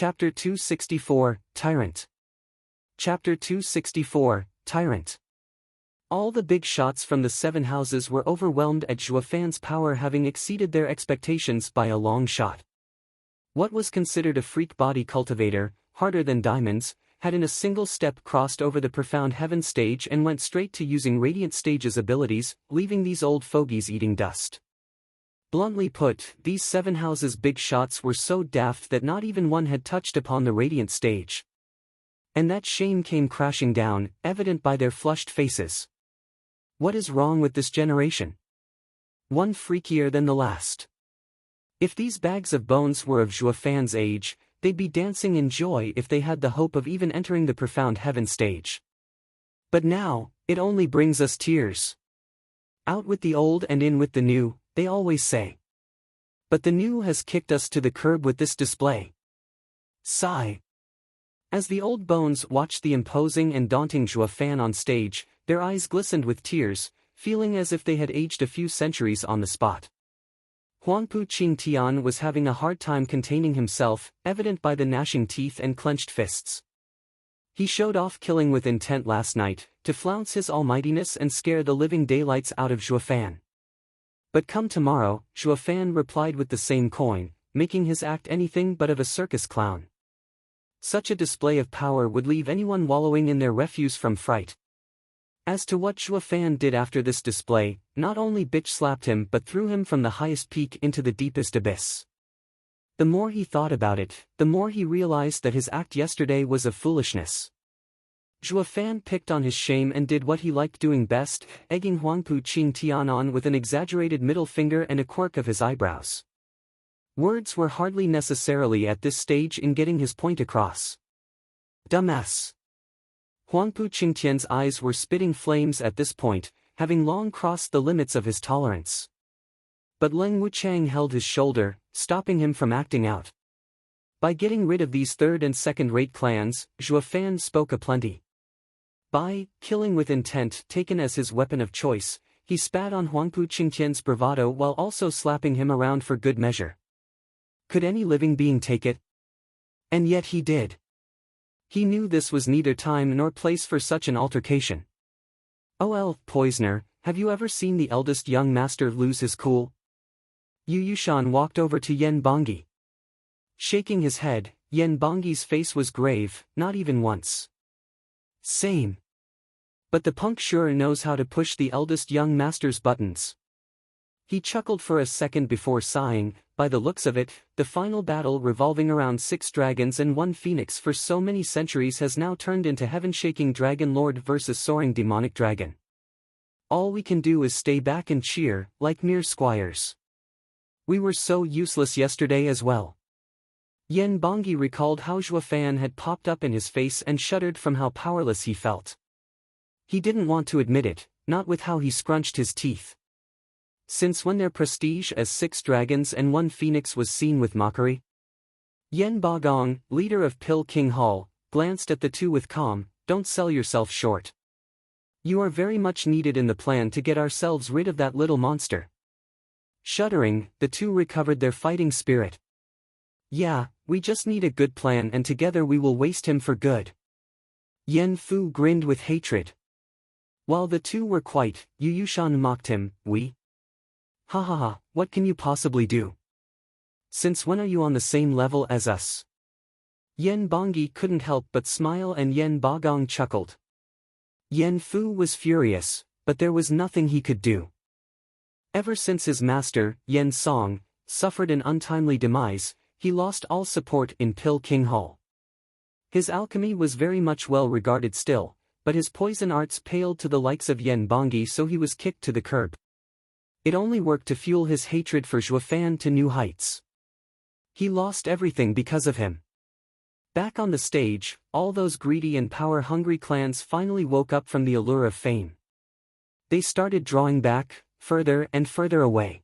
Chapter 264, Tyrant. Chapter 264, Tyrant. All the big shots from the seven houses were overwhelmed at Zhuo Fan's power, having exceeded their expectations by a long shot. What was considered a freak body cultivator, harder than diamonds, had in a single step crossed over the profound heaven stage and went straight to using Radiant Stage's abilities, leaving these old fogies eating dust. Bluntly put, these seven houses' big shots were so daft that not even one had touched upon the Radiant Stage. And that shame came crashing down, evident by their flushed faces. What is wrong with this generation? One freakier than the last. If these bags of bones were of Zhuo Fan's age, they'd be dancing in joy if they had the hope of even entering the profound heaven stage. But now, it only brings us tears. Out with the old and in with the new, they always say. But the new has kicked us to the curb with this display. Sigh. As the old bones watched the imposing and daunting Zhuo Fan on stage, their eyes glistened with tears, feeling as if they had aged a few centuries on the spot. Huangpu Qingtian was having a hard time containing himself, evident by the gnashing teeth and clenched fists. He showed off killing with intent last night, to flounce his almightiness and scare the living daylights out of Zhuo Fan. But come tomorrow, Zhuo Fan replied with the same coin, making his act anything but of a circus clown. Such a display of power would leave anyone wallowing in their refuse from fright. As to what Zhuo Fan did after this display, not only bitch-slapped him but threw him from the highest peak into the deepest abyss. The more he thought about it, the more he realized that his act yesterday was of foolishness. Zhuo Fan picked on his shame and did what he liked doing best, egging Huangpu Qingtian on with an exaggerated middle finger and a quirk of his eyebrows. Words were hardly necessarily at this stage in getting his point across. Dumbass. Huangpu Qingtian's eyes were spitting flames at this point, having long crossed the limits of his tolerance. But Leng Wuchang held his shoulder, stopping him from acting out. By getting rid of these third and second-rate clans, Zhuo Fan spoke aplenty. By killing with intent taken as his weapon of choice, he spat on Huangpu Qingtian's bravado while also slapping him around for good measure. Could any living being take it? And yet he did. He knew this was neither time nor place for such an altercation. "Oh, poisoner, have you ever seen the eldest young master lose his cool?" Yu Yushan walked over to Yen Bongyi. Shaking his head, Yen Bongyi's face was grave, not even once. Same. But the punk sure knows how to push the eldest young master's buttons. He chuckled for a second before sighing. By the looks of it, the final battle revolving around 6 dragons and 1 phoenix for so many centuries has now turned into heaven-shaking Dragon Lord versus soaring demonic dragon. All we can do is stay back and cheer, like mere squires. We were so useless yesterday as well. Yen Bongyi recalled how Zhuo Fan had popped up in his face and shuddered from how powerless he felt. He didn't want to admit it, not with how he scrunched his teeth. Since when their prestige as 6 dragons and 1 phoenix was seen with mockery? Yen Bagong, leader of Pill King Hall, glanced at the two with calm. "Don't sell yourself short. You are very much needed in the plan to get ourselves rid of that little monster." Shuddering, the two recovered their fighting spirit. "Yeah, we just need a good plan and together we will waste him for good." Yen Fu grinned with hatred. While the two were quiet, Yu Yushan mocked him. "We? Ha ha ha, what can you possibly do? Since when are you on the same level as us?" Yen Bongyi couldn't help but smile and Yen Bagong chuckled. Yen Fu was furious, but there was nothing he could do. Ever since his master, Yen Song, suffered an untimely demise, he lost all support in Pill King Hall. His alchemy was very much well regarded still, but his poison arts paled to the likes of Yen Bongyi, so he was kicked to the curb. It only worked to fuel his hatred for Zhuo Fan to new heights. He lost everything because of him. Back on the stage, all those greedy and power-hungry clans finally woke up from the allure of fame. They started drawing back, further and further away.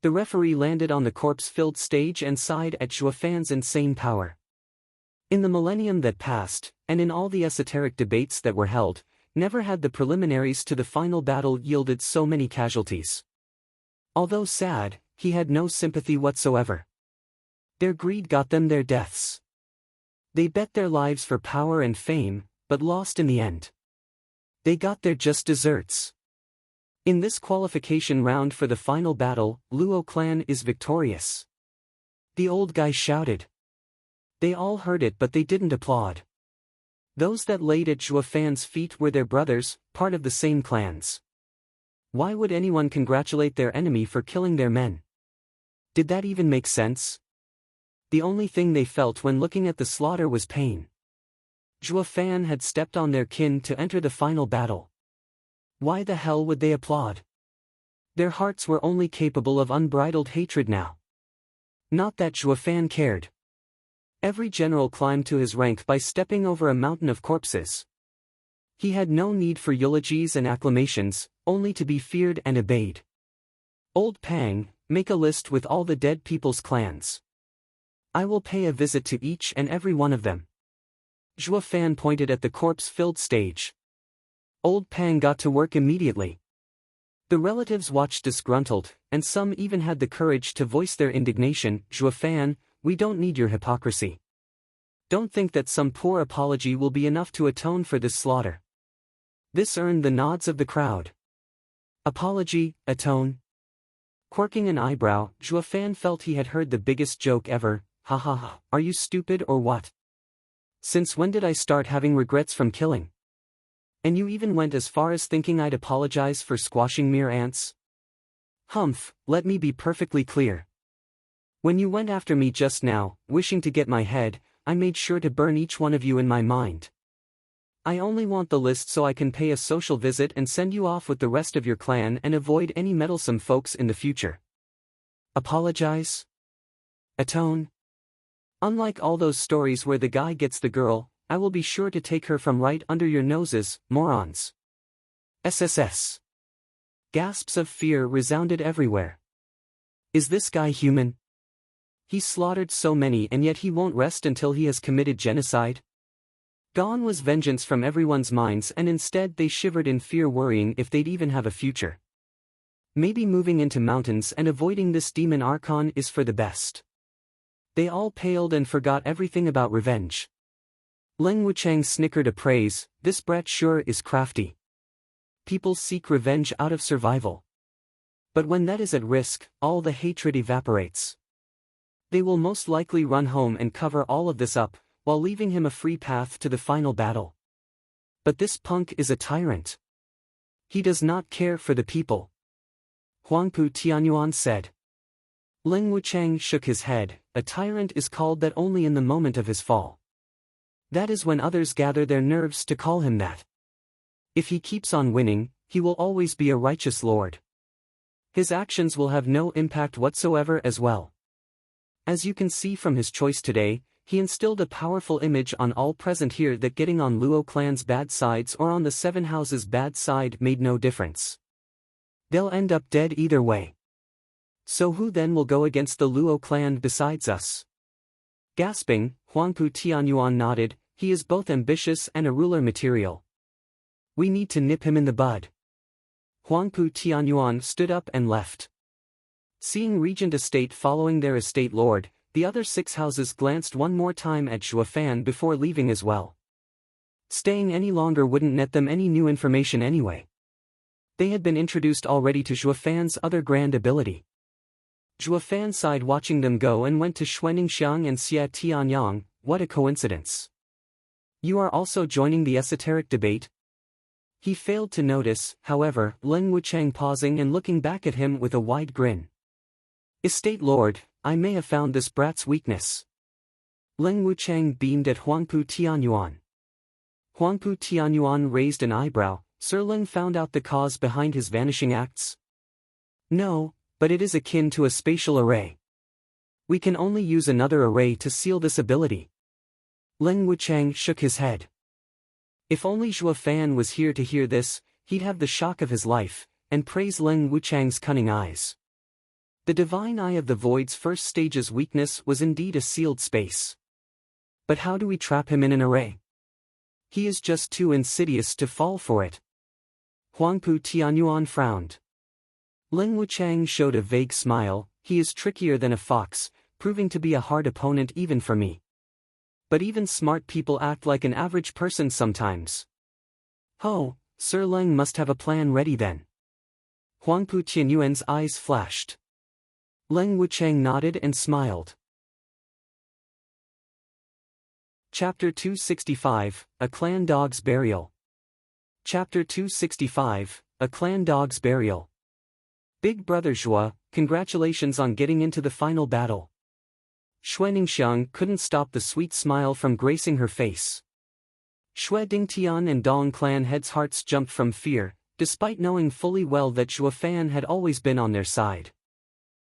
The referee landed on the corpse-filled stage and sighed at Zhuo Fan's insane power. In the millennium that passed, and in all the esoteric debates that were held, never had the preliminaries to the final battle yielded so many casualties. Although sad, he had no sympathy whatsoever. Their greed got them their deaths. They bet their lives for power and fame, but lost in the end. They got their just desserts. In this qualification round for the final battle, Luo clan is victorious. The old guy shouted. They all heard it but they didn't applaud. Those that laid at Zhuo Fan's feet were their brothers, part of the same clans. Why would anyone congratulate their enemy for killing their men? Did that even make sense? The only thing they felt when looking at the slaughter was pain. Zhuo Fan had stepped on their kin to enter the final battle. Why the hell would they applaud? Their hearts were only capable of unbridled hatred now. Not that Zhuo Fan cared. Every general climbed to his rank by stepping over a mountain of corpses. He had no need for eulogies and acclamations, only to be feared and obeyed. Old Pang, make a list with all the dead people's clans. I will pay a visit to each and every one of them. Zhuo Fan pointed at the corpse-filled stage. Old Pang got to work immediately. The relatives watched disgruntled, and some even had the courage to voice their indignation. Zhuo Fan, we don't need your hypocrisy. Don't think that some poor apology will be enough to atone for this slaughter. This earned the nods of the crowd. Apology, atone. Quirking an eyebrow, Zhuo Fan felt he had heard the biggest joke ever. Ha ha ha, are you stupid or what? Since when did I start having regrets from killing? And you even went as far as thinking I'd apologize for squashing mere ants? Humph, let me be perfectly clear. When you went after me just now, wishing to get my head, I made sure to burn each one of you in my mind. I only want the list so I can pay a social visit and send you off with the rest of your clan and avoid any meddlesome folks in the future. Apologize? Atone? Unlike all those stories where the guy gets the girl, I will be sure to take her from right under your noses, morons. SSS. Gasps of fear resounded everywhere. Is this guy human? He slaughtered so many and yet he won't rest until he has committed genocide? Gone was vengeance from everyone's minds and instead they shivered in fear, worrying if they'd even have a future. Maybe moving into mountains and avoiding this demon archon is for the best. They all paled and forgot everything about revenge. Leng Wuchang snickered appraise, this brat sure is crafty. People seek revenge out of survival. But when that is at risk, all the hatred evaporates. They will most likely run home and cover all of this up, while leaving him a free path to the final battle. But this punk is a tyrant. He does not care for the people. Huangpu Tianyuan said. Leng Wuchang shook his head, a tyrant is called that only in the moment of his fall. That is when others gather their nerves to call him that. If he keeps on winning, he will always be a righteous lord. His actions will have no impact whatsoever as well. As you can see from his choice today, he instilled a powerful image on all present here that getting on Luo clan's bad sides or on the Seven Houses' bad side made no difference. They'll end up dead either way. So who then will go against the Luo clan besides us? Gasping, Huangpu Tianyuan nodded, he is both ambitious and a ruler material. We need to nip him in the bud. Huangpu Tianyuan stood up and left. Seeing Regent Estate following their estate lord, the other 6 houses glanced one more time at Zhuo Fan before leaving as well. Staying any longer wouldn't net them any new information anyway. They had been introduced already to Zhuo Fan's other grand ability. Zhuo Fan sighed watching them go and went to Xuanningsiang and Xia Tianyang. What a coincidence. You are also joining the esoteric debate? He failed to notice, however, Leng Wuchang pausing and looking back at him with a wide grin. Estate Lord, I may have found this brat's weakness. Leng Wuchang beamed at Huangpu Tianyuan. Huangpu Tianyuan raised an eyebrow. Sir Leng found out the cause behind his vanishing acts? No, but it is akin to a spatial array. We can only use another array to seal this ability. Leng Wuchang shook his head. If only Zhuo Fan was here to hear this, he'd have the shock of his life, and praise Leng Wuchang's cunning eyes. The divine eye of the void's first stage's weakness was indeed a sealed space. But how do we trap him in an array? He is just too insidious to fall for it. Huangpu Tianyuan frowned. Leng Wuchang showed a vague smile, he is trickier than a fox, proving to be a hard opponent even for me. But even smart people act like an average person sometimes. Oh, Sir Leng must have a plan ready then. Huangpu Tianyuan's eyes flashed. Leng Wucheng nodded and smiled. Chapter 265, A Clan Dog's Burial. Chapter 265, A Clan Dog's Burial. Big Brother Zhua, congratulations on getting into the final battle. Xue Ningxiang couldn't stop the sweet smile from gracing her face. Xue Dingtian and Dong clan heads' hearts jumped from fear, despite knowing fully well that Zhua Fan had always been on their side.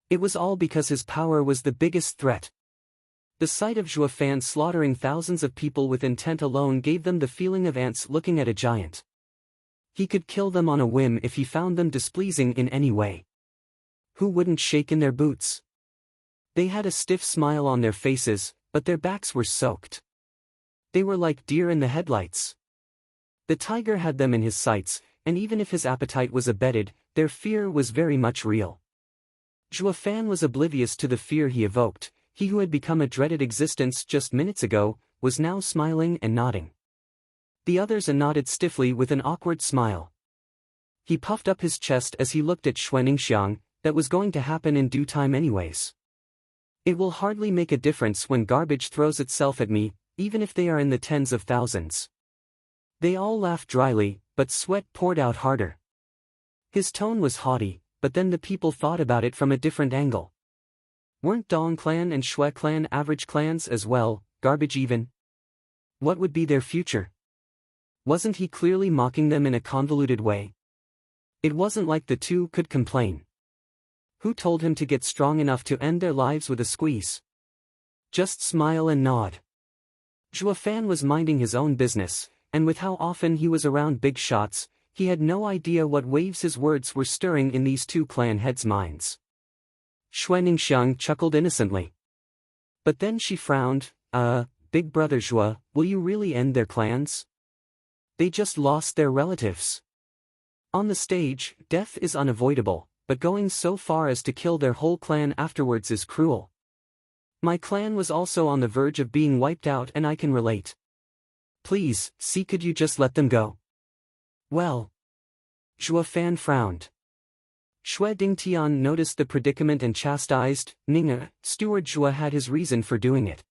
It was all because his power was the biggest threat. The sight of Zhua Fan slaughtering thousands of people with intent alone gave them the feeling of ants looking at a giant. He could kill them on a whim if he found them displeasing in any way. Who wouldn't shake in their boots? They had a stiff smile on their faces, but their backs were soaked. They were like deer in the headlights. The tiger had them in his sights, and even if his appetite was abated, their fear was very much real. Zhua Fan was oblivious to the fear he evoked. He who had become a dreaded existence just minutes ago, was now smiling and nodding. The others nodded stiffly with an awkward smile. He puffed up his chest as he looked at Xue Ningxiang. That was going to happen in due time anyways. It will hardly make a difference when garbage throws itself at me, even if they are in the tens of thousands. They all laughed dryly, but sweat poured out harder. His tone was haughty, but then the people thought about it from a different angle. Weren't Dong clan and Xue clan average clans as well, garbage even? What would be their future? Wasn't he clearly mocking them in a convoluted way? It wasn't like the two could complain. Who told him to get strong enough to end their lives with a squeeze? Just smile and nod. Zhua Fan was minding his own business, and with how often he was around big shots, he had no idea what waves his words were stirring in these two clan heads' minds. Xue Ningxiang chuckled innocently. But then she frowned. Big Brother Zhua, will you really end their clans? They just lost their relatives. On the stage, death is unavoidable, but going so far as to kill their whole clan afterwards is cruel. My clan was also on the verge of being wiped out and I can relate. Please, could you just let them go? Well. Zhua Fan frowned. Xue Dingtian noticed the predicament and chastised. Steward Zhua had his reason for doing it.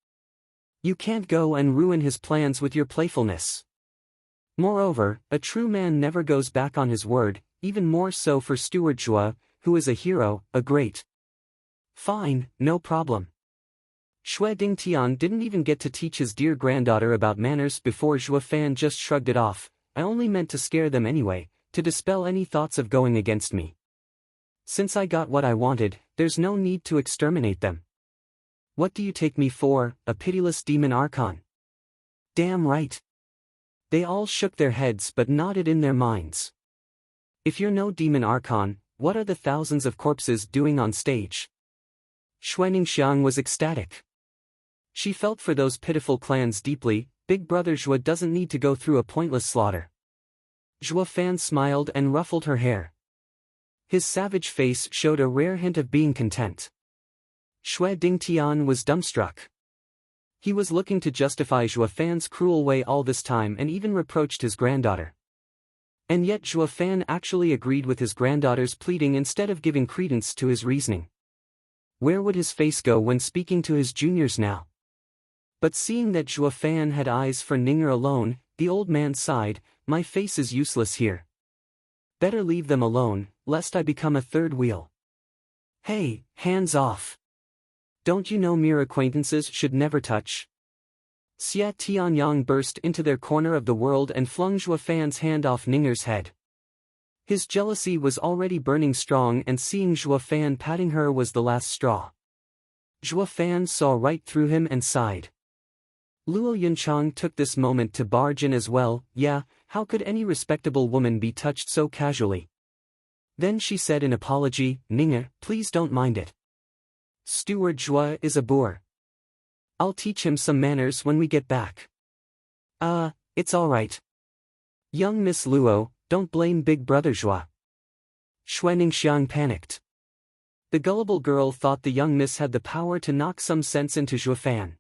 You can't go and ruin his plans with your playfulness. Moreover, a true man never goes back on his word, even more so for Steward Zhua, who is a hero, a great. Fine, no problem. Xue Dingtian didn't even get to teach his dear granddaughter about manners before Zhua Fan just shrugged it off. I only meant to scare them anyway, to dispel any thoughts of going against me. Since I got what I wanted, there's no need to exterminate them. What do you take me for, a pitiless demon archon? Damn right. They all shook their heads but nodded in their minds. If you're no demon archon, what are the thousands of corpses doing on stage? Xue Ningxiang was ecstatic. She felt for those pitiful clans deeply. Big Brother Zhua doesn't need to go through a pointless slaughter. Zhua Fan smiled and ruffled her hair. His savage face showed a rare hint of being content. Xue Dingtian was dumbstruck. He was looking to justify Zhua Fan's cruel way all this time and even reproached his granddaughter. And yet Zhua Fan actually agreed with his granddaughter's pleading instead of giving credence to his reasoning. Where would his face go when speaking to his juniors now? But seeing that Zhua Fan had eyes for Ning'er alone, the old man sighed. My face is useless here. Better leave them alone, lest I become a third wheel. Hey, hands off. Don't you know mere acquaintances should never touch? Xia Tianyang burst into their corner of the world and flung Zhua Fan's hand off Ning'er's head. His jealousy was already burning strong and seeing Zhua Fan patting her was the last straw. Zhua Fan saw right through him and sighed. Luo Yunchang took this moment to barge in as well. Yeah, how could any respectable woman be touched so casually? Then she said in apology, Ning'er, please don't mind it. Steward Zhua is a boor. I'll teach him some manners when we get back. It's alright. Young Miss Luo, don't blame Big Brother Zhua. Xue Ningxiang panicked. The gullible girl thought the young miss had the power to knock some sense into Zhua Fan.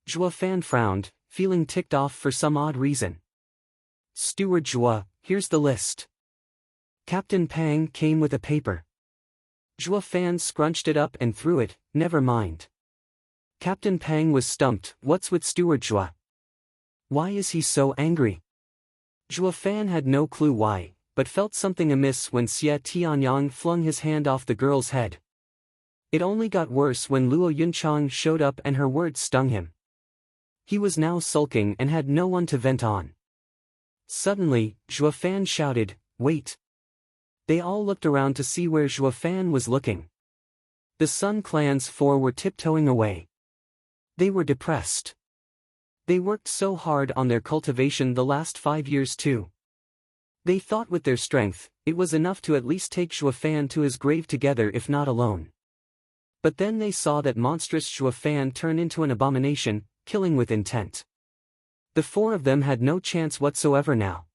Zhua Fan frowned, feeling ticked off for some odd reason. Steward Zhua, here's the list. Captain Pang came with a paper. Zhua Fan scrunched it up and threw it, never mind. Captain Pang was stumped. What's with Steward Zhua? Why is he so angry? Zhua Fan had no clue why, but felt something amiss when Xie Tianyang flung his hand off the girl's head. It only got worse when Luo Yunchang showed up and her words stung him. He was now sulking and had no one to vent on. Suddenly, Zhua Fan shouted, "Wait!" They all looked around to see where Zhua Fan was looking. The Sun Clan's four were tiptoeing away. They were depressed. They worked so hard on their cultivation the last 5 years too. They thought with their strength, it was enough to at least take Zhua Fan to his grave together if not alone. But then they saw that monstrous Zhua Fan turn into an abomination, killing with intent. The four of them had no chance whatsoever now.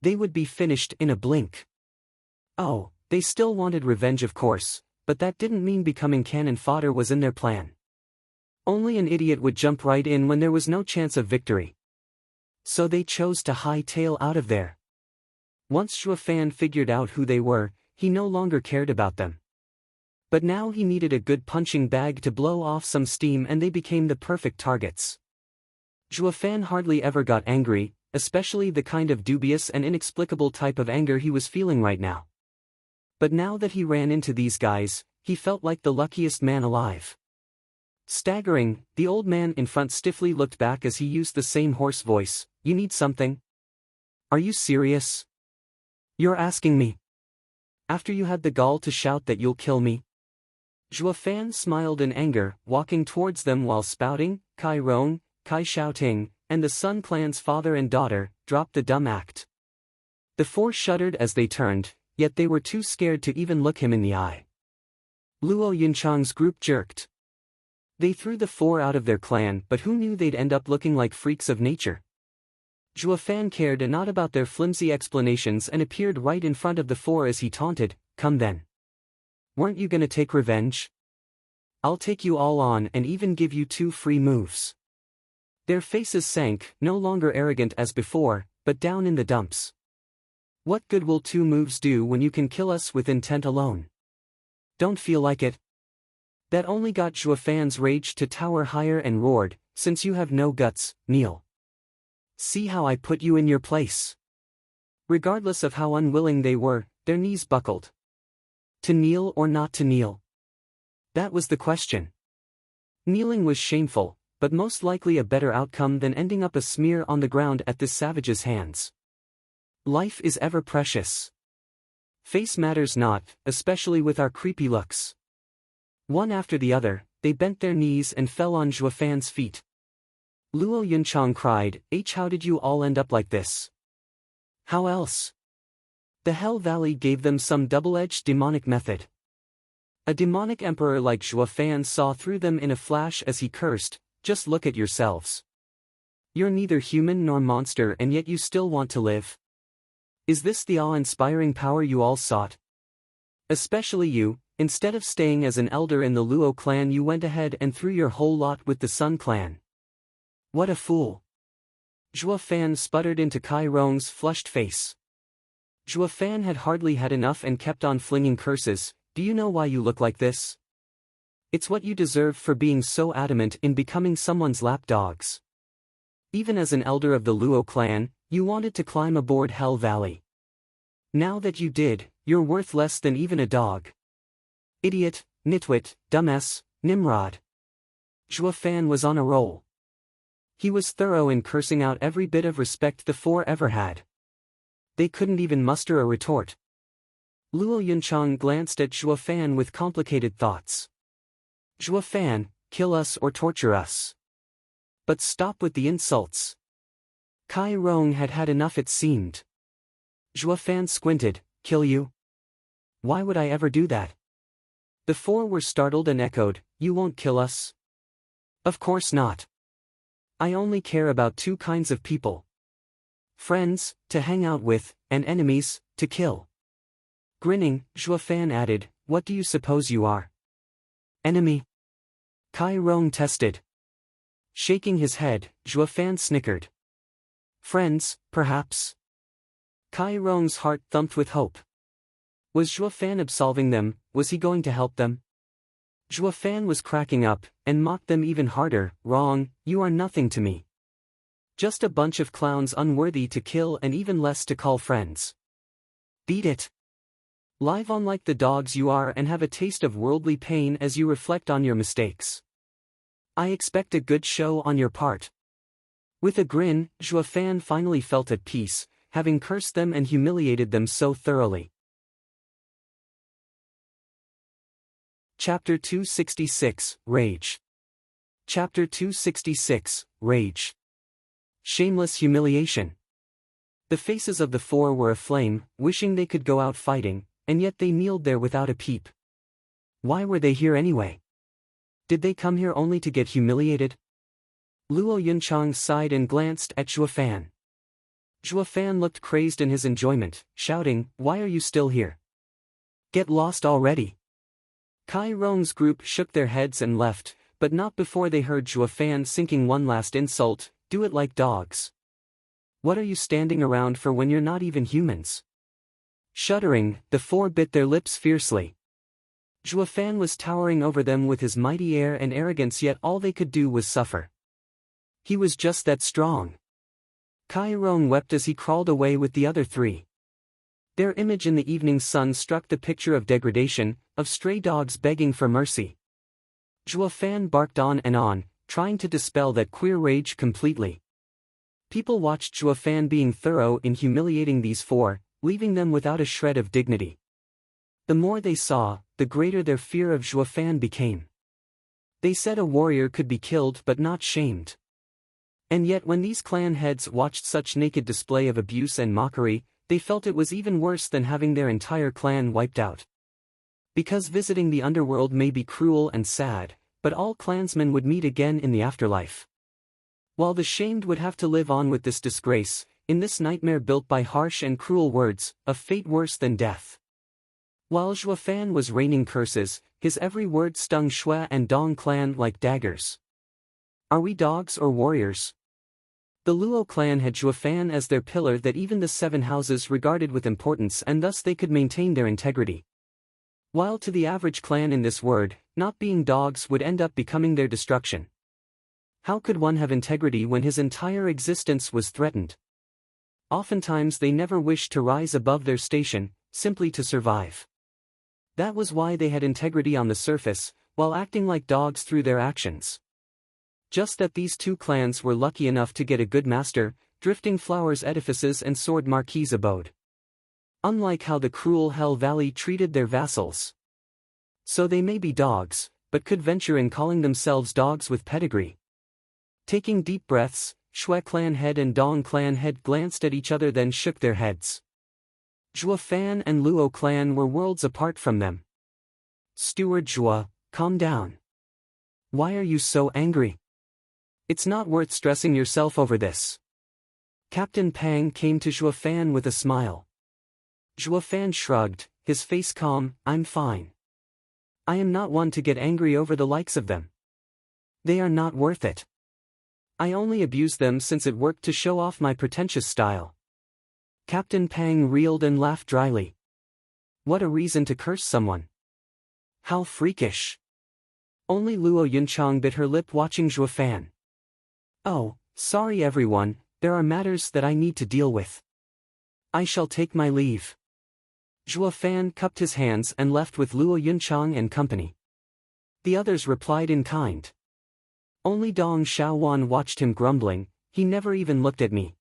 They would be finished in a blink. Oh, they still wanted revenge of course, but that didn't mean becoming cannon fodder was in their plan. Only an idiot would jump right in when there was no chance of victory. So they chose to hightail out of there. Once Zhua Fan figured out who they were, he no longer cared about them. But now he needed a good punching bag to blow off some steam and they became the perfect targets. Zhua Fan hardly ever got angry, especially the kind of dubious and inexplicable type of anger he was feeling right now. But now that he ran into these guys, he felt like the luckiest man alive. Staggering, the old man in front stiffly looked back as he used the same hoarse voice, "You need something? Are you serious? You're asking me? After you had the gall to shout that you'll kill me?" Zhua Fan smiled in anger, walking towards them while spouting, "Kai Rong, Kai Xiaoting," and the Sun Clan's father and daughter, dropped the dumb act. The four shuddered as they turned, yet they were too scared to even look him in the eye. Luo Yunchang's group jerked. They threw the four out of their clan, but who knew they'd end up looking like freaks of nature? Zhua Fan cared not about their flimsy explanations and appeared right in front of the four as he taunted, "Come then. Weren't you gonna take revenge? I'll take you all on and even give you 2 free moves." Their faces sank, no longer arrogant as before, but down in the dumps. What good will 2 moves do when you can kill us with intent alone? Don't feel like it? That only got Zhua Fan's rage to tower higher and roared, "Since you have no guts, kneel. See how I put you in your place." Regardless of how unwilling they were, their knees buckled. To kneel or not to kneel? That was the question. Kneeling was shameful, but most likely a better outcome than ending up a smear on the ground at this savage's hands. Life is ever precious. Face matters not, especially with our creepy looks. One after the other, they bent their knees and fell on Zhua Fan's feet. Luo Yunchang cried, "How did you all end up like this? How else? The Hell Valley gave them some double-edged demonic method." A demonic emperor like Zhua Fan saw through them in a flash as he cursed, "Just look at yourselves. You're neither human nor monster and yet you still want to live. Is this the awe-inspiring power you all sought? Especially you. Instead of staying as an elder in the Luo clan you went ahead and threw your whole lot with the Sun clan. What a fool." Zhua Fan sputtered into Kai Rong's flushed face. Zhua Fan had hardly had enough and kept on flinging curses, "Do you know why you look like this? It's what you deserve for being so adamant in becoming someone's lapdogs. Even as an elder of the Luo clan, you wanted to climb aboard Hell Valley. Now that you did, you're worth less than even a dog. Idiot, nitwit, dumbass, Nimrod." Zhua Fan was on a roll. He was thorough in cursing out every bit of respect the four ever had. They couldn't even muster a retort. Luo Yunchang glanced at Zhua Fan with complicated thoughts. "Zhua Fan, kill us or torture us. But stop with the insults." Kai Rong had had enough it seemed. Zhua Fan squinted, "Kill you? Why would I ever do that?" The four were startled and echoed, "You won't kill us?" "Of course not. I only care about 2 kinds of people. Friends, to hang out with, and enemies, to kill." Grinning, Zhua Fan added, "What do you suppose you are? Enemy?" Kai Rong tested. Shaking his head, Zhuo Fan snickered. Friends, perhaps? Kai Rong's heart thumped with hope. Was Zhuo Fan absolving them? Was he going to help them? Zhuo Fan was cracking up, and mocked them even harder. Wrong, you are nothing to me. Just a bunch of clowns unworthy to kill and even less to call friends. Beat it. Live on like the dogs you are and have a taste of worldly pain as you reflect on your mistakes. I expect a good show on your part. With a grin, Zhuo Fan finally felt at peace, having cursed them and humiliated them so thoroughly. Chapter 266, Rage. Chapter 266, Rage. Shameless humiliation. The faces of the four were aflame, wishing they could go out fighting, and yet they kneeled there without a peep. Why were they here anyway? Did they come here only to get humiliated? Luo Yunchang sighed and glanced at Zhuo Fan. Zhuo Fan looked crazed in his enjoyment, shouting, "Why are you still here? Get lost already." Kai Rong's group shook their heads and left, but not before they heard Zhuo Fan sinking one last insult, "Do it like dogs. What are you standing around for when you're not even humans?" Shuddering, the four bit their lips fiercely. Zhuo Fan was towering over them with his mighty air and arrogance, yet all they could do was suffer. He was just that strong. Kai Rong wept as he crawled away with the other three. Their image in the evening sun struck the picture of degradation, of stray dogs begging for mercy. Zhuo Fan barked on and on, trying to dispel that queer rage completely. People watched Zhuo Fan being thorough in humiliating these four, leaving them without a shred of dignity. The more they saw, the greater their fear of Zhuo Fan became. They said a warrior could be killed but not shamed. And yet when these clan heads watched such naked display of abuse and mockery, they felt it was even worse than having their entire clan wiped out. Because visiting the underworld may be cruel and sad, but all clansmen would meet again in the afterlife. While the shamed would have to live on with this disgrace, in this nightmare built by harsh and cruel words, a fate worse than death. While Zhuo Fan was raining curses, his every word stung Shui and Dong clan like daggers. Are we dogs or warriors? The Luo clan had Zhuo Fan as their pillar that even the seven houses regarded with importance, and thus they could maintain their integrity. While to the average clan in this world, not being dogs would end up becoming their destruction. How could one have integrity when his entire existence was threatened? Oftentimes they never wished to rise above their station, simply to survive. That was why they had integrity on the surface, while acting like dogs through their actions. Just that these two clans were lucky enough to get a good master, Drifting Flowers Edifices and Sword Marquis abode. Unlike how the cruel Hell Valley treated their vassals. So they may be dogs, but could venture in calling themselves dogs with pedigree. Taking deep breaths, Shui clan head and Dong clan head glanced at each other, then shook their heads. Zhuo Fan and Luo clan were worlds apart from them. Steward Zhuo, calm down. Why are you so angry? It's not worth stressing yourself over this. Captain Pang came to Zhuo Fan with a smile. Zhuo Fan shrugged, his face calm. I'm fine. I am not one to get angry over the likes of them. They are not worth it. I only abuse them since it worked to show off my pretentious style. Captain Pang reeled and laughed dryly. What a reason to curse someone. How freakish. Only Luo Yunchang bit her lip watching Zhuo Fan. Oh, sorry everyone, there are matters that I need to deal with. I shall take my leave. Zhuo Fan cupped his hands and left with Luo Yunchang and company. The others replied in kind. Only Dong Xiaowan watched him grumbling, he never even looked at me.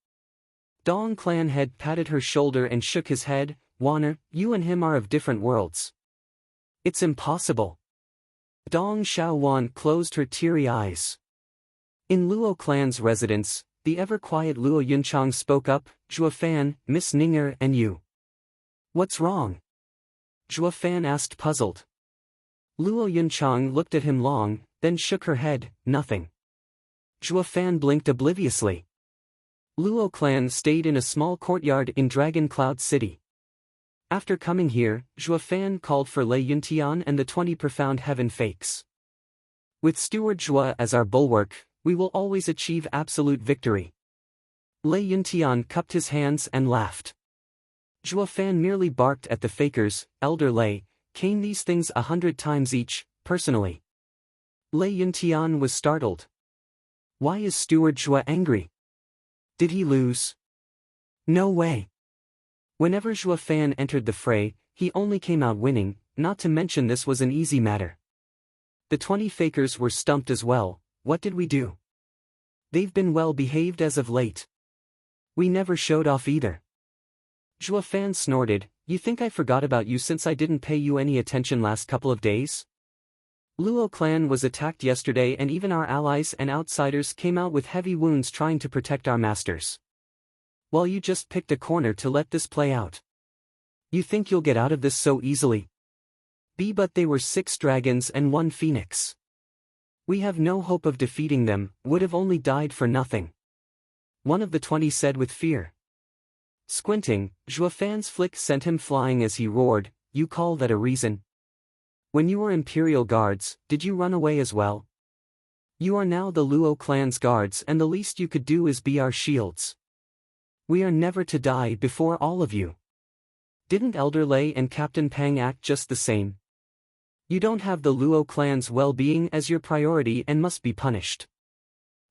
Dong clan head patted her shoulder and shook his head, Wanner, you and him are of different worlds. It's impossible. Dong Xiaowan closed her teary eyes. In Luo clan's residence, the ever-quiet Luo Yunchang spoke up, Zhuo Fan, Miss Ninger and you. What's wrong? Zhuo Fan asked, puzzled. Luo Yunchang looked at him long, then shook her head, nothing. Zhuo Fan blinked obliviously. Luo clan stayed in a small courtyard in Dragon Cloud City. After coming here, Zhuo Fan called for Lei Yuntian and the 20 profound heaven fakes. With Steward Zhuo as our bulwark, We will always achieve absolute victory. Lei Yuntian cupped his hands and laughed. Zhua Fan merely barked at the fakers. Elder Lei, cane these things 100 times each, personally. Lei Yuntian was startled. Why is Steward Zhua angry? Did he lose? No way. Whenever Zhua Fan entered the fray, he only came out winning, not to mention this was an easy matter. The 20 fakers were stumped as well. What did we do? They've been well behaved as of late. We never showed off either. Zhua Fan snorted, you think I forgot about you since I didn't pay you any attention last couple of days? Luo clan was attacked yesterday and even our allies and outsiders came out with heavy wounds trying to protect our masters. While you just picked a corner to let this play out. You think you'll get out of this so easily? But they were 6 dragons and 1 phoenix. We have no hope of defeating them, would have only died for nothing. One of the 20 said with fear. Squinting, Zhua Fan's flick sent him flying as he roared, you call that a reason? When you were Imperial Guards, did you run away as well? You are now the Luo clan's guards and the least you could do is be our shields. We are never to die before all of you. Didn't Elder Lei and Captain Pang act just the same? You don't have the Luo clan's well-being as your priority and must be punished.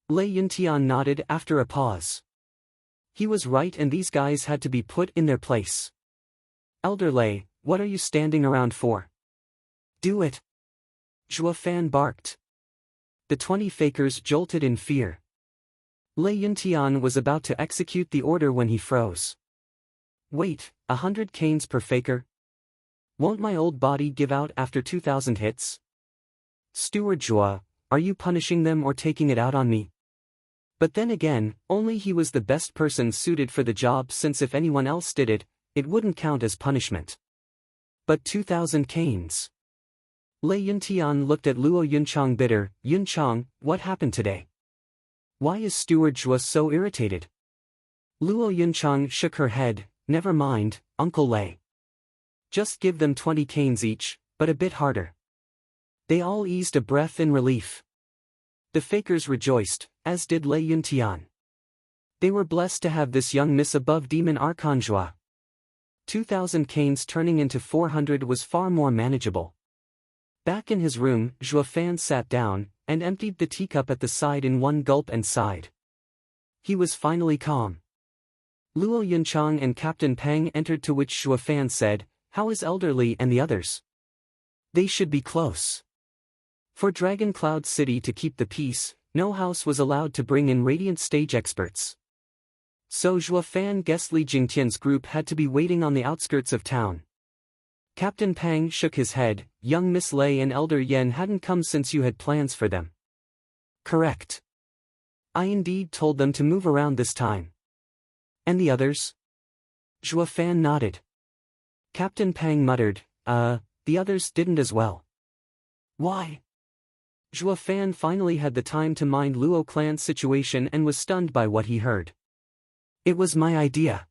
Lei Yuntian nodded after a pause. He was right and these guys had to be put in their place. Elder Lei, what are you standing around for? Do it. Zhua Fan barked. The 20 fakers jolted in fear. Lei Yuntian was about to execute the order when he froze. Wait, 100 canes per faker? Won't my old body give out after 2,000 hits? Steward Zhua, are you punishing them or taking it out on me? But then again, only he was the best person suited for the job since if anyone else did it, it wouldn't count as punishment. But 2,000 canes. Lei Yuntian looked at Luo Yunchang bitter, Yunchang, what happened today? Why is Steward Zhua so irritated? Luo Yunchang shook her head, never mind, Uncle Lei. Just give them 20 canes each, but a bit harder. They all eased a breath in relief. The fakers rejoiced, as did Lei Yuntian. They were blessed to have this young miss above Demon Archon Zhua. 2,000 canes turning into 400 was far more manageable. Back in his room, Zhua Fan sat down, and emptied the teacup at the side in one gulp and sighed. He was finally calm. Luo Yunchang and Captain Pang entered to which Zhua Fan said, how is Elder Li and the others? They should be close. For Dragon Cloud City to keep the peace, no house was allowed to bring in Radiant stage experts. So Zhua Fan guessed Li Jingtian's group had to be waiting on the outskirts of town. Captain Pang shook his head, young Miss Lei and Elder Yen hadn't come since you had plans for them. Correct. I indeed told them to move around this time. And the others? Zhua Fan nodded. Captain Pang muttered, the others didn't as well. Why? Zhua Fan finally had the time to mind Luo clan's situation and was stunned by what he heard. It was my idea.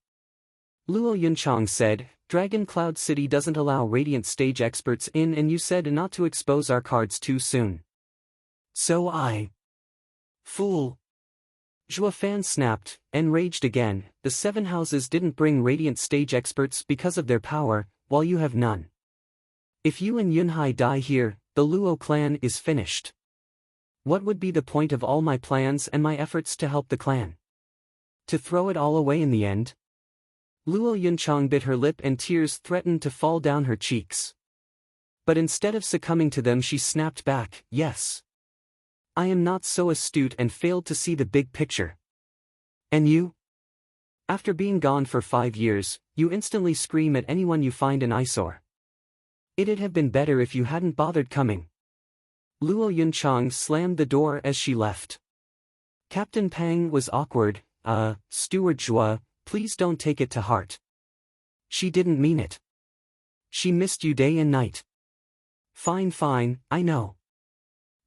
Luo Yunchang said, Dragon Cloud City doesn't allow Radiant stage experts in and you said not to expose our cards too soon. So I... Fool. Zhua Fan snapped, enraged again, the 7 houses didn't bring Radiant stage experts because of their power, while you have none. If you and Yunhai die here, the Luo clan is finished. What would be the point of all my plans and my efforts to help the clan? To throw it all away in the end? Luo Yunchang bit her lip and tears threatened to fall down her cheeks. But instead of succumbing to them she snapped back, yes. I am not so astute and failed to see the big picture. And you? After being gone for 5 years, you instantly scream at anyone you find an eyesore. It'd have been better if you hadn't bothered coming. Luo Yunchang slammed the door as she left. Captain Pang was awkward, Steward Zhua, please don't take it to heart. She didn't mean it. She missed you day and night. Fine, I know.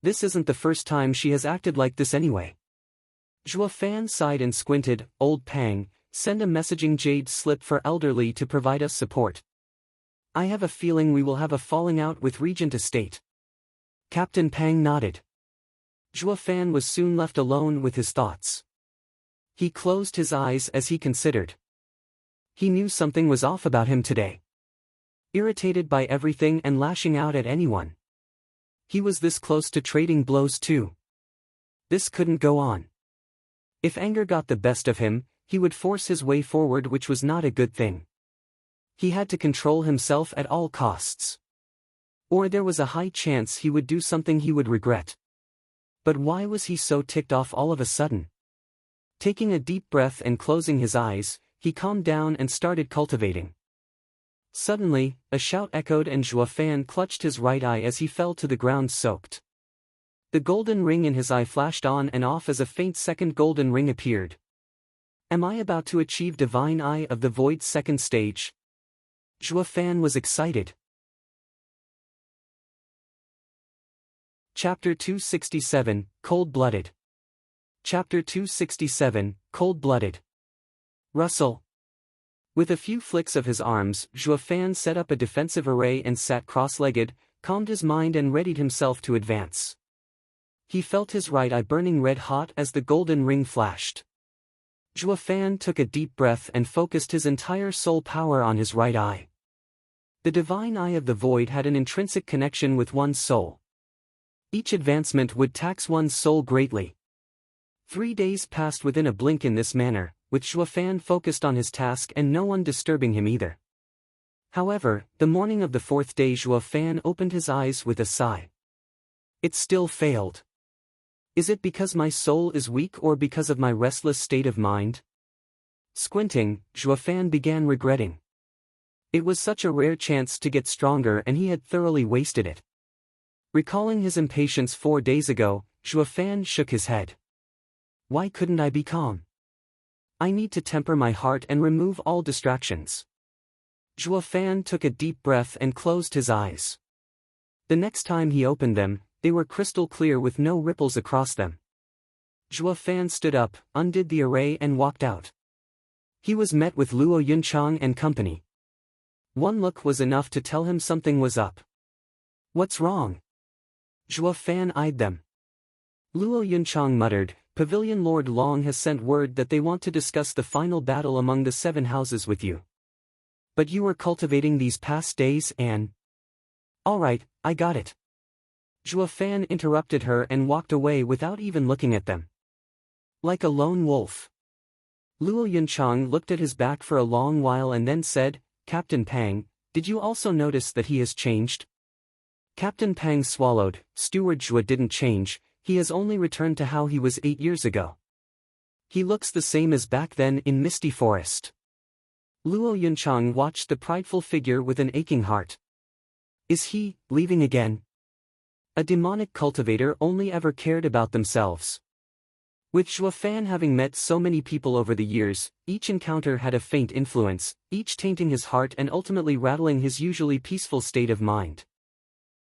This isn't the first time she has acted like this anyway. Zhua Fan sighed and squinted, old Pang, send a messaging jade slip for Elder Li to provide us support. I have a feeling we will have a falling out with Regent Estate. Captain Pang nodded. Zhuo Fan was soon left alone with his thoughts. He closed his eyes as he considered. He knew something was off about him today. Irritated by everything and lashing out at anyone. He was this close to trading blows too. This couldn't go on. If anger got the best of him, he would force his way forward, which was not a good thing. He had to control himself at all costs. Or there was a high chance he would do something he would regret. But why was he so ticked off all of a sudden? Taking a deep breath and closing his eyes, he calmed down and started cultivating. Suddenly, a shout echoed and Zhuo Fan clutched his right eye as he fell to the ground soaked. The golden ring in his eye flashed on and off as a faint second golden ring appeared. Am I about to achieve Divine Eye of the Void's second stage? Zhuo Fan was excited. Chapter 267, Cold-Blooded. Chapter 267, Cold-Blooded. Russell. With a few flicks of his arms, Zhuo Fan set up a defensive array and sat cross-legged, calmed his mind and readied himself to advance. He felt his right eye burning red-hot as the golden ring flashed. Zhuo Fan took a deep breath and focused his entire soul power on his right eye. The Divine Eye of the Void had an intrinsic connection with one's soul. Each advancement would tax one's soul greatly. 3 days passed within a blink in this manner, with Zhuo Fan focused on his task and no one disturbing him either. However, the morning of the 4th day Zhuo Fan opened his eyes with a sigh. It still failed. Is it because my soul is weak or because of my restless state of mind? Squinting, Zhuo Fan began regretting. It was such a rare chance to get stronger and he had thoroughly wasted it. Recalling his impatience 4 days ago, Zhuo Fan shook his head. Why couldn't I be calm? I need to temper my heart and remove all distractions. Zhuo Fan took a deep breath and closed his eyes. The next time he opened them, they were crystal clear with no ripples across them. Zhuo Fan stood up, undid the array and walked out. He was met with Luo Yunchang and company. One look was enough to tell him something was up. What's wrong? Zhuo Fan eyed them. Luo Yunchang muttered, Pavilion Lord Long has sent word that they want to discuss the final battle among the 7 houses with you. But you were cultivating these past days and... Alright, I got it. Zhuo Fan interrupted her and walked away without even looking at them. Like a lone wolf. Luo Yunchang looked at his back for a long while and then said, Captain Pang, did you also notice that he has changed? Captain Pang swallowed. Steward Zhuo didn't change, he has only returned to how he was 8 years ago. He looks the same as back then in Misty Forest. Luo Yunchang watched the prideful figure with an aching heart. Is he leaving again? A demonic cultivator only ever cared about themselves. With Zhuo Fan having met so many people over the years, each encounter had a faint influence, each tainting his heart and ultimately rattling his usually peaceful state of mind.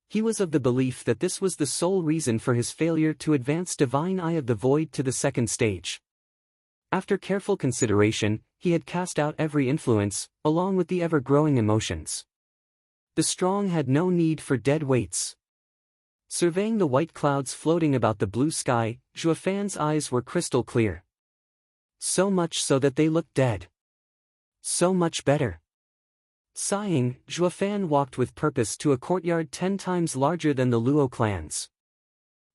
He was of the belief that this was the sole reason for his failure to advance Divine Eye of the Void to the 2nd stage. After careful consideration, he had cast out every influence, along with the ever-growing emotions. The strong had no need for dead weights. Surveying the white clouds floating about the blue sky, Zhuo Fan's eyes were crystal clear. So much so that they looked dead. So much better. Sighing, Zhuo Fan walked with purpose to a courtyard 10 times larger than the Luo clans.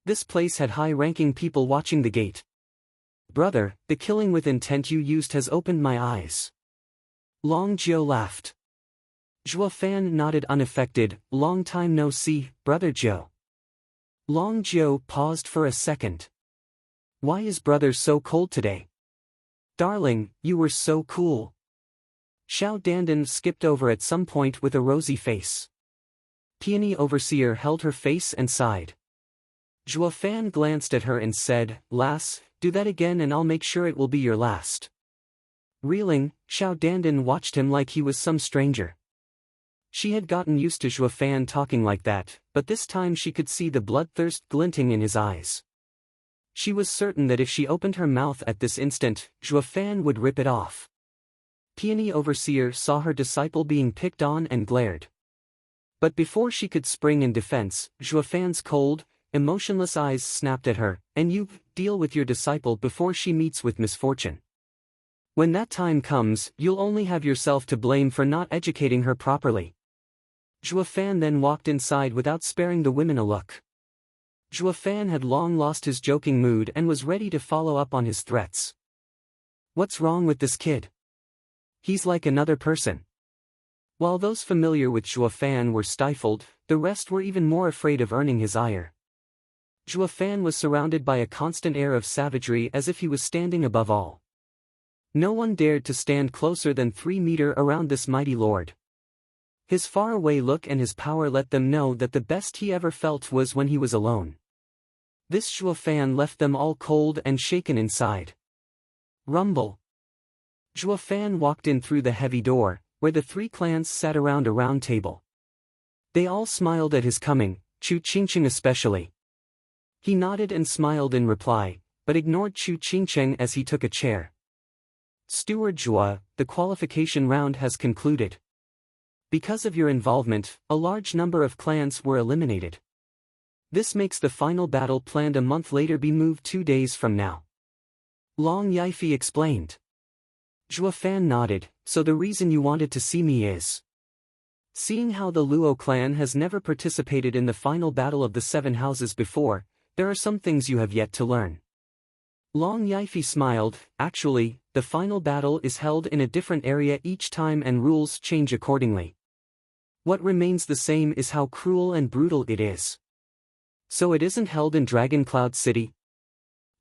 This place had high-ranking people watching the gate. Brother, the killing with intent you used has opened my eyes. Long Jiu laughed. Zhuo Fan nodded unaffected. Long time no see, Brother Jiu. Long Jiu paused for a second. Why is brother so cold today? Darling, you were so cool. Xiao Dandan skipped over at some point with a rosy face. Peony Overseer held her face and sighed. Zhuo Fan glanced at her and said, Lass, do that again and I'll make sure it will be your last. Reeling, Xiao Dandan watched him like he was some stranger. She had gotten used to Zhuo Fan talking like that, but this time she could see the bloodthirst glinting in his eyes. She was certain that if she opened her mouth at this instant, Zhuo Fan would rip it off. Peony Overseer saw her disciple being picked on and glared. But before she could spring in defense, Zhuo Fan's cold, emotionless eyes snapped at her, and you deal with your disciple before she meets with misfortune. When that time comes, you'll only have yourself to blame for not educating her properly. Zhuo Fan then walked inside without sparing the women a look. Zhuo Fan had long lost his joking mood and was ready to follow up on his threats. What's wrong with this kid? He's like another person. While those familiar with Zhuo Fan were stifled, the rest were even more afraid of earning his ire. Zhuo Fan was surrounded by a constant air of savagery as if he was standing above all. No one dared to stand closer than 3 meters around this mighty lord. His faraway look and his power let them know that the best he ever felt was when he was alone. This Zhuo Fan left them all cold and shaken inside. Rumble. Zhuo Fan walked in through the heavy door, where the 3 clans sat around a round table. They all smiled at his coming, Chu Qingcheng especially. He nodded and smiled in reply, but ignored Chu Qingcheng as he took a chair. Steward Zhuo, the qualification round has concluded. Because of your involvement, a large number of clans were eliminated. This makes the final battle planned a month later be moved 2 days from now. Long Yifei explained. Zhuo Fan nodded, so the reason you wanted to see me is. Seeing how the Luo clan has never participated in the final battle of the 7 houses before, there are some things you have yet to learn. Long Yifei smiled. Actually, the final battle is held in a different area each time and rules change accordingly. What remains the same is how cruel and brutal it is. So it isn't held in Dragon Cloud City?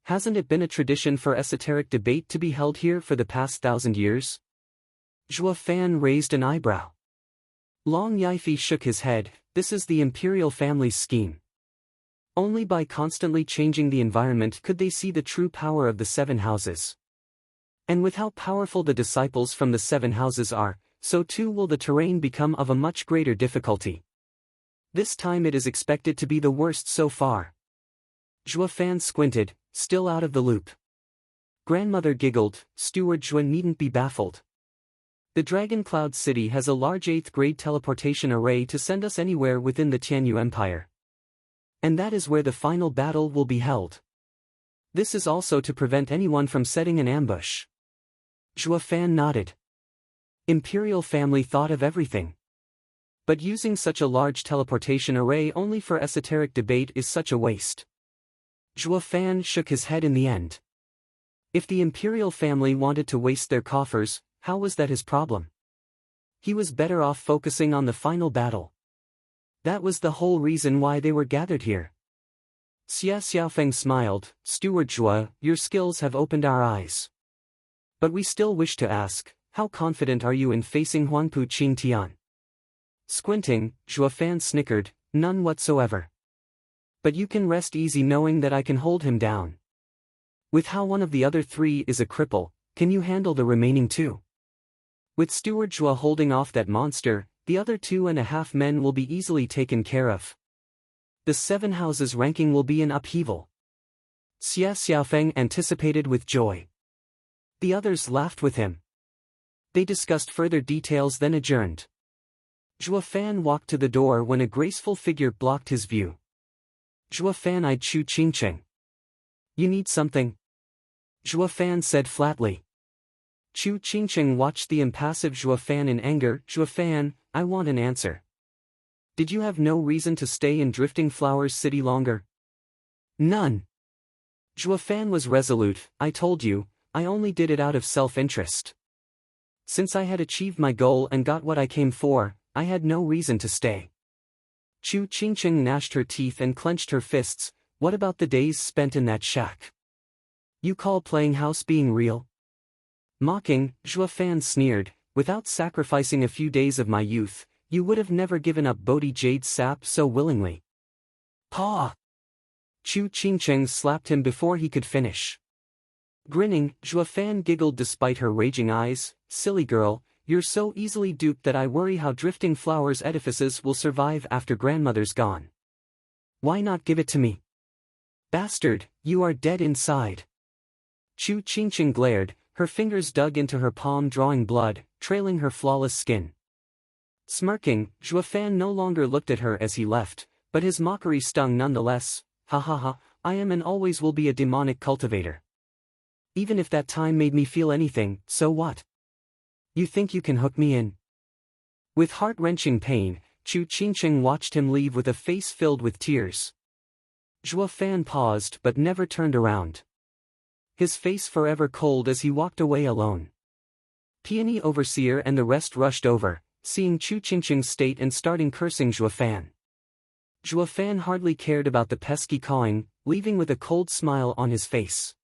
Hasn't it been a tradition for esoteric debate to be held here for the past 1,000 years? Zhuo Fan raised an eyebrow. Long Yifei shook his head. This is the imperial family's scheme. Only by constantly changing the environment could they see the true power of the 7 houses. And with how powerful the disciples from the 7 houses are, so too will the terrain become of a much greater difficulty. This time it is expected to be the worst so far. Zhuo Fan squinted, still out of the loop. Grandmother giggled. Steward Zhuo needn't be baffled. The Dragon Cloud City has a large 8th grade teleportation array to send us anywhere within the Tianyu Empire. And that is where the final battle will be held. This is also to prevent anyone from setting an ambush. Zhuo Fan nodded. Imperial family thought of everything. But using such a large teleportation array only for esoteric debate is such a waste. Zhuo Fan shook his head in the end. If the imperial family wanted to waste their coffers, how was that his problem? He was better off focusing on the final battle. That was the whole reason why they were gathered here. Xia Xiaofeng smiled. Steward Zhuo, your skills have opened our eyes. But we still wish to ask, how confident are you in facing Huangpu Qingtian? Squinting, Zhuo Fan snickered, none whatsoever. But you can rest easy knowing that I can hold him down. With how one of the other 3 is a cripple, can you handle the remaining 2? With Steward Zhuo holding off that monster, the other 2.5 men will be easily taken care of. The 7 houses ranking will be in upheaval. Xia Xiaofeng anticipated with joy. The others laughed with him. They discussed further details then adjourned. Zhuo Fan walked to the door when a graceful figure blocked his view. Zhuo Fan eyed Chu Qingcheng. You need something? Zhuo Fan said flatly. Chu Qingcheng watched the impassive Zhuo Fan in anger. Zhuo Fan, I want an answer. Did you have no reason to stay in Drifting Flowers City longer? None. Zhuo Fan was resolute. I told you, I only did it out of self-interest. Since I had achieved my goal and got what I came for, I had no reason to stay. Chu Qingcheng gnashed her teeth and clenched her fists. What about the days spent in that shack? You call playing house being real? Mocking, Zhuo Fan sneered, without sacrificing a few days of my youth, you would have never given up Bodhi Jade sap so willingly. Paw! Chu Qingcheng slapped him before he could finish. Grinning, Zhuo Fan giggled despite her raging eyes. Silly girl, you're so easily duped that I worry how Drifting Flowers edifices will survive after grandmother's gone. Why not give it to me? Bastard, you are dead inside. Chu Qingcheng glared, her fingers dug into her palm drawing blood, trailing her flawless skin. Smirking, Zhuo Fan no longer looked at her as he left, but his mockery stung nonetheless. Ha ha ha, I am and always will be a demonic cultivator. Even if that time made me feel anything, so what? You think you can hook me in? With heart-wrenching pain, Chu Qingcheng watched him leave with a face filled with tears. Zhua Fan paused but never turned around. His face forever cold as he walked away alone. Peony Overseer and the rest rushed over, seeing Chu Qingcheng's state and starting cursing Zhua Fan. Zhua Fan hardly cared about the pesky cawing, leaving with a cold smile on his face.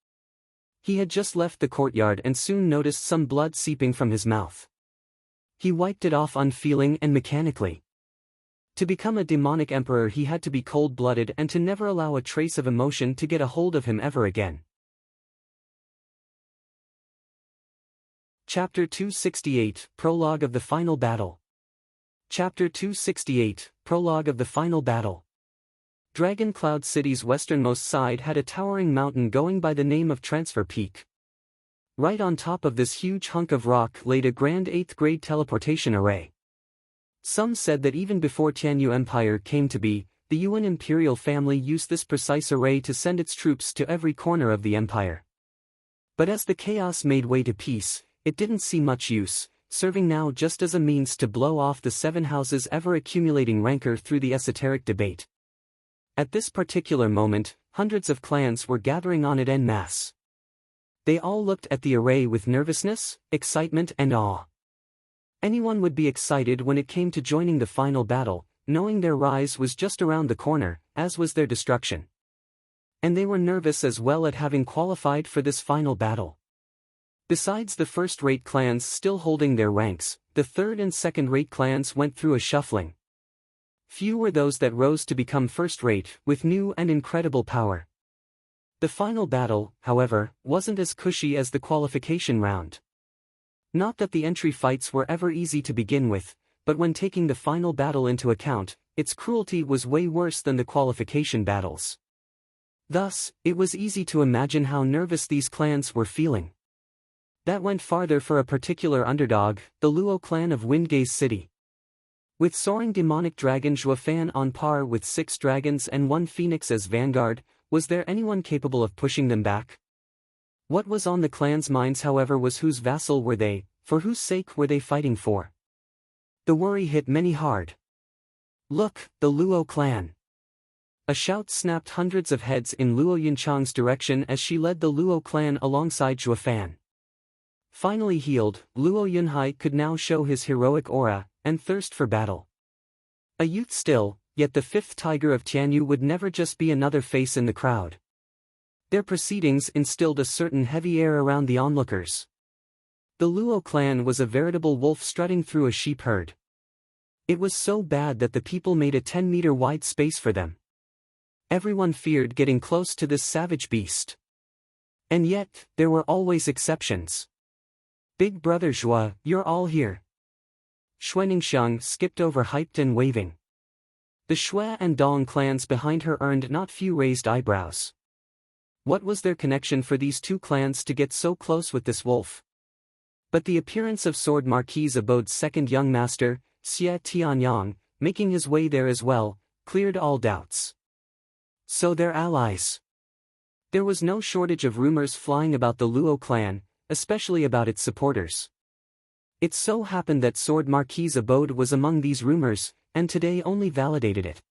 He had just left the courtyard and soon noticed some blood seeping from his mouth. He wiped it off unfeeling and mechanically. To become a demonic emperor he had to be cold-blooded and to never allow a trace of emotion to get a hold of him ever again. Chapter 268, Prologue of the Final Battle. Chapter 268, Prologue of the Final Battle. Dragon Cloud City's westernmost side had a towering mountain going by the name of Transfer Peak. Right on top of this huge hunk of rock laid a grand 8th-grade teleportation array. Some said that even before Tianyu Empire came to be, the Yuan imperial family used this precise array to send its troops to every corner of the empire. But as the chaos made way to peace, it didn't see much use, serving now just as a means to blow off the 7 houses' ever-accumulating rancor through the esoteric debate. At this particular moment, hundreds of clans were gathering on it en masse. They all looked at the array with nervousness, excitement and awe. Anyone would be excited when it came to joining the final battle, knowing their rise was just around the corner, as was their destruction. And they were nervous as well at having qualified for this final battle. Besides the first-rate clans still holding their ranks, the third- and second-rate clans went through a shuffling. Few were those that rose to become first-rate, with new and incredible power. The final battle, however, wasn't as cushy as the qualification round. Not that the entry fights were ever easy to begin with, but when taking the final battle into account, its cruelty was way worse than the qualification battles. Thus, it was easy to imagine how nervous these clans were feeling. That went farther for a particular underdog, the Luo clan of Windgaze City. With soaring demonic dragon Zhua Fan on par with 6 dragons and 1 phoenix as vanguard, was there anyone capable of pushing them back? What was on the clan's minds however was whose vassal were they, for whose sake were they fighting for? The worry hit many hard. Look, the Luo clan! A shout snapped hundreds of heads in Luo Yunchang's direction as she led the Luo clan alongside Zhua Fan. Finally healed, Luo Yunhai could now show his heroic aura, and thirst for battle. A youth still, yet the 5th tiger of Tianyu would never just be another face in the crowd. Their proceedings instilled a certain heavy air around the onlookers. The Luo clan was a veritable wolf strutting through a sheep herd. It was so bad that the people made a 10-meter wide space for them. Everyone feared getting close to this savage beast. And yet, there were always exceptions. Big brother Zhua, you're all here. Xuaningxiang skipped over hyped and waving. The Shui and Dong clans behind her earned not few raised eyebrows. What was their connection for these 2 clans to get so close with this wolf? But the appearance of Sword Marquis Abode's second young master, Xie Tianyang, making his way there as well, cleared all doubts. So they're allies. There was no shortage of rumors flying about the Luo clan, especially about its supporters. It so happened that Sword Marquis Abode was among these rumors, and today only validated it.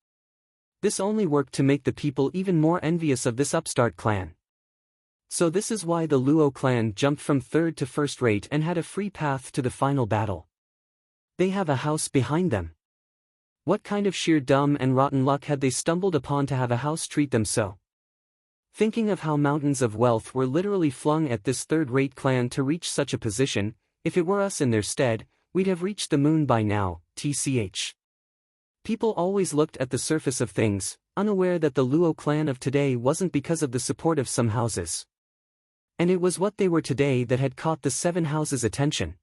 This only worked to make the people even more envious of this upstart clan. So this is why the Luo clan jumped from 3rd to 1st rate and had a free path to the final battle. They have a house behind them. What kind of sheer dumb and rotten luck had they stumbled upon to have a house treat them so? Thinking of how mountains of wealth were literally flung at this 3rd-rate clan to reach such a position, if it were us in their stead, we'd have reached the moon by now, tch. People always looked at the surface of things, unaware that the Luo clan of today wasn't because of the support of some houses. And it was what they were today that had caught the 7 houses' attention.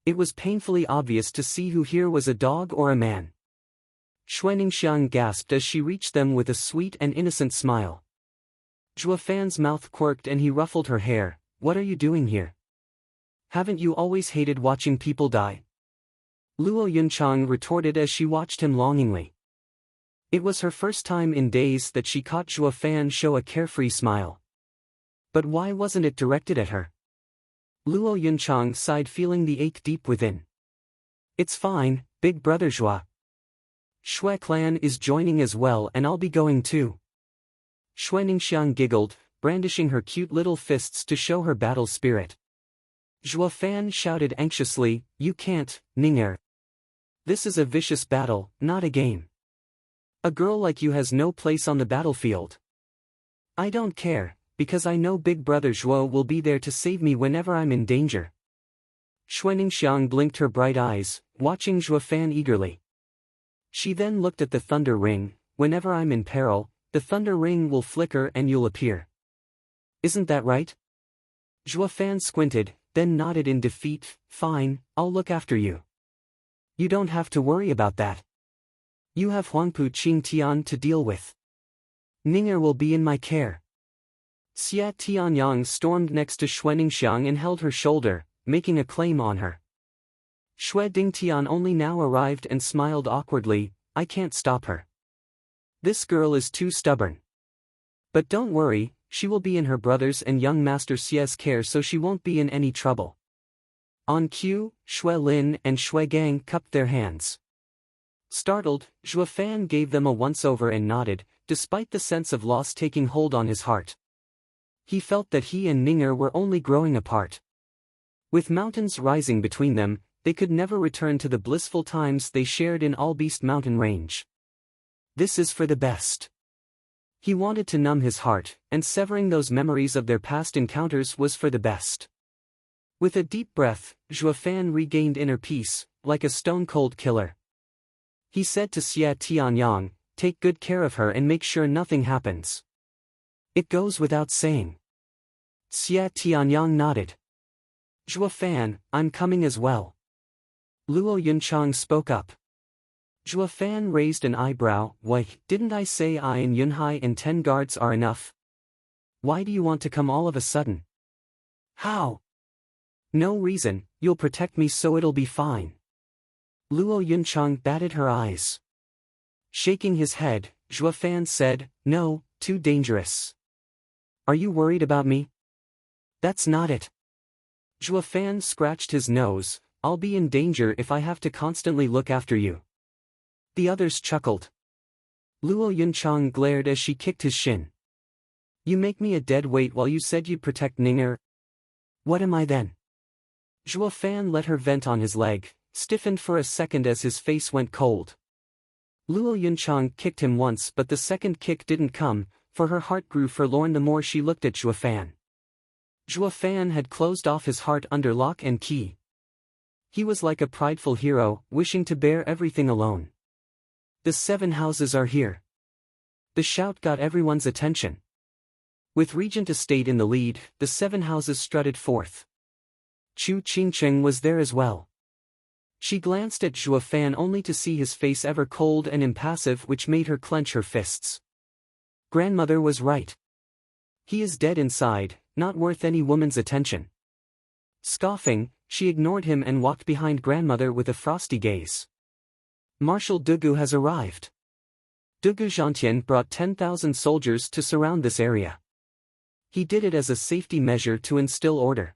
It was painfully obvious to see who here was a dog or a man. Xuaningxiang gasped as she reached them with a sweet and innocent smile. Zhua Fan's mouth quirked and he ruffled her hair. What are you doing here? Haven't you always hated watching people die? Luo Yunchang retorted as she watched him longingly. It was her first time in days that she caught Zhuo Fan show a carefree smile. But why wasn't it directed at her? Luo Yunchang sighed, feeling the ache deep within. It's fine, big brother Zhua. Shui clan is joining as well, and I'll be going too. Shui Ningxiang giggled, brandishing her cute little fists to show her battle spirit. Zhuo Fan shouted anxiously, you can't, Ning'er. This is a vicious battle, not a game. A girl like you has no place on the battlefield. I don't care, because I know big brother Zhuo will be there to save me whenever I'm in danger. Shui Ningxiang blinked her bright eyes, watching Zhuo Fan eagerly. She then looked at the thunder ring. Whenever I'm in peril, the thunder ring will flicker and you'll appear. Isn't that right? Zhuo Fan squinted, then nodded in defeat. Fine, I'll look after you. You don't have to worry about that. You have Huangpu Qingtian to deal with. Ning'er will be in my care. Xia Tianyang stormed next to Shui Ningxiang and held her shoulder, making a claim on her. Shui Dingtian only now arrived and smiled awkwardly. I can't stop her. This girl is too stubborn. But don't worry, she will be in her brother's and young master Xia's care, so she won't be in any trouble. On cue, Shui Lin and Shui Gang cupped their hands. Startled, Zhuo Fan gave them a once-over and nodded, despite the sense of loss taking hold on his heart. He felt that he and Ning'er were only growing apart. With mountains rising between them, they could never return to the blissful times they shared in Allbeast Mountain Range. This is for the best. He wanted to numb his heart, and severing those memories of their past encounters was for the best. With a deep breath, Zhuo Fan regained inner peace, like a stone-cold killer. He said to Xia Tianyang, take good care of her and make sure nothing happens. It goes without saying. Xia Tianyang nodded. Zhuo Fan, I'm coming as well. Luo Yunchang spoke up. Zhuo Fan raised an eyebrow. Why, didn't I say I and Yunhai and 10 guards are enough? Why do you want to come all of a sudden? How? No reason, you'll protect me so it'll be fine. Luo Yunchang batted her eyes. Shaking his head, Zhuo Fan said, no, too dangerous. Are you worried about me? That's not it. Zhuo Fan scratched his nose. I'll be in danger if I have to constantly look after you. The others chuckled. Luo Yunchang glared as she kicked his shin. You make me a dead weight while you said you'd protect Ning'er. What am I then? Zhuo Fan let her vent on his leg, stiffened for a second as his face went cold. Luo Yunchang kicked him once, but the second kick didn't come, for her heart grew forlorn the more she looked at Zhuo Fan. Zhuo Fan had closed off his heart under lock and key. He was like a prideful hero, wishing to bear everything alone. The 7 houses are here. The shout got everyone's attention. With Regent Estate in the lead, the 7 houses strutted forth. Chu Qingcheng was there as well. She glanced at Zhuo Fan only to see his face ever cold and impassive, which made her clench her fists. Grandmother was right. He is dead inside, not worth any woman's attention. Scoffing, she ignored him and walked behind grandmother with a frosty gaze. Marshal Dugu has arrived. Dugu Zhantian brought 10,000 soldiers to surround this area. He did it as a safety measure to instill order.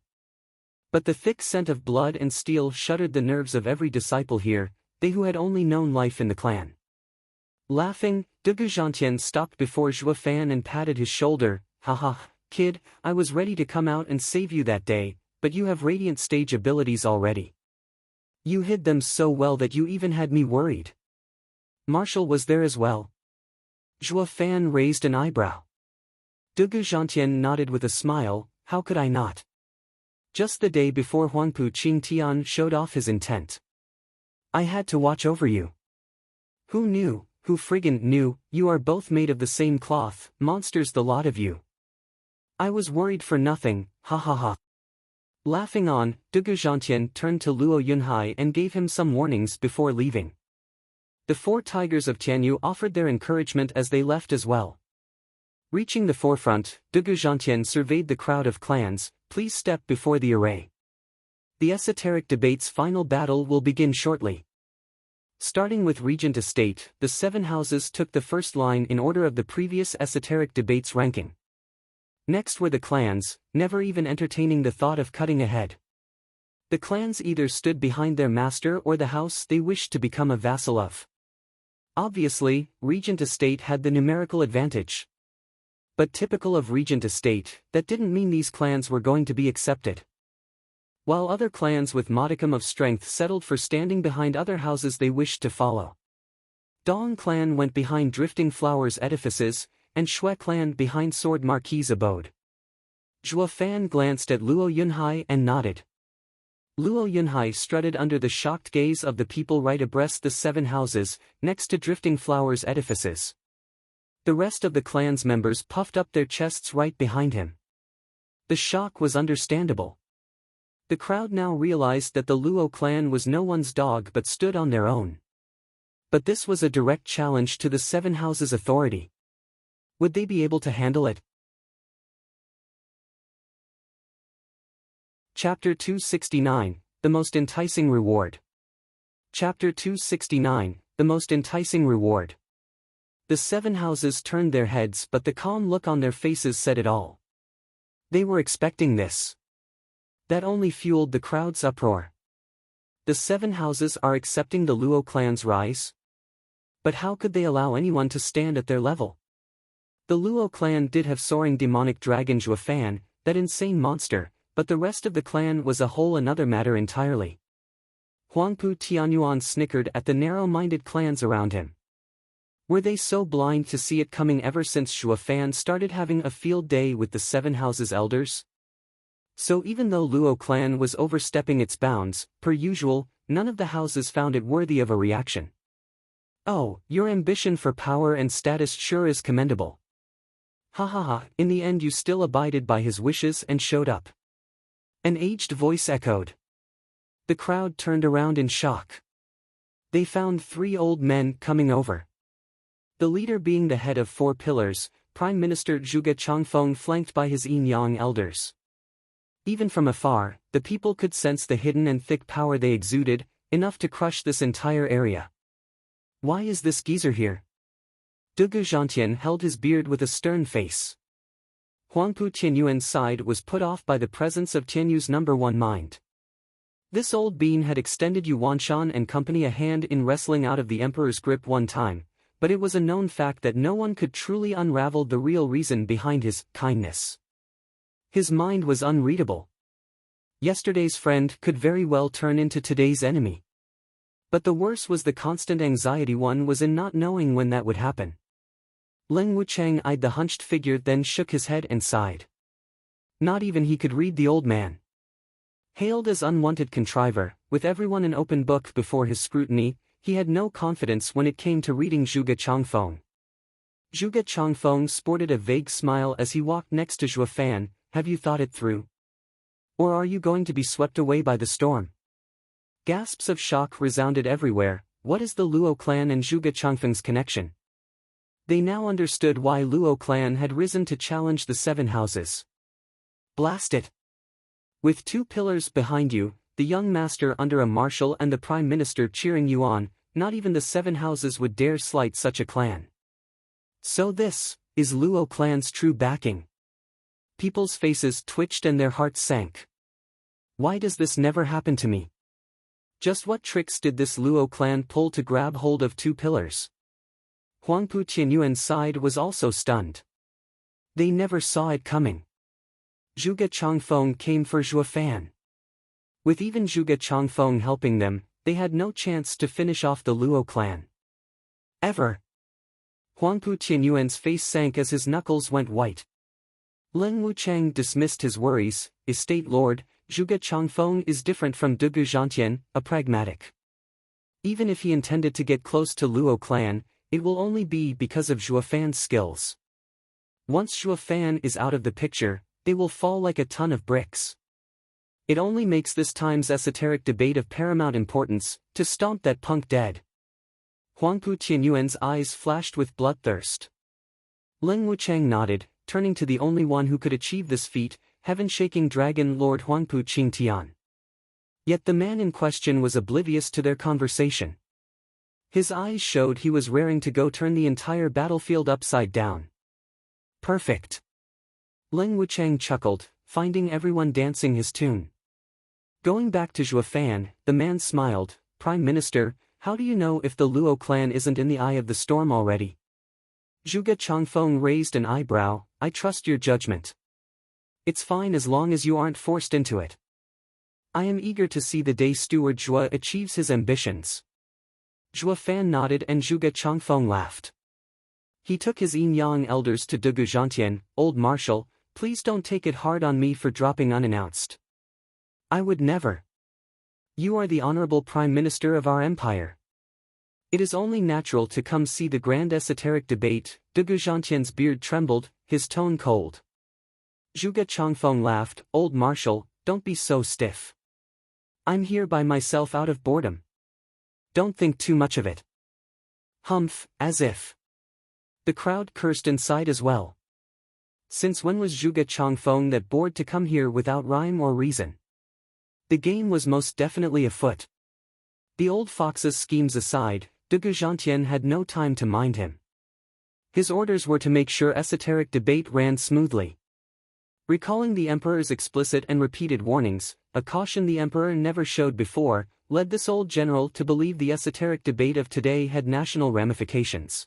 But the thick scent of blood and steel shuddered the nerves of every disciple here, they who had only known life in the clan. Laughing, Dugu Zhantian stopped before Zhuo Fan and patted his shoulder. Haha, kid, I was ready to come out and save you that day, but you have radiant stage abilities already. You hid them so well that you even had me worried. Marshal was there as well. Zhuo Fan raised an eyebrow. Dugu Zhantian nodded with a smile. How could I not? Just the day before Huangpu Qingtian showed off his intent. I had to watch over you. Who knew, who friggin' knew, you are both made of the same cloth, monsters the lot of you. I was worried for nothing, ha ha ha. Laughing on, Dugu Zhantian turned to Luo Yunhai and gave him some warnings before leaving. The 4 tigers of Tianyu offered their encouragement as they left as well. Reaching the forefront, Dugu Zhantian surveyed the crowd of clans. Please step before the array. The esoteric debate's final battle will begin shortly. Starting with Regent Estate, the 7 houses took the first line in order of the previous esoteric debates ranking. Next were the clans, never even entertaining the thought of cutting ahead. The clans either stood behind their master or the house they wished to become a vassal of. Obviously, Regent Estate had the numerical advantage. But typical of Regent Estate, that didn't mean these clans were going to be accepted. While other clans with modicum of strength settled for standing behind other houses they wished to follow. Dong clan went behind Drifting Flowers edifices, and Shui clan behind Sword Marquis' abode. Zhua Fan glanced at Luo Yunhai and nodded. Luo Yunhai strutted under the shocked gaze of the people right abreast the 7 houses, next to Drifting Flowers edifices. The rest of the clan's members puffed up their chests right behind him. The shock was understandable. The crowd now realized that the Luo clan was no one's dog but stood on their own. But this was a direct challenge to the 7 houses' authority. Would they be able to handle it? Chapter 269, The Most Enticing Reward. Chapter 269, The Most Enticing Reward. The 7 houses turned their heads, but the calm look on their faces said it all. They were expecting this. That only fueled the crowd's uproar. The 7 houses are accepting the Luo clan's rise? But how could they allow anyone to stand at their level? The Luo clan did have soaring demonic dragon Zhua Fan, that insane monster, but the rest of the clan was a whole another matter entirely. Huangpu Tianyuan snickered at the narrow-minded clans around him. Were they so blind to see it coming ever since Zhua Fan started having a field day with the 7 houses' elders? So even though Luo clan was overstepping its bounds, per usual, none of the houses found it worthy of a reaction. Oh, your ambition for power and status sure is commendable. Ha ha ha, in the end you still abided by his wishes and showed up. An aged voice echoed. The crowd turned around in shock. They found 3 old men coming over. The leader being the head of 4 pillars, Prime Minister Zhuge Changfeng flanked by his Yin-Yang elders. Even from afar, the people could sense the hidden and thick power they exuded, enough to crush this entire area. Why is this geezer here? Dugu Zhantian held his beard with a stern face. Huangpu Tianyuan's side was put off by the presence of Tianyu's number 1 mind. This old bean had extended Yuanshan and company a hand in wrestling out of the emperor's grip one time, but it was a known fact that no one could truly unravel the real reason behind his kindness. His mind was unreadable. Yesterday's friend could very well turn into today's enemy. But the worse was the constant anxiety one was in not knowing when that would happen. Leng Wuchang eyed the hunched figure, then shook his head and sighed. Not even he could read the old man. Hailed as unwanted contriver, with everyone an open book before his scrutiny, he had no confidence when it came to reading Zhuge Changfeng. Zhuge Changfeng sported a vague smile as he walked next to Zhua Fan. Have you thought it through? Or are you going to be swept away by the storm? Gasps of shock resounded everywhere. What is the Luo clan and Zhuge Changfeng's connection? They now understood why Luo clan had risen to challenge the 7 houses. Blast it! With 2 pillars behind you, the young master under a marshal and the prime minister cheering you on, not even the 7 houses would dare slight such a clan. So this is Luo clan's true backing. People's faces twitched and their hearts sank. Why does this never happen to me? Just what tricks did this Luo clan pull to grab hold of 2 pillars? Huangpu Tianyuan's side was also stunned. They never saw it coming. Zhuge Changfeng came for Zhua Fan. With even Zhuge Changfeng helping them, they had no chance to finish off the Luo clan. Ever. Huangpu Tianyuan's face sank as his knuckles went white. Leng Wuchang dismissed his worries. Estate Lord, Zhuge Changfeng is different from Dugu Zhantian, a pragmatic. Even if he intended to get close to Luo clan, it will only be because of Zhua Fan's skills. Once Zhua Fan is out of the picture, they will fall like a ton of bricks. It only makes this time's esoteric debate of paramount importance, to stomp that punk dead. Huangpu Tianyuan's eyes flashed with bloodthirst. Leng Wuchang nodded, turning to the only one who could achieve this feat, heaven-shaking dragon Lord Huangpu Qingtian. Yet the man in question was oblivious to their conversation. His eyes showed he was raring to go turn the entire battlefield upside down. Perfect. Leng Wuchang chuckled, finding everyone dancing his tune. Going back to Zhuofan, the man smiled. Prime Minister, how do you know if the Luo clan isn't in the eye of the storm already? Zhuge Changfeng raised an eyebrow. I trust your judgment. It's fine as long as you aren't forced into it. I am eager to see the day Steward Zhua achieves his ambitions. Zhuofan nodded and Zhuge Changfeng laughed. He took his yin-yang elders to Dugu Zhantian. Old Marshal, please don't take it hard on me for dropping unannounced. I would never. You are the honorable Prime Minister of our empire. It is only natural to come see the grand esoteric debate. Dugu Zhantian's beard trembled, his tone cold. Zhuge Changfeng laughed. Old Marshal, don't be so stiff. I'm here by myself out of boredom. Don't think too much of it. Humph, as if. The crowd cursed inside as well. Since when was Zhuge Changfeng that bored to come here without rhyme or reason? The game was most definitely afoot. The old fox's schemes aside, Dugu Zhantian had no time to mind him. His orders were to make sure esoteric debate ran smoothly. Recalling the emperor's explicit and repeated warnings, a caution the emperor never showed before, led this old general to believe the esoteric debate of today had national ramifications.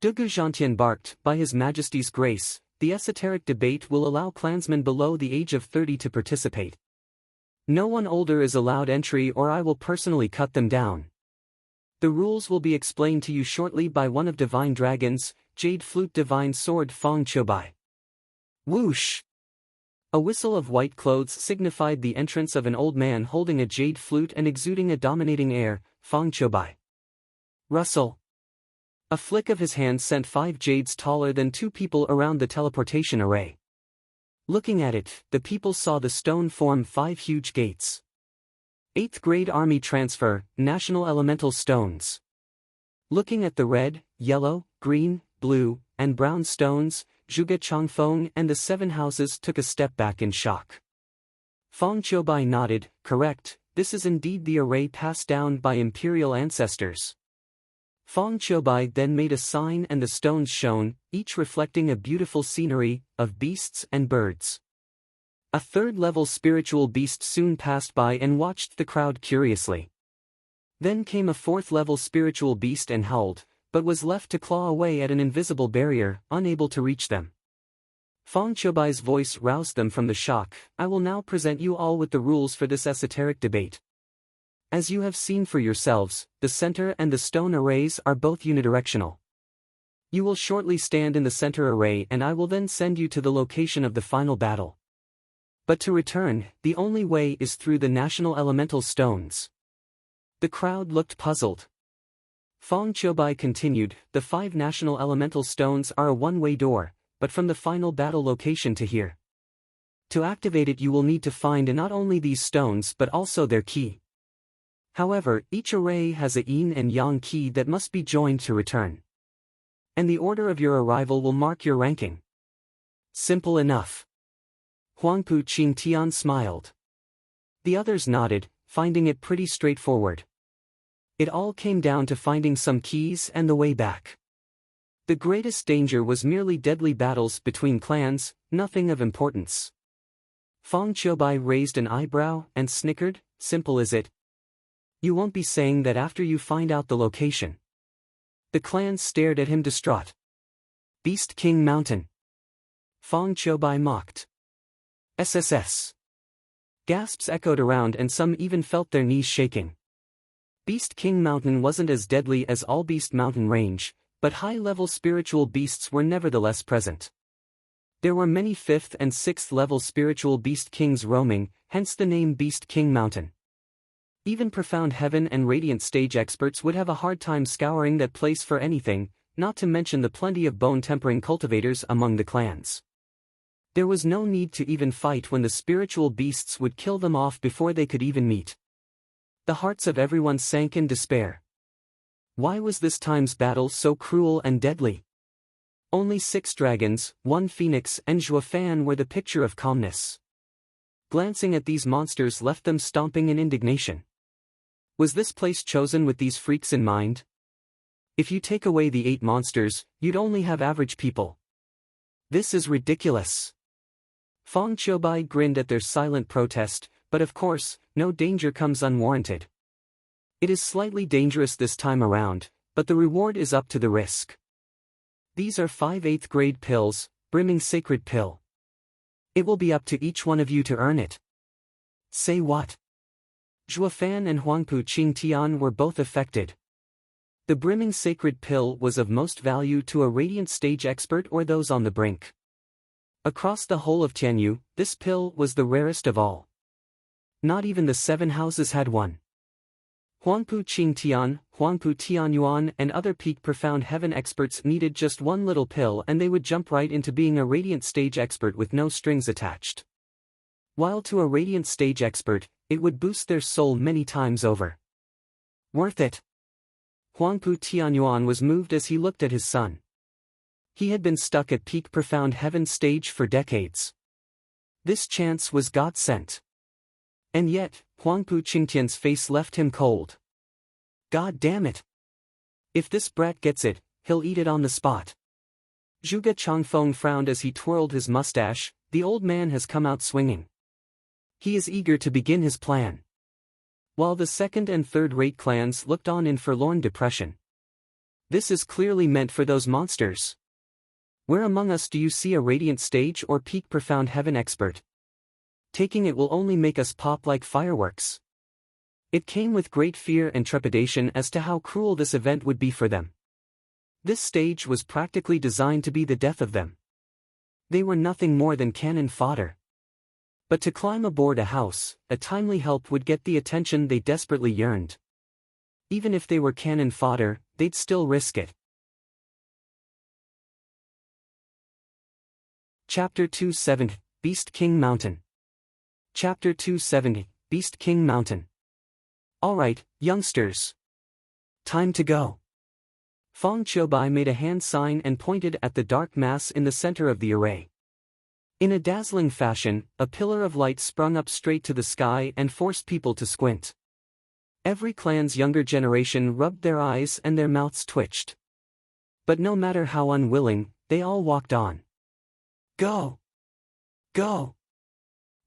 Dugu Zhantian barked, by His Majesty's grace, the esoteric debate will allow clansmen below the age of 30 to participate. No one older is allowed entry or I will personally cut them down. The rules will be explained to you shortly by one of Divine Dragons, Jade Flute Divine Sword Feng Qiubai. Whoosh! A whistle of white clothes signified the entrance of an old man holding a jade flute and exuding a dominating air, Feng Qiubai. Rustle! A flick of his hand sent 5 jades taller than 2 people around the teleportation array. Looking at it, the people saw the stone form 5 huge gates. 8th grade army transfer, national elemental stones. Looking at the red, yellow, green, blue, and brown stones, Zhuge Changfeng and the 7 houses took a step back in shock. Feng Qiubai nodded. Correct, this is indeed the array passed down by imperial ancestors. Feng Qiubai then made a sign and the stones shone, each reflecting a beautiful scenery, of beasts and birds. A 3rd-level spiritual beast soon passed by and watched the crowd curiously. Then came a 4th-level spiritual beast and howled, but was left to claw away at an invisible barrier, unable to reach them. Feng Qiubai's voice roused them from the shock. I will now present you all with the rules for this esoteric debate. As you have seen for yourselves, the center and the stone arrays are both unidirectional. You will shortly stand in the center array and I will then send you to the location of the final battle. But to return, the only way is through the national elemental stones. The crowd looked puzzled. Feng Qiubai continued, the 5 national elemental stones are a one-way door, but from the final battle location to here. To activate it you will need to find not only these stones but also their key. However, each array has a yin and yang key that must be joined to return. And the order of your arrival will mark your ranking. Simple enough. Huangpu Qingtian smiled. The others nodded, finding it pretty straightforward. It all came down to finding some keys and the way back. The greatest danger was merely deadly battles between clans, nothing of importance. Feng Qiubai raised an eyebrow and snickered, simple is it? You won't be saying that after you find out the location. The clans stared at him distraught. Beast King Mountain. Feng Qiubai mocked. SSS. Gasps echoed around and some even felt their knees shaking. Beast King Mountain wasn't as deadly as All Beast Mountain Range, but high-level spiritual beasts were nevertheless present. There were many 5th and 6th level spiritual beast kings roaming, hence the name Beast King Mountain. Even profound heaven and radiant stage experts would have a hard time scouring that place for anything, not to mention the plenty of bone-tempering cultivators among the clans. There was no need to even fight when the spiritual beasts would kill them off before they could even meet. The hearts of everyone sank in despair. Why was this time's battle so cruel and deadly? Only 6 dragons, 1 phoenix and Zhuofan were the picture of calmness. Glancing at these monsters left them stomping in indignation. Was this place chosen with these freaks in mind? If you take away the 8 monsters, you'd only have average people. This is ridiculous. Fong Qiubai grinned at their silent protest, but of course, no danger comes unwarranted. It is slightly dangerous this time around, but the reward is up to the risk. These are 5 8th grade pills, brimming sacred pill. It will be up to each one of you to earn it. Say what? Zhua Fan and Huangpu Qingtian were both affected. The brimming sacred pill was of most value to a radiant stage expert or those on the brink. Across the whole of Tianyu, this pill was the rarest of all. Not even the 7 houses had one. Huangpu Qingtian, Huangpu Tianyuan and other peak profound heaven experts needed just one little pill and they would jump right into being a radiant stage expert with no strings attached. While to a radiant stage expert, it would boost their soul many times over. Worth it. Huangpu Tianyuan was moved as he looked at his son. He had been stuck at peak profound heaven stage for decades. This chance was God sent. And yet, Huangpu Qingtian's face left him cold. God damn it. If this brat gets it, he'll eat it on the spot. Zhuge Changfeng frowned as he twirled his mustache. The old man has come out swinging. He is eager to begin his plan. While the 2nd and 3rd-rate clans looked on in forlorn depression. This is clearly meant for those monsters. Where among us do you see a radiant stage or peak profound heaven expert? Taking it will only make us pop like fireworks. It came with great fear and trepidation as to how cruel this event would be for them. This stage was practically designed to be the death of them. They were nothing more than cannon fodder. But to climb aboard a house, a timely help would get the attention they desperately yearned. Even if they were cannon fodder, they'd still risk it. Chapter 270, Beast King Mountain. Chapter 270, Beast King Mountain. Alright, youngsters. Time to go. Fong Qiubai made a hand sign and pointed at the dark mass in the center of the array. In a dazzling fashion, a pillar of light sprung up straight to the sky and forced people to squint. Every clan's younger generation rubbed their eyes and their mouths twitched. But no matter how unwilling, they all walked on. Go! Go!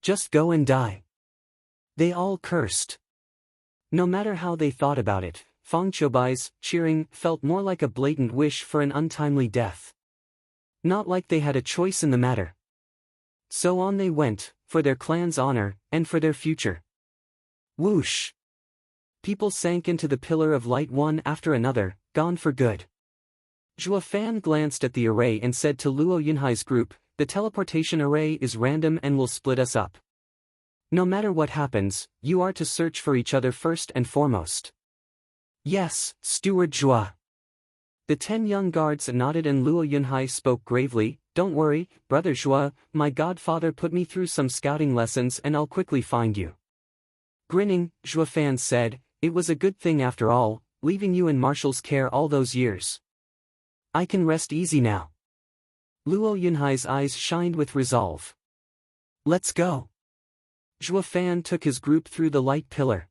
Just go and die. They all cursed. No matter how they thought about it, Fong Qiubai's cheering felt more like a blatant wish for an untimely death. Not like they had a choice in the matter. So on they went, for their clan's honor, and for their future. Whoosh! People sank into the pillar of light one after another, gone for good. Zhua Fan glanced at the array and said to Luo Yunhai's group, "The teleportation array is random and will split us up. No matter what happens, you are to search for each other first and foremost." Yes, Steward Zhua. The 10 young guards nodded and Luo Yunhai spoke gravely, "Don't worry, Brother Zhua, my godfather put me through some scouting lessons and I'll quickly find you." Grinning, Zhua Fan said, "It was a good thing after all, leaving you in Marshall's care all those years. I can rest easy now." Luo Yunhai's eyes shined with resolve. "Let's go." Zhua Fan took his group through the light pillar.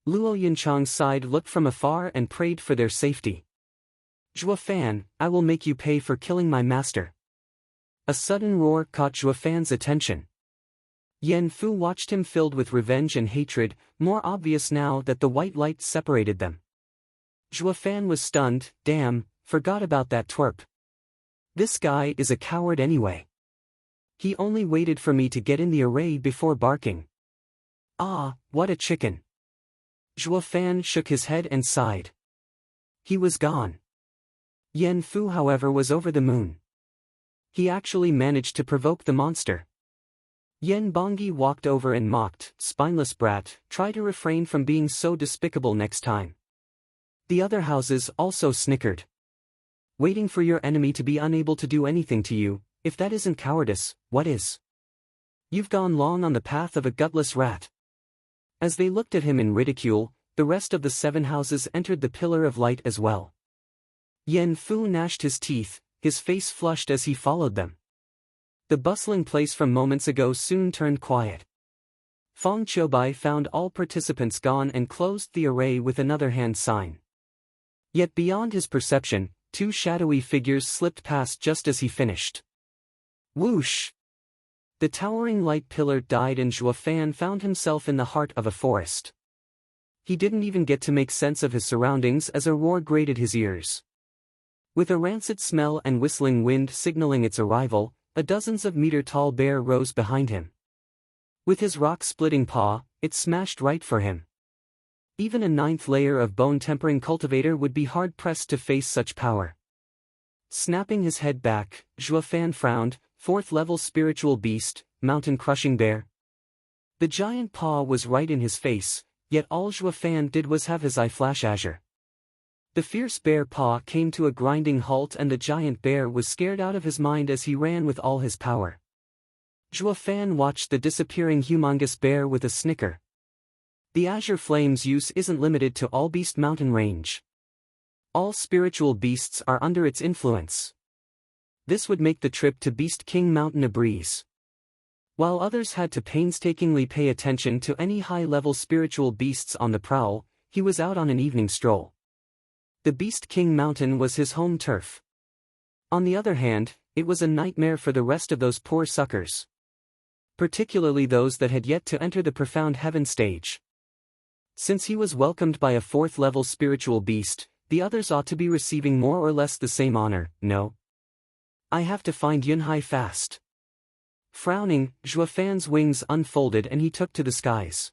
Luo Yunchang's side looked from afar and prayed for their safety. "Zhua Fan, I will make you pay for killing my master." A sudden roar caught Zhua Fan's attention. Yan Fu watched him filled with revenge and hatred, more obvious now that the white light separated them. Zhua Fan was stunned. "Damn, forgot about that twerp. This guy is a coward anyway. He only waited for me to get in the array before barking. Ah, what a chicken." Zhua Fan shook his head and sighed. He was gone. Yan Fu however was over the moon. He actually managed to provoke the monster. Yen Bongyi walked over and mocked, "Spineless brat, try to refrain from being so despicable next time." The other houses also snickered. Waiting for your enemy to be unable to do anything to you, if that isn't cowardice, what is? You've gone long on the path of a gutless rat. As they looked at him in ridicule, the rest of the 7 houses entered the pillar of light as well. Yan Fu gnashed his teeth, his face flushed as he followed them. The bustling place from moments ago soon turned quiet. Fong Choubai found all participants gone and closed the array with another hand sign. Yet beyond his perception, two shadowy figures slipped past just as he finished. Whoosh! The towering light pillar died and Zhuo Fan found himself in the heart of a forest. He didn't even get to make sense of his surroundings as a roar grated his ears. With a rancid smell and whistling wind signaling its arrival, a dozens of meter-tall bear rose behind him. With his rock-splitting paw, it smashed right for him. Even a ninth layer of bone-tempering cultivator would be hard-pressed to face such power. Snapping his head back, Zhuo Fan frowned, fourth-level spiritual beast, mountain-crushing bear. The giant paw was right in his face, yet all Zhuo Fan did was have his eye flash azure. The fierce bear paw came to a grinding halt and the giant bear was scared out of his mind as he ran with all his power. Zhuo Fan watched the disappearing humongous bear with a snicker. The azure flame's use isn't limited to all beast mountain range. All spiritual beasts are under its influence. This would make the trip to Beast King Mountain a breeze. While others had to painstakingly pay attention to any high-level spiritual beasts on the prowl, he was out on an evening stroll. The Beast King Mountain was his home turf. On the other hand, it was a nightmare for the rest of those poor suckers. Particularly those that had yet to enter the profound heaven stage. Since he was welcomed by a fourth-level spiritual beast, the others ought to be receiving more or less the same honor, no? I have to find Yunhai fast. Frowning, Zhuo Fan's wings unfolded and he took to the skies.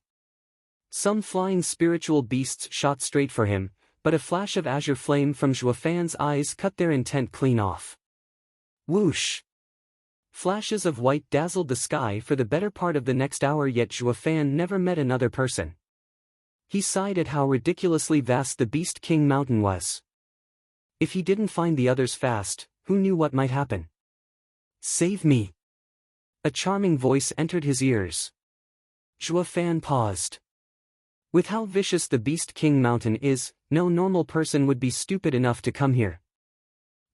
Some flying spiritual beasts shot straight for him, but a flash of azure flame from Zhuo Fan's eyes cut their intent clean off. Whoosh! Flashes of white dazzled the sky for the better part of the next hour, yet Zhuo Fan never met another person. He sighed at how ridiculously vast the Beast King Mountain was. If he didn't find the others fast, who knew what might happen? Save me! A charming voice entered his ears. Zhuo Fan paused. With how vicious the Beast King Mountain is, no normal person would be stupid enough to come here.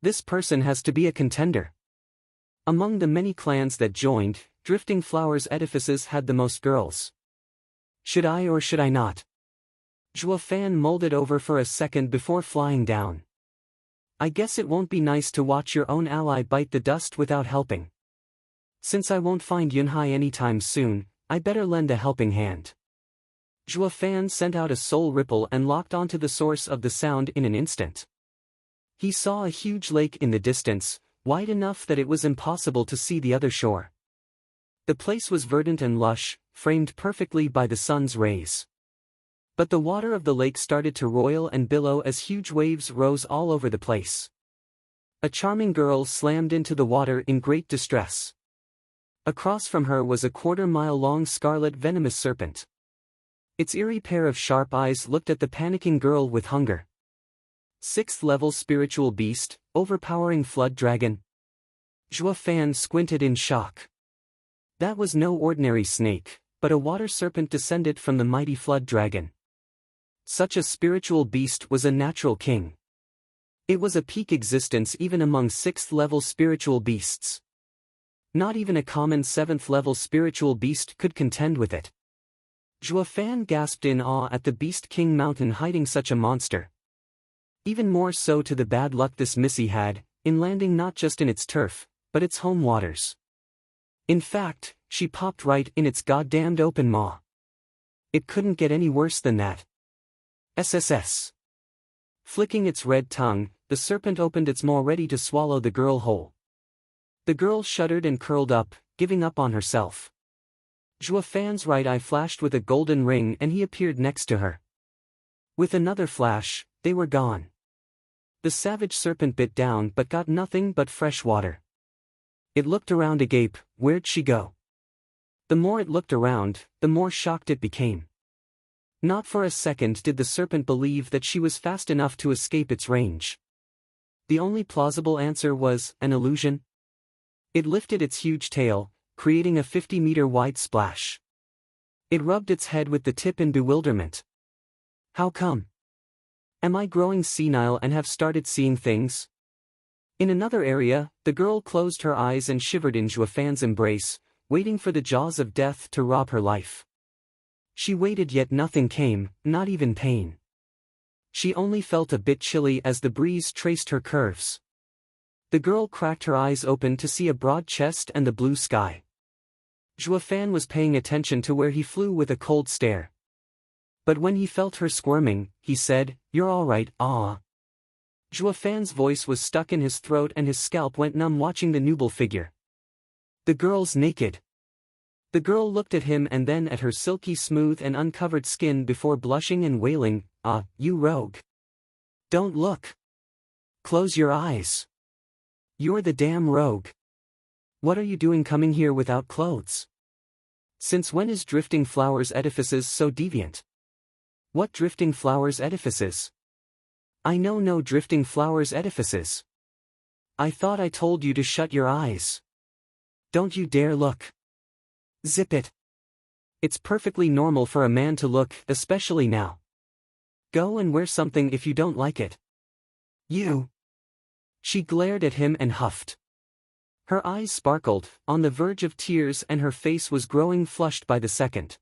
This person has to be a contender. Among the many clans that joined, Drifting Flowers edifices had the most girls. Should I or should I not? Zhuo Fan mulled it over for a second before flying down. I guess it won't be nice to watch your own ally bite the dust without helping. Since I won't find Yunhai anytime soon, I better lend a helping hand. Zhuo Fan sent out a soul ripple and locked onto the source of the sound in an instant. He saw a huge lake in the distance, wide enough that it was impossible to see the other shore. The place was verdant and lush, framed perfectly by the sun's rays. But the water of the lake started to roil and billow as huge waves rose all over the place. A charming girl slammed into the water in great distress. Across from her was a quarter-mile-long scarlet venomous serpent. Its eerie pair of sharp eyes looked at the panicking girl with hunger. Sixth-level spiritual beast, overpowering flood dragon. Zhuo Fan squinted in shock. That was no ordinary snake, but a water serpent descended from the mighty flood dragon. Such a spiritual beast was a natural king. It was a peak existence even among sixth-level spiritual beasts. Not even a common seventh-level spiritual beast could contend with it. Zhuo Fan gasped in awe at the Beast King Mountain hiding such a monster. Even more so to the bad luck this Missy had, in landing not just in its turf, but its home waters. In fact, she popped right in its goddamned open maw. It couldn't get any worse than that. SSS. Flicking its red tongue, the serpent opened its maw ready to swallow the girl whole. The girl shuddered and curled up, giving up on herself. Zhuo Fan's right eye flashed with a golden ring and he appeared next to her. With another flash, they were gone. The savage serpent bit down but got nothing but fresh water. It looked around agape. Where'd she go? The more it looked around, the more shocked it became. Not for a second did the serpent believe that she was fast enough to escape its range. The only plausible answer was an illusion. It lifted its huge tail, creating a 50-meter wide splash. It rubbed its head with the tip in bewilderment. How come? Am I growing senile and have started seeing things? In another area, the girl closed her eyes and shivered in Zhuo Fan's embrace, waiting for the jaws of death to rob her life. She waited yet nothing came, not even pain. She only felt a bit chilly as the breeze traced her curves. The girl cracked her eyes open to see a broad chest and the blue sky. Juefan was paying attention to where he flew with a cold stare. But when he felt her squirming, he said, "You're all right, ah." Juefan's voice was stuck in his throat and his scalp went numb watching the nubile figure. The girl's naked. The girl looked at him and then at her silky smooth and uncovered skin before blushing and wailing, "Ah, you rogue. Don't look. Close your eyes. You're the damn rogue. What are you doing coming here without clothes? Since when is drifting flowers edifices so deviant? What drifting flowers edifices? I know no drifting flowers edifices. I thought I told you to shut your eyes. Don't you dare look. Zip it. It's perfectly normal for a man to look, especially now. Go and wear something if you don't like it. You." She glared at him and huffed. Her eyes sparkled, on the verge of tears, and her face was growing flushed by the second.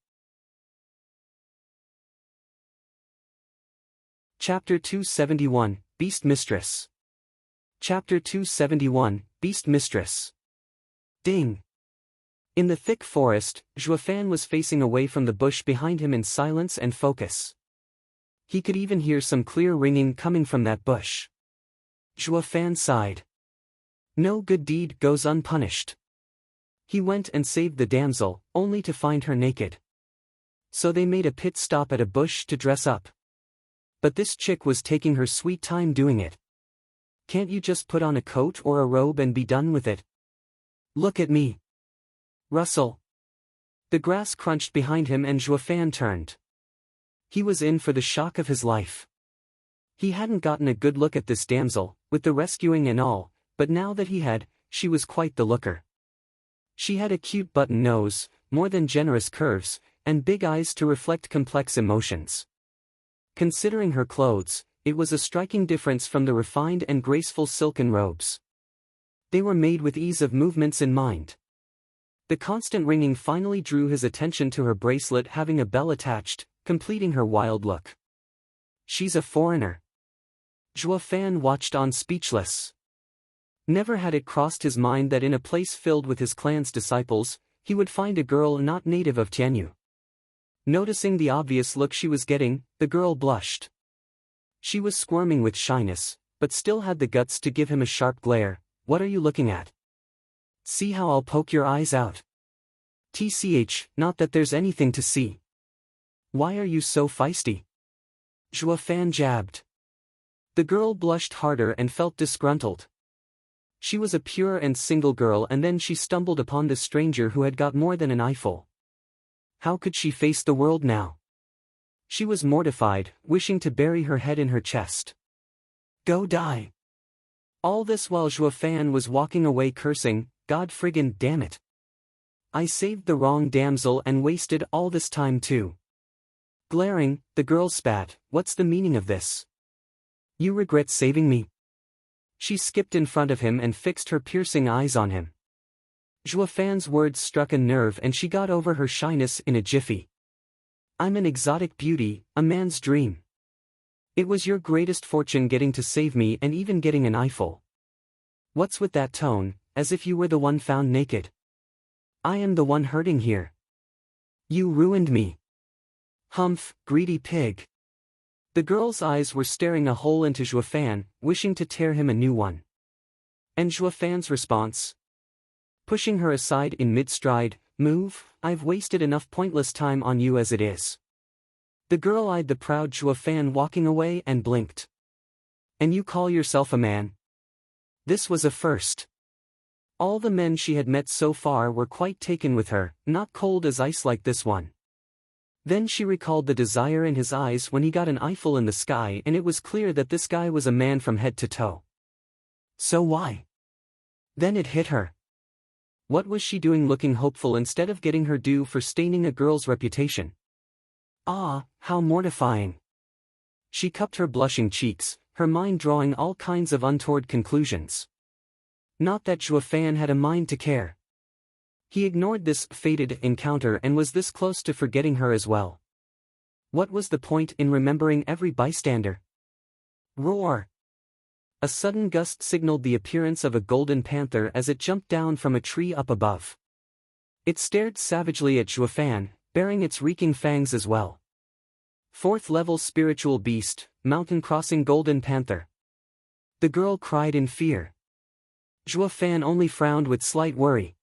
Chapter 271, Beast Mistress. Chapter 271, Beast Mistress. Ding. In the thick forest, Juefan was facing away from the bush behind him in silence and focus. He could even hear some clear ringing coming from that bush. Juefan sighed. No good deed goes unpunished. He went and saved the damsel, only to find her naked. So they made a pit stop at a bush to dress up. But this chick was taking her sweet time doing it. Can't you just put on a coat or a robe and be done with it? Look at me. Rustle. The grass crunched behind him and Juefan turned. He was in for the shock of his life. He hadn't gotten a good look at this damsel, with the rescuing and all, but now that he had, she was quite the looker. She had a cute button nose, more than generous curves, and big eyes to reflect complex emotions. Considering her clothes, it was a striking difference from the refined and graceful silken robes. They were made with ease of movements in mind. The constant ringing finally drew his attention to her bracelet having a bell attached, completing her wild look. She's a foreigner. Juefan watched on speechless. Never had it crossed his mind that in a place filled with his clan's disciples, he would find a girl not native of Tianyu. Noticing the obvious look she was getting, the girl blushed. She was squirming with shyness, but still had the guts to give him a sharp glare. "What are you looking at? See how I'll poke your eyes out." "Tch, not that there's anything to see. Why are you so feisty?" Juefan jabbed. The girl blushed harder and felt disgruntled. She was a pure and single girl and then she stumbled upon this stranger who had got more than an eyeful. How could she face the world now? She was mortified, wishing to bury her head in her chest. Go die. All this while Juefan was walking away cursing, "God friggin' damn it. I saved the wrong damsel and wasted all this time too." Glaring, the girl spat, "What's the meaning of this? You regret saving me?" She skipped in front of him and fixed her piercing eyes on him. Juefan's words struck a nerve and she got over her shyness in a jiffy. "I'm an exotic beauty, a man's dream. It was your greatest fortune getting to save me and even getting an eyeful. What's with that tone, as if you were the one found naked? I am the one hurting here. You ruined me. Humph, greedy pig." The girl's eyes were staring a hole into Juefan, wishing to tear him a new one. And Juefan's response? Pushing her aside in mid-stride, "Move, I've wasted enough pointless time on you as it is." The girl eyed the proud Juefan walking away and blinked. "And you call yourself a man?" This was a first. All the men she had met so far were quite taken with her, not cold as ice like this one. Then she recalled the desire in his eyes when he got an eyeful in the sky and it was clear that this guy was a man from head to toe. So why? Then it hit her. What was she doing looking hopeful instead of getting her due for staining a girl's reputation? Ah, how mortifying. She cupped her blushing cheeks, her mind drawing all kinds of untoward conclusions. Not that Juefan had a mind to care. He ignored this fated encounter and was this close to forgetting her as well. What was the point in remembering every bystander? Roar! A sudden gust signaled the appearance of a golden panther as it jumped down from a tree up above. It stared savagely at Zhuofan, baring its reeking fangs as well. Fourth level spiritual beast, mountain crossing golden panther. The girl cried in fear. Zhuofan only frowned with slight worry.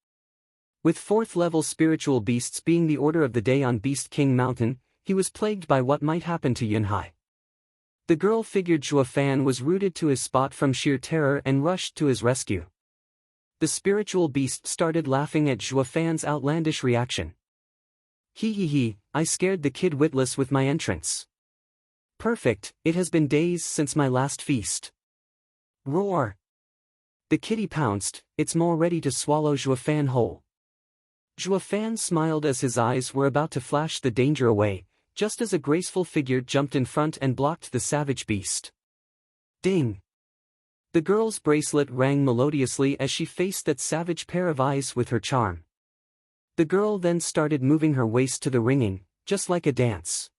With fourth level spiritual beasts being the order of the day on Beast King Mountain, he was plagued by what might happen to Yunhai. The girl figured Zhuofan was rooted to his spot from sheer terror and rushed to his rescue. The spiritual beast started laughing at Zhuofan's outlandish reaction. He, I scared the kid witless with my entrance. Perfect, it has been days since my last feast. Roar! The kitty pounced, its maw ready to swallow Zhuofan whole. Zhuofan smiled as his eyes were about to flash the danger away, just as a graceful figure jumped in front and blocked the savage beast. Ding! The girl's bracelet rang melodiously as she faced that savage pair of eyes with her charm. The girl then started moving her waist to the ringing, just like a dance.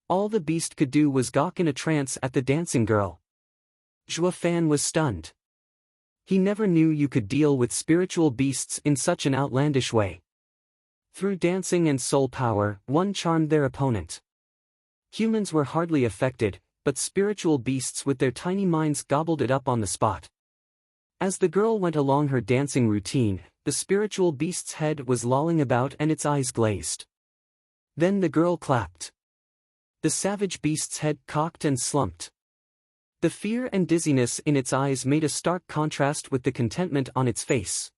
All the beast could do was gawk in a trance at the dancing girl. Zhuofan was stunned. He never knew you could deal with spiritual beasts in such an outlandish way. Through dancing and soul power, one charmed their opponent. Humans were hardly affected, but spiritual beasts with their tiny minds gobbled it up on the spot. As the girl went along her dancing routine, the spiritual beast's head was lolling about and its eyes glazed. Then the girl clapped. The savage beast's head cocked and slumped. The fear and dizziness in its eyes made a stark contrast with the contentment on its face.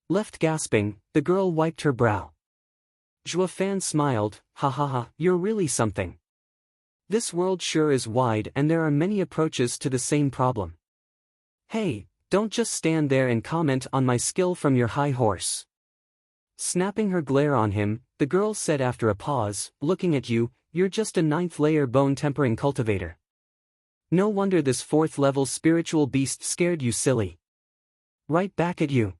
Left gasping, the girl wiped her brow. Zhuofan smiled, ha, you're really something. This world sure is wide and there are many approaches to the same problem. Hey, don't just stand there and comment on my skill from your high horse. Snapping her glare on him, the girl said after a pause, looking at you, you're just a 9th layer bone tempering cultivator. No wonder this 4th level spiritual beast scared you silly. Right back at you.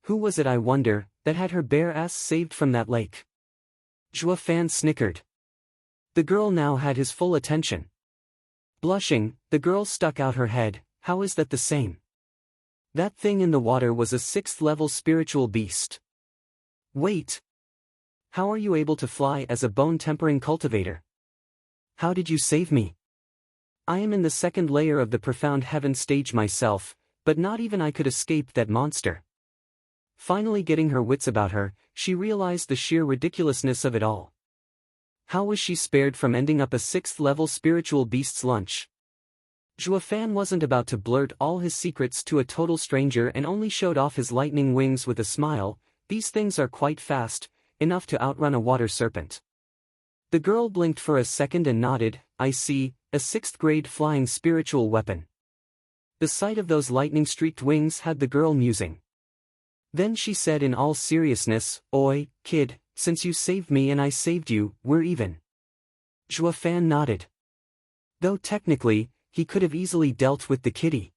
Who was it I wonder, that had her bare ass saved from that lake? Zhuofan snickered. The girl now had his full attention. Blushing, the girl stuck out her head, how is that the same? That thing in the water was a 6th level spiritual beast. Wait. How are you able to fly as a bone-tempering cultivator? How did you save me? I am in the 2nd layer of the profound heaven stage myself, but not even I could escape that monster. Finally getting her wits about her, she realized the sheer ridiculousness of it all. How was she spared from ending up a 6th level spiritual beast's lunch? Zhuofan wasn't about to blurt all his secrets to a total stranger and only showed off his lightning wings with a smile. These things are quite fast, enough to outrun a water serpent. The girl blinked for a second and nodded, I see, a 6th grade flying spiritual weapon. The sight of those lightning-streaked wings had the girl musing. Then she said in all seriousness, Oi, kid, since you saved me and I saved you, we're even. Zhuofan nodded. Though technically, he could have easily dealt with the kitty.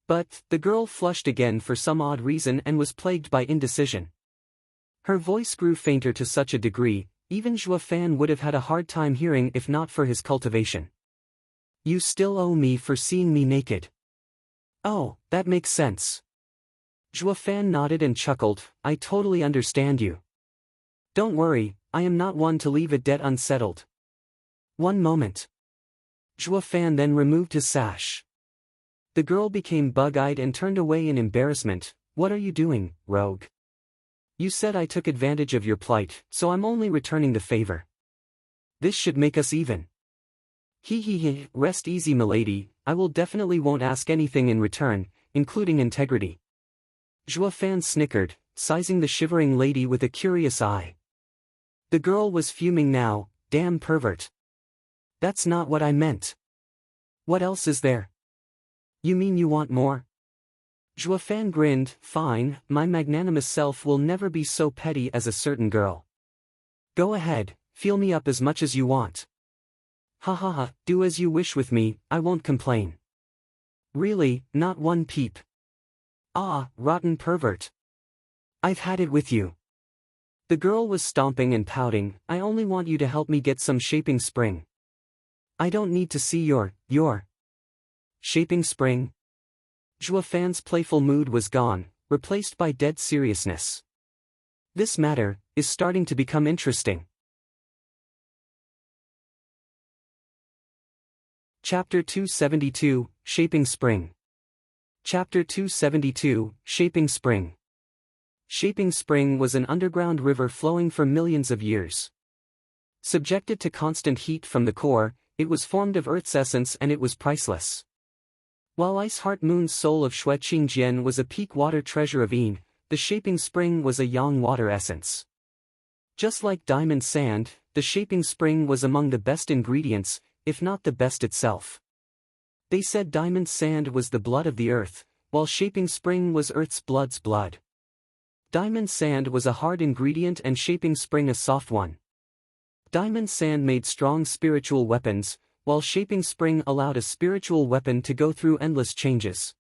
But, the girl flushed again for some odd reason and was plagued by indecision. Her voice grew fainter to such a degree, even Zhuofan would have had a hard time hearing if not for his cultivation. You still owe me for seeing me naked. Oh, that makes sense. Zhuofan nodded and chuckled, I totally understand you. Don't worry, I am not one to leave a debt unsettled. One moment. Zhuofan then removed his sash. The girl became bug-eyed and turned away in embarrassment. What are you doing, rogue? You said I took advantage of your plight, so I'm only returning the favor. This should make us even. He, rest easy milady, I will definitely won't ask anything in return, including integrity. Zhuofan snickered, sizing the shivering lady with a curious eye. The girl was fuming now, damn pervert. That's not what I meant. What else is there? You mean you want more? Zhuofan grinned, fine, my magnanimous self will never be so petty as a certain girl. Go ahead, feel me up as much as you want. Ha, do as you wish with me, I won't complain. Really, not one peep. Ah, rotten pervert. I've had it with you. The girl was stomping and pouting. I only want you to help me get some shaping spring. I don't need to see your shaping spring. Zhuofan's playful mood was gone, replaced by dead seriousness. This matter is starting to become interesting. Chapter 272, Shaping Spring. Chapter 272, Shaping Spring. Shaping Spring was an underground river flowing for millions of years. Subjected to constant heat from the core, it was formed of Earth's essence and it was priceless. While Ice Heart Moon's soul of Shueqing Jian was a peak water treasure of Yin, the Shaping Spring was a yang water essence. Just like diamond sand, the Shaping Spring was among the best ingredients, if not the best itself. They said diamond sand was the blood of the earth, while Shaping Spring was Earth's blood's blood. Diamond sand was a hard ingredient and Shaping Spring a soft one. Diamond sand made strong spiritual weapons, while Shaping Spring allowed a spiritual weapon to go through endless changes.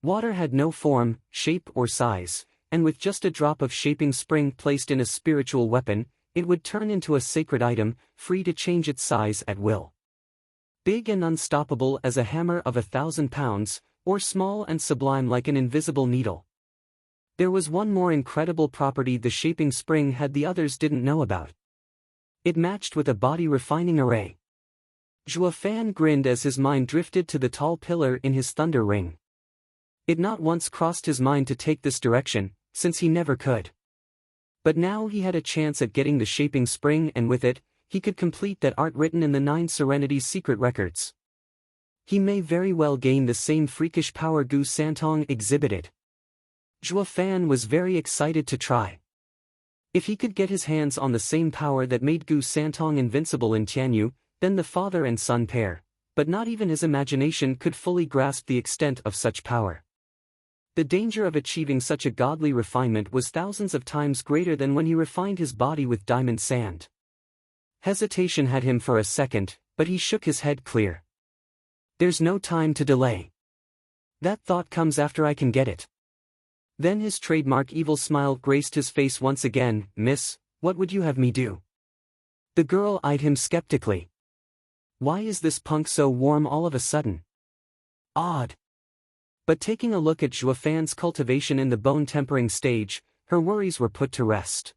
Water had no form, shape or size, and with just a drop of Shaping Spring placed in a spiritual weapon, it would turn into a sacred item, free to change its size at will. Big and unstoppable as a hammer of 1,000 pounds, or small and sublime like an invisible needle. There was one more incredible property the Shaping Spring had the others didn't know about. It matched with a body refining array. Zhuofan grinned as his mind drifted to the tall pillar in his thunder ring. It not once crossed his mind to take this direction, since he never could. But now he had a chance at getting the Shaping Spring and with it, he could complete that art written in the 9 Serenities secret records. He may very well gain the same freakish power Gu Santong exhibited. Zhuofan was very excited to try. If he could get his hands on the same power that made Gu Santong invincible in Tianyu, then the father and son pair, but not even his imagination could fully grasp the extent of such power. The danger of achieving such a godly refinement was thousands of times greater than when he refined his body with diamond sand. Hesitation had him for a second, but he shook his head clear. There's no time to delay. That thought comes after I can get it. Then his trademark evil smile graced his face once again. Miss, what would you have me do? The girl eyed him skeptically. Why is this punk so warm all of a sudden? Odd. But taking a look at Zhuofan's cultivation in the bone-tempering stage, her worries were put to rest.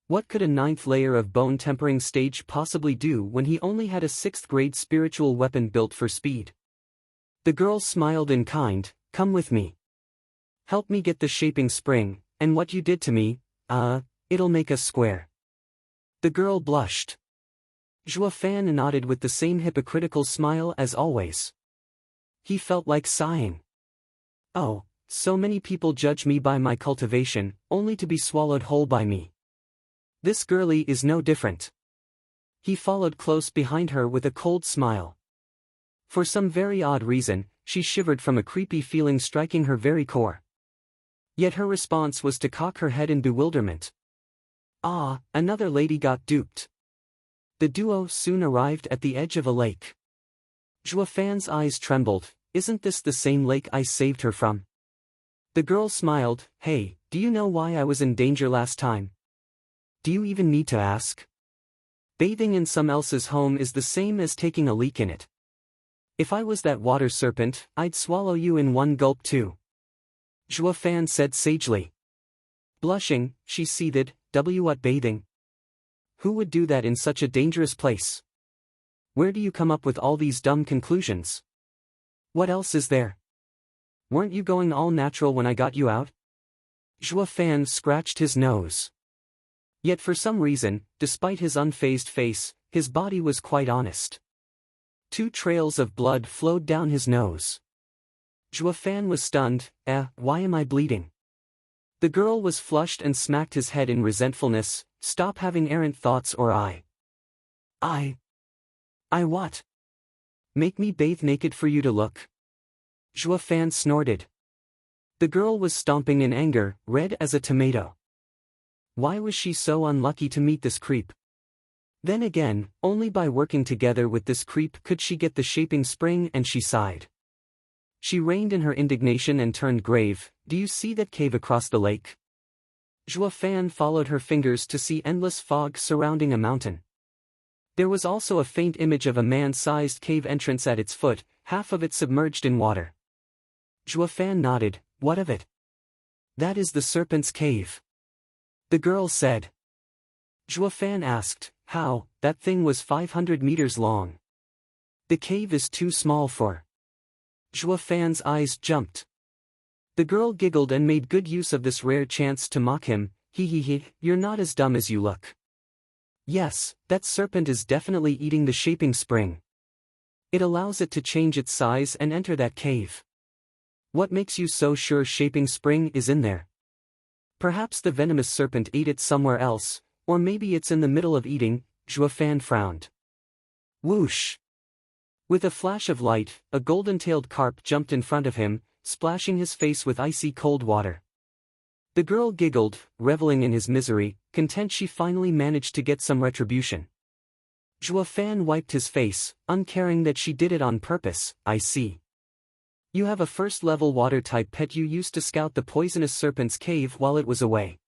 What could a 9th layer of bone-tempering stage possibly do when he only had a 6th-grade spiritual weapon built for speed? The girl smiled in kind. Come with me. Help me get the Shaping Spring, and what you did to me, it'll make us square. The girl blushed. Zhuofan nodded with the same hypocritical smile as always. He felt like sighing. Oh, so many people judge me by my cultivation, only to be swallowed whole by me. This girlie is no different. He followed close behind her with a cold smile. For some very odd reason, she shivered from a creepy feeling striking her very core. Yet her response was to cock her head in bewilderment. Ah, another lady got duped. The duo soon arrived at the edge of a lake. Zhuofan's eyes trembled. Isn't this the same lake I saved her from? The girl smiled. Hey, do you know why I was in danger last time? Do you even need to ask? Bathing in some else's home is the same as taking a leak in it. If I was that water serpent, I'd swallow you in one gulp too. Zhuofan said sagely. Blushing, she seethed, what bathing? Who would do that in such a dangerous place? Where do you come up with all these dumb conclusions? What else is there? Weren't you going all natural when I got you out? Zhuofan scratched his nose. Yet for some reason, despite his unfazed face, his body was quite honest. 2 trails of blood flowed down his nose. Zhuofan was stunned. Why am I bleeding? The girl was flushed and smacked his head in resentfulness. Stop having errant thoughts or I what? Make me bathe naked for you to look? Zhuofan snorted. The girl was stomping in anger, red as a tomato. Why was she so unlucky to meet this creep? Then again, only by working together with this creep could she get the Shaping Spring, and she sighed. She reined in her indignation and turned grave. Do you see that cave across the lake? Zhua Fan followed her fingers to see endless fog surrounding a mountain. There was also a faint image of a man-sized cave entrance at its foot, half of it submerged in water. Zhua Fan nodded. What of it? That is the serpent's cave. The girl said. Zhua Fan asked, how? That thing was 500 meters long. The cave is too small for. Zhua Fan's eyes jumped. The girl giggled and made good use of this rare chance to mock him. He, you're not as dumb as you look. Yes, that serpent is definitely eating the shaping spring. It allows it to change its size and enter that cave. What makes you so sure shaping spring is in there? Perhaps the venomous serpent ate it somewhere else, or maybe it's in the middle of eating. Zhua Fan frowned. Whoosh! With a flash of light, a golden-tailed carp jumped in front of him, splashing his face with icy cold water. The girl giggled, reveling in his misery, content she finally managed to get some retribution. Zhua Fan wiped his face, uncaring that she did it on purpose. I see. You have a first-level water-type pet you used to scout the poisonous serpent's cave while it was away.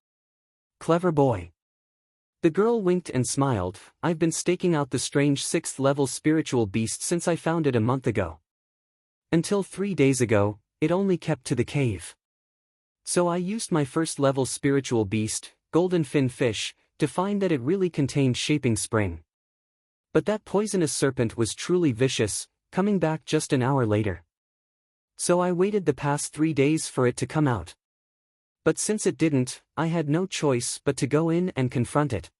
Clever boy. The girl winked and smiled. I've been staking out the strange 6th-level spiritual beast since I found it a month ago. Until 3 days ago, it only kept to the cave. So I used my first-level spiritual beast, golden fin fish, to find that it really contained shaping spring. But that poisonous serpent was truly vicious, coming back just an hour later. So I waited the past 3 days for it to come out. But since it didn't, I had no choice but to go in and confront it.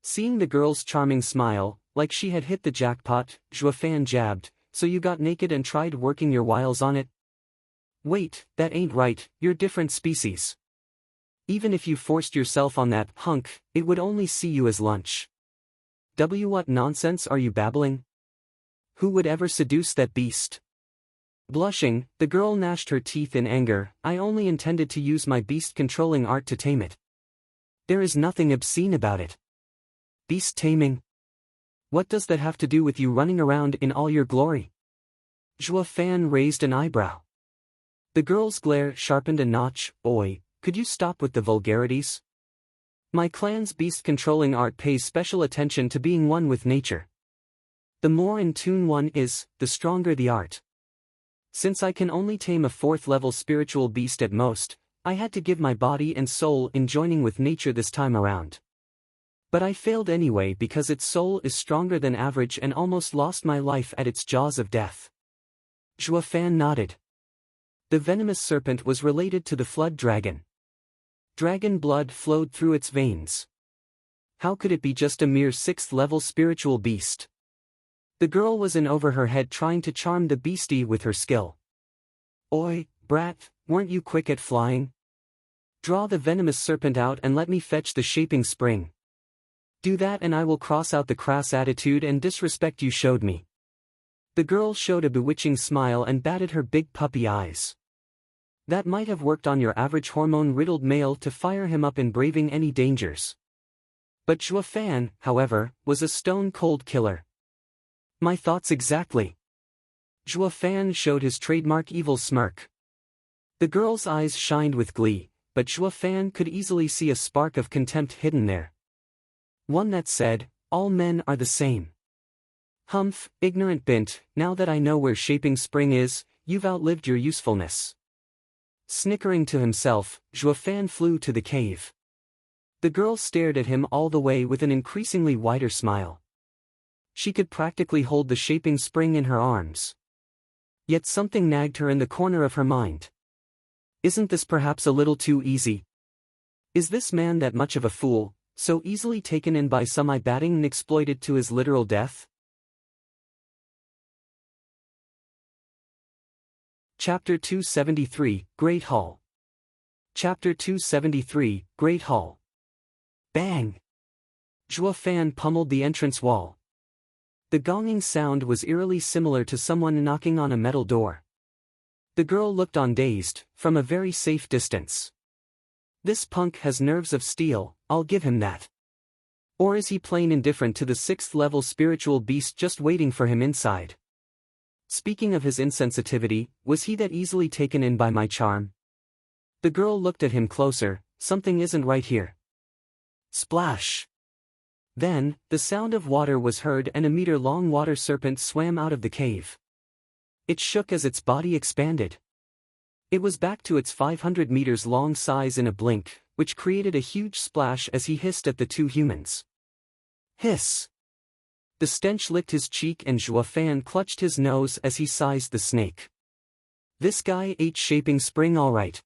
Seeing the girl's charming smile, like she had hit the jackpot, Zhua Fan jabbed, so you got naked and tried working your wiles on it? Wait, that ain't right, you're different species. Even if you forced yourself on that hunk, it would only see you as lunch. What nonsense are you babbling? Who would ever seduce that beast? Blushing, the girl gnashed her teeth in anger. I only intended to use my beast-controlling art to tame it. There is nothing obscene about it. Beast taming? What does that have to do with you running around in all your glory? Zhua Fan raised an eyebrow. The girl's glare sharpened a notch. Oi, could you stop with the vulgarities? My clan's beast-controlling art pays special attention to being one with nature. The more in tune one is, the stronger the art. Since I can only tame a 4th-level spiritual beast at most, I had to give my body and soul in joining with nature this time around. But I failed anyway because its soul is stronger than average and almost lost my life at its jaws of death. Zhua Fan nodded. The venomous serpent was related to the flood dragon. Dragon blood flowed through its veins. How could it be just a mere 6th-level spiritual beast? The girl was in over her head trying to charm the beastie with her skill. Oi, brat, weren't you quick at flying? Draw the venomous serpent out and let me fetch the shaping spring. Do that and I will cross out the crass attitude and disrespect you showed me. The girl showed a bewitching smile and batted her big puppy eyes. That might have worked on your average hormone-riddled male to fire him up in braving any dangers. But Zhua Fan, however, was a stone-cold killer. My thoughts exactly. Zhua Fan showed his trademark evil smirk. The girl's eyes shined with glee, but Zhua Fan could easily see a spark of contempt hidden there. One that said, all men are the same. Humph, ignorant bint, now that I know where shaping spring is, you've outlived your usefulness. Snickering to himself, Zhua Fan flew to the cave. The girl stared at him all the way with an increasingly wider smile. She could practically hold the shaping spring in her arms. Yet something nagged her in the corner of her mind. Isn't this perhaps a little too easy? Is this man that much of a fool, so easily taken in by some batting and exploited to his literal death? Chapter 273, Great Hall. Chapter 273, Great Hall. Bang! Zhua Fan pummeled the entrance wall. The gonging sound was eerily similar to someone knocking on a metal door. The girl looked on dazed, from a very safe distance. This punk has nerves of steel, I'll give him that. Or is he plain indifferent to the 6th-level spiritual beast just waiting for him inside? Speaking of his insensitivity, was he that easily taken in by my charm? The girl looked at him closer. something isn't right here. Splash! Then, the sound of water was heard and a meter-long water serpent swam out of the cave. It shook as its body expanded. It was back to its 500 meters long size in a blink, which created a huge splash as he hissed at the two humans. Hiss! The stench licked his cheek and Zhuo Fan clutched his nose as he sized the snake. This guy ate shaping spring all right.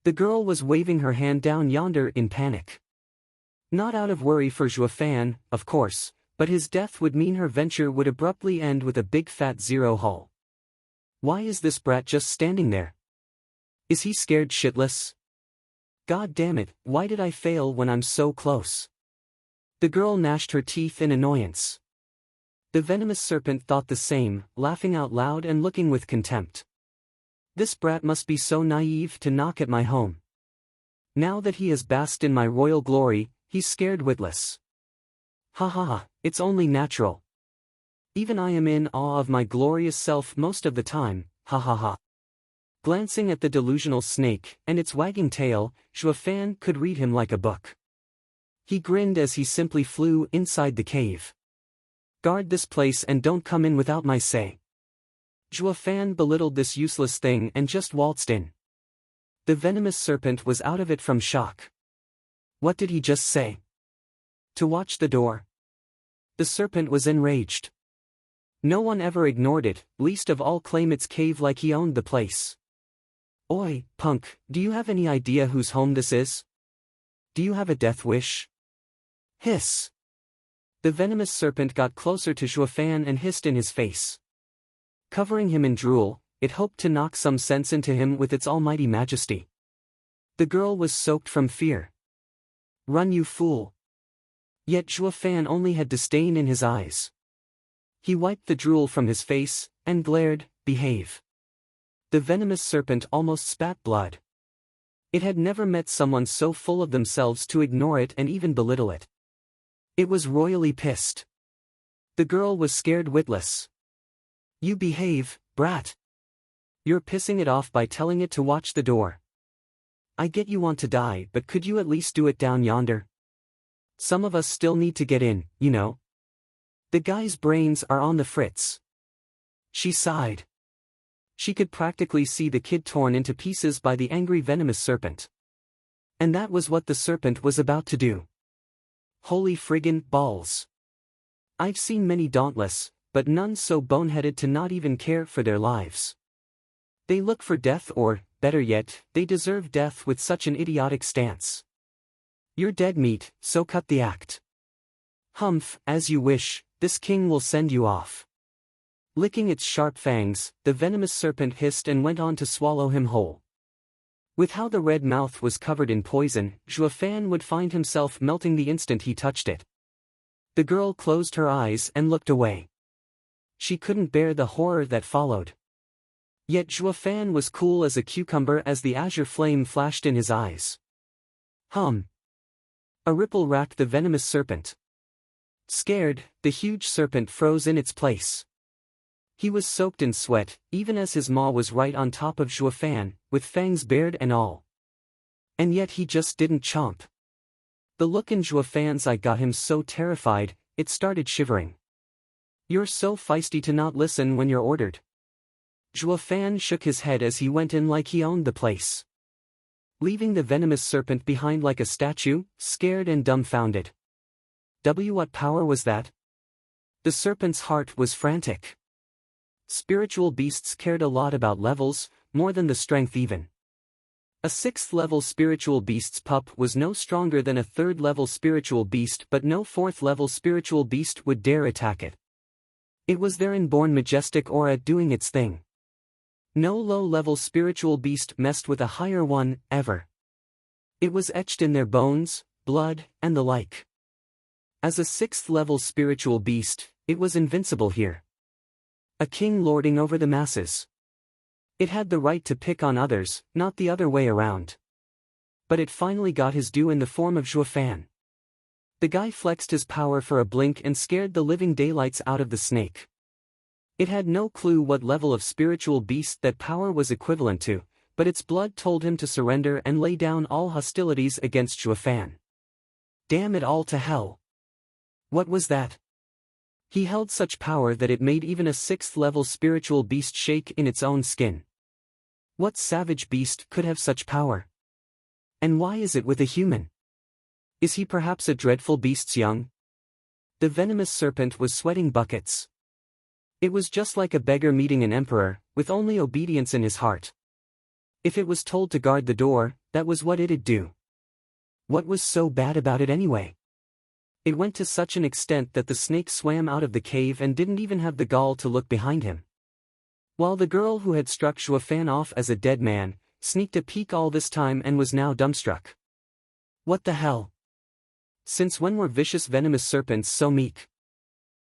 The girl was waving her hand down yonder in panic. Not out of worry for Zhuo Fan, of course, but his death would mean her venture would abruptly end with a big fat zero hull. Why is this brat just standing there? Is he scared shitless? God damn it, why did I fail when I'm so close? The girl gnashed her teeth in annoyance. The venomous serpent thought the same, laughing out loud and looking with contempt. This brat must be so naive to knock at my home. Now that he has basked in my royal glory, he's scared witless. Ha ha ha, it's only natural. Even I am in awe of my glorious self most of the time, ha ha ha. Glancing at the delusional snake and its wagging tail, Zhuo Fan could read him like a book. He grinned as he simply flew inside the cave. Guard this place and don't come in without my say. Zhuo Fan belittled this useless thing and just waltzed in. The venomous serpent was out of it from shock. What did he just say? To watch the door. The serpent was enraged. No one ever ignored it, least of all claim its cave like he owned the place. Oi, punk, do you have any idea whose home this is? Do you have a death wish? Hiss. The venomous serpent got closer to Zhuo Fan and hissed in his face. Covering him in drool, it hoped to knock some sense into him with its almighty majesty. The girl was soaked from fear. Run, you fool. Yet Zhuo Fan only had disdain in his eyes. He wiped the drool from his face, and glared, behave. The venomous serpent almost spat blood. It had never met someone so full of themselves to ignore it and even belittle it. It was royally pissed. The girl was scared witless. You behave, brat. You're pissing it off by telling it to watch the door. I get you want to die, but could you at least do it down yonder? Some of us still need to get in, you know. The guy's brains are on the fritz. She sighed. She could practically see the kid torn into pieces by the angry venomous serpent. And that was what the serpent was about to do. Holy friggin' balls. I've seen many dauntless, but none so boneheaded to not even care for their lives. They look for death or, better yet, they deserve death with such an idiotic stance. You're dead meat, so cut the act. Humph, as you wish, this king will send you off. Licking its sharp fangs, the venomous serpent hissed and went on to swallow him whole. With how the red mouth was covered in poison, Zhuo Fan would find himself melting the instant he touched it. The girl closed her eyes and looked away. She couldn't bear the horror that followed. Yet Zhuo Fan was cool as a cucumber as the azure flame flashed in his eyes. Hum. A ripple racked the venomous serpent. Scared, the huge serpent froze in its place. He was soaked in sweat, even as his maw was right on top of Zhuo Fan, with fangs bared and all. And yet he just didn't chomp. The look in Zhuo Fan's eye got him so terrified, it started shivering. You're so feisty to not listen when you're ordered. Zhuo Fan shook his head as he went in like he owned the place. Leaving the venomous serpent behind like a statue, scared and dumbfounded. What power was that? The serpent's heart was frantic. Spiritual beasts cared a lot about levels, more than the strength even. A 6th-level spiritual beast's pup was no stronger than a 3rd-level spiritual beast, but no 4th-level spiritual beast would dare attack it. It was their inborn majestic aura doing its thing. No low-level spiritual beast messed with a higher one, ever. It was etched in their bones, blood, and the like. As a 6th-level spiritual beast, it was invincible here. A king lording over the masses. It had the right to pick on others, not the other way around. But it finally got his due in the form of Zhuo Fan. The guy flexed his power for a blink and scared the living daylights out of the snake. It had no clue what level of spiritual beast that power was equivalent to, but its blood told him to surrender and lay down all hostilities against Juefan. Damn it all to hell. What was that? He held such power that it made even a 6th-level spiritual beast shake in its own skin. What savage beast could have such power? And why is it with a human? Is he perhaps a dreadful beast's young? The venomous serpent was sweating buckets. It was just like a beggar meeting an emperor, with only obedience in his heart. If it was told to guard the door, that was what it'd do. What was so bad about it anyway? It went to such an extent that the snake swam out of the cave and didn't even have the gall to look behind him. While the girl who had struck Juefan off as a dead man, sneaked a peek all this time and was now dumbstruck. What the hell? Since when were vicious venomous serpents so meek?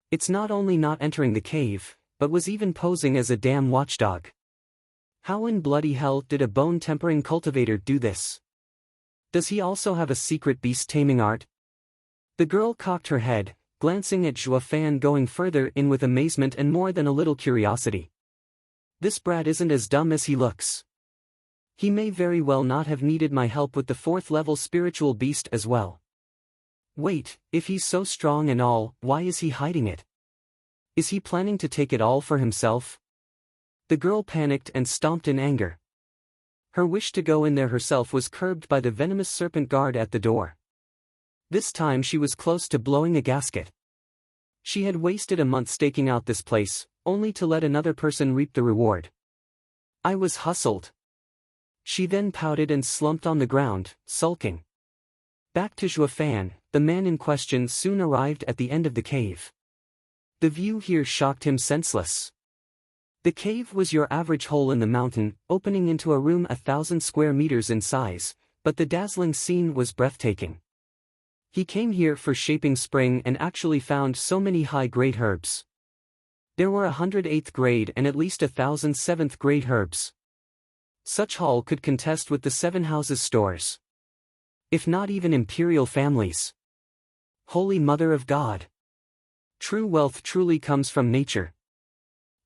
It's not only not entering the cave, but was even posing as a damn watchdog. How in bloody hell did a bone-tempering cultivator do this? Does he also have a secret beast-taming art? The girl cocked her head, glancing at Juefan going further in with amazement and more than a little curiosity. This brat isn't as dumb as he looks. He may very well not have needed my help with the 4th-level spiritual beast as well. Wait, if he's so strong and all, why is he hiding it? Is he planning to take it all for himself? The girl panicked and stomped in anger. Her wish to go in there herself was curbed by the venomous serpent guard at the door. This time she was close to blowing a gasket. She had wasted a month staking out this place, only to let another person reap the reward. I was hustled. She then pouted and slumped on the ground, sulking. Back to Juefan, the man in question soon arrived at the end of the cave. The view here shocked him senseless. The cave was your average hole in the mountain, opening into a room 1,000 square meters in size, but the dazzling scene was breathtaking. He came here for shaping spring and actually found so many high-grade herbs. There were 100 8th grade and at least 1,000 7th grade herbs. Such haul could contest with the 7 houses stores. If not even imperial families. Holy Mother of God! True wealth truly comes from nature.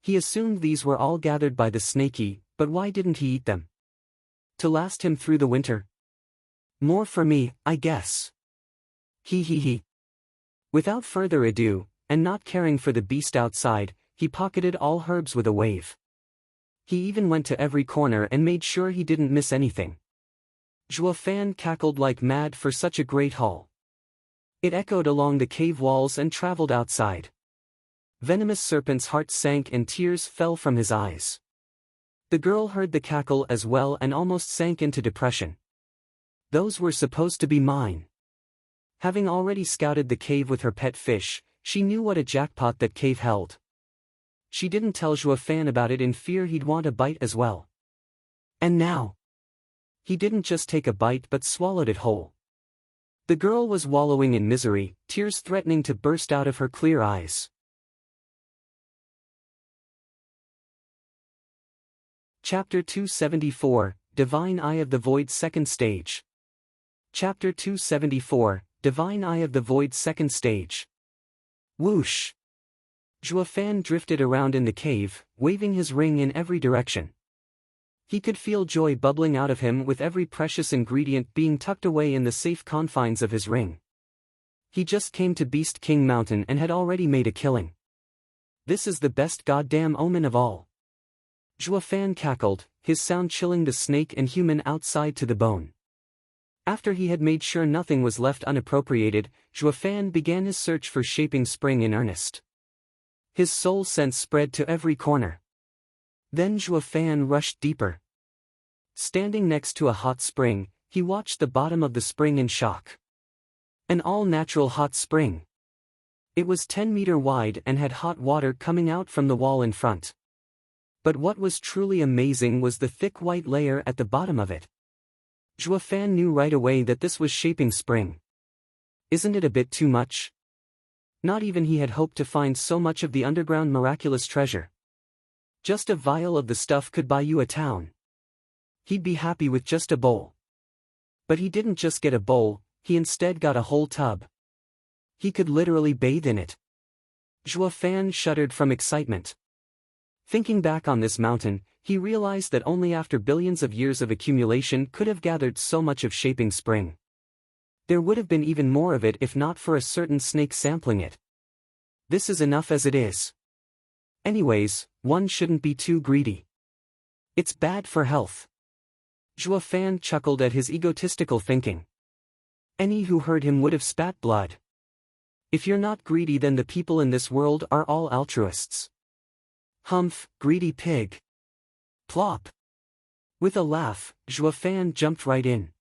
He assumed these were all gathered by the snaky, but why didn't he eat them? To last him through the winter? More for me, I guess. He. Without further ado, and not caring for the beast outside, he pocketed all herbs with a wave. He even went to every corner and made sure he didn't miss anything. Juefan cackled like mad for such a great haul. It echoed along the cave walls and traveled outside. Venomous serpent's heart sank and tears fell from his eyes. The girl heard the cackle as well and almost sank into depression. Those were supposed to be mine. Having already scouted the cave with her pet fish, she knew what a jackpot that cave held. She didn't tell Juefan about it in fear he'd want a bite as well. And now? He didn't just take a bite but swallowed it whole. The girl was wallowing in misery, tears threatening to burst out of her clear eyes. Chapter 274, Divine Eye of the Void Second Stage. Chapter 274, Divine Eye of the Void Second Stage. Whoosh! Juefan drifted around in the cave, waving his ring in every direction. He could feel joy bubbling out of him with every precious ingredient being tucked away in the safe confines of his ring. He just came to Beast King Mountain and had already made a killing. This is the best goddamn omen of all. Juefan cackled, his sound chilling the snake and human outside to the bone. After he had made sure nothing was left unappropriated, Juefan began his search for shaping spring in earnest. His soul sense spread to every corner. Then Juefan rushed deeper. Standing next to a hot spring, he watched the bottom of the spring in shock. An all-natural hot spring. It was 10 meters wide and had hot water coming out from the wall in front. But what was truly amazing was the thick white layer at the bottom of it. Juefan knew right away that this was shaping spring. Isn't it a bit too much? Not even he had hoped to find so much of the underground miraculous treasure. Just a vial of the stuff could buy you a town. He'd be happy with just a bowl. But he didn't just get a bowl, he instead got a whole tub. He could literally bathe in it. Juefan shuddered from excitement. Thinking back on this mountain, He realized that only after billions of years of accumulation could have gathered so much of shaping spring. There would have been even more of it if not for a certain snake sampling it. This is enough as it is. Anyways, one shouldn't be too greedy. It's bad for health. Zhua Fan chuckled at his egotistical thinking. Any who heard him would have spat blood. If you're not greedy, then the people in this world are all altruists. Humph, greedy pig. Plop. With a laugh, Zhua Fan jumped right in.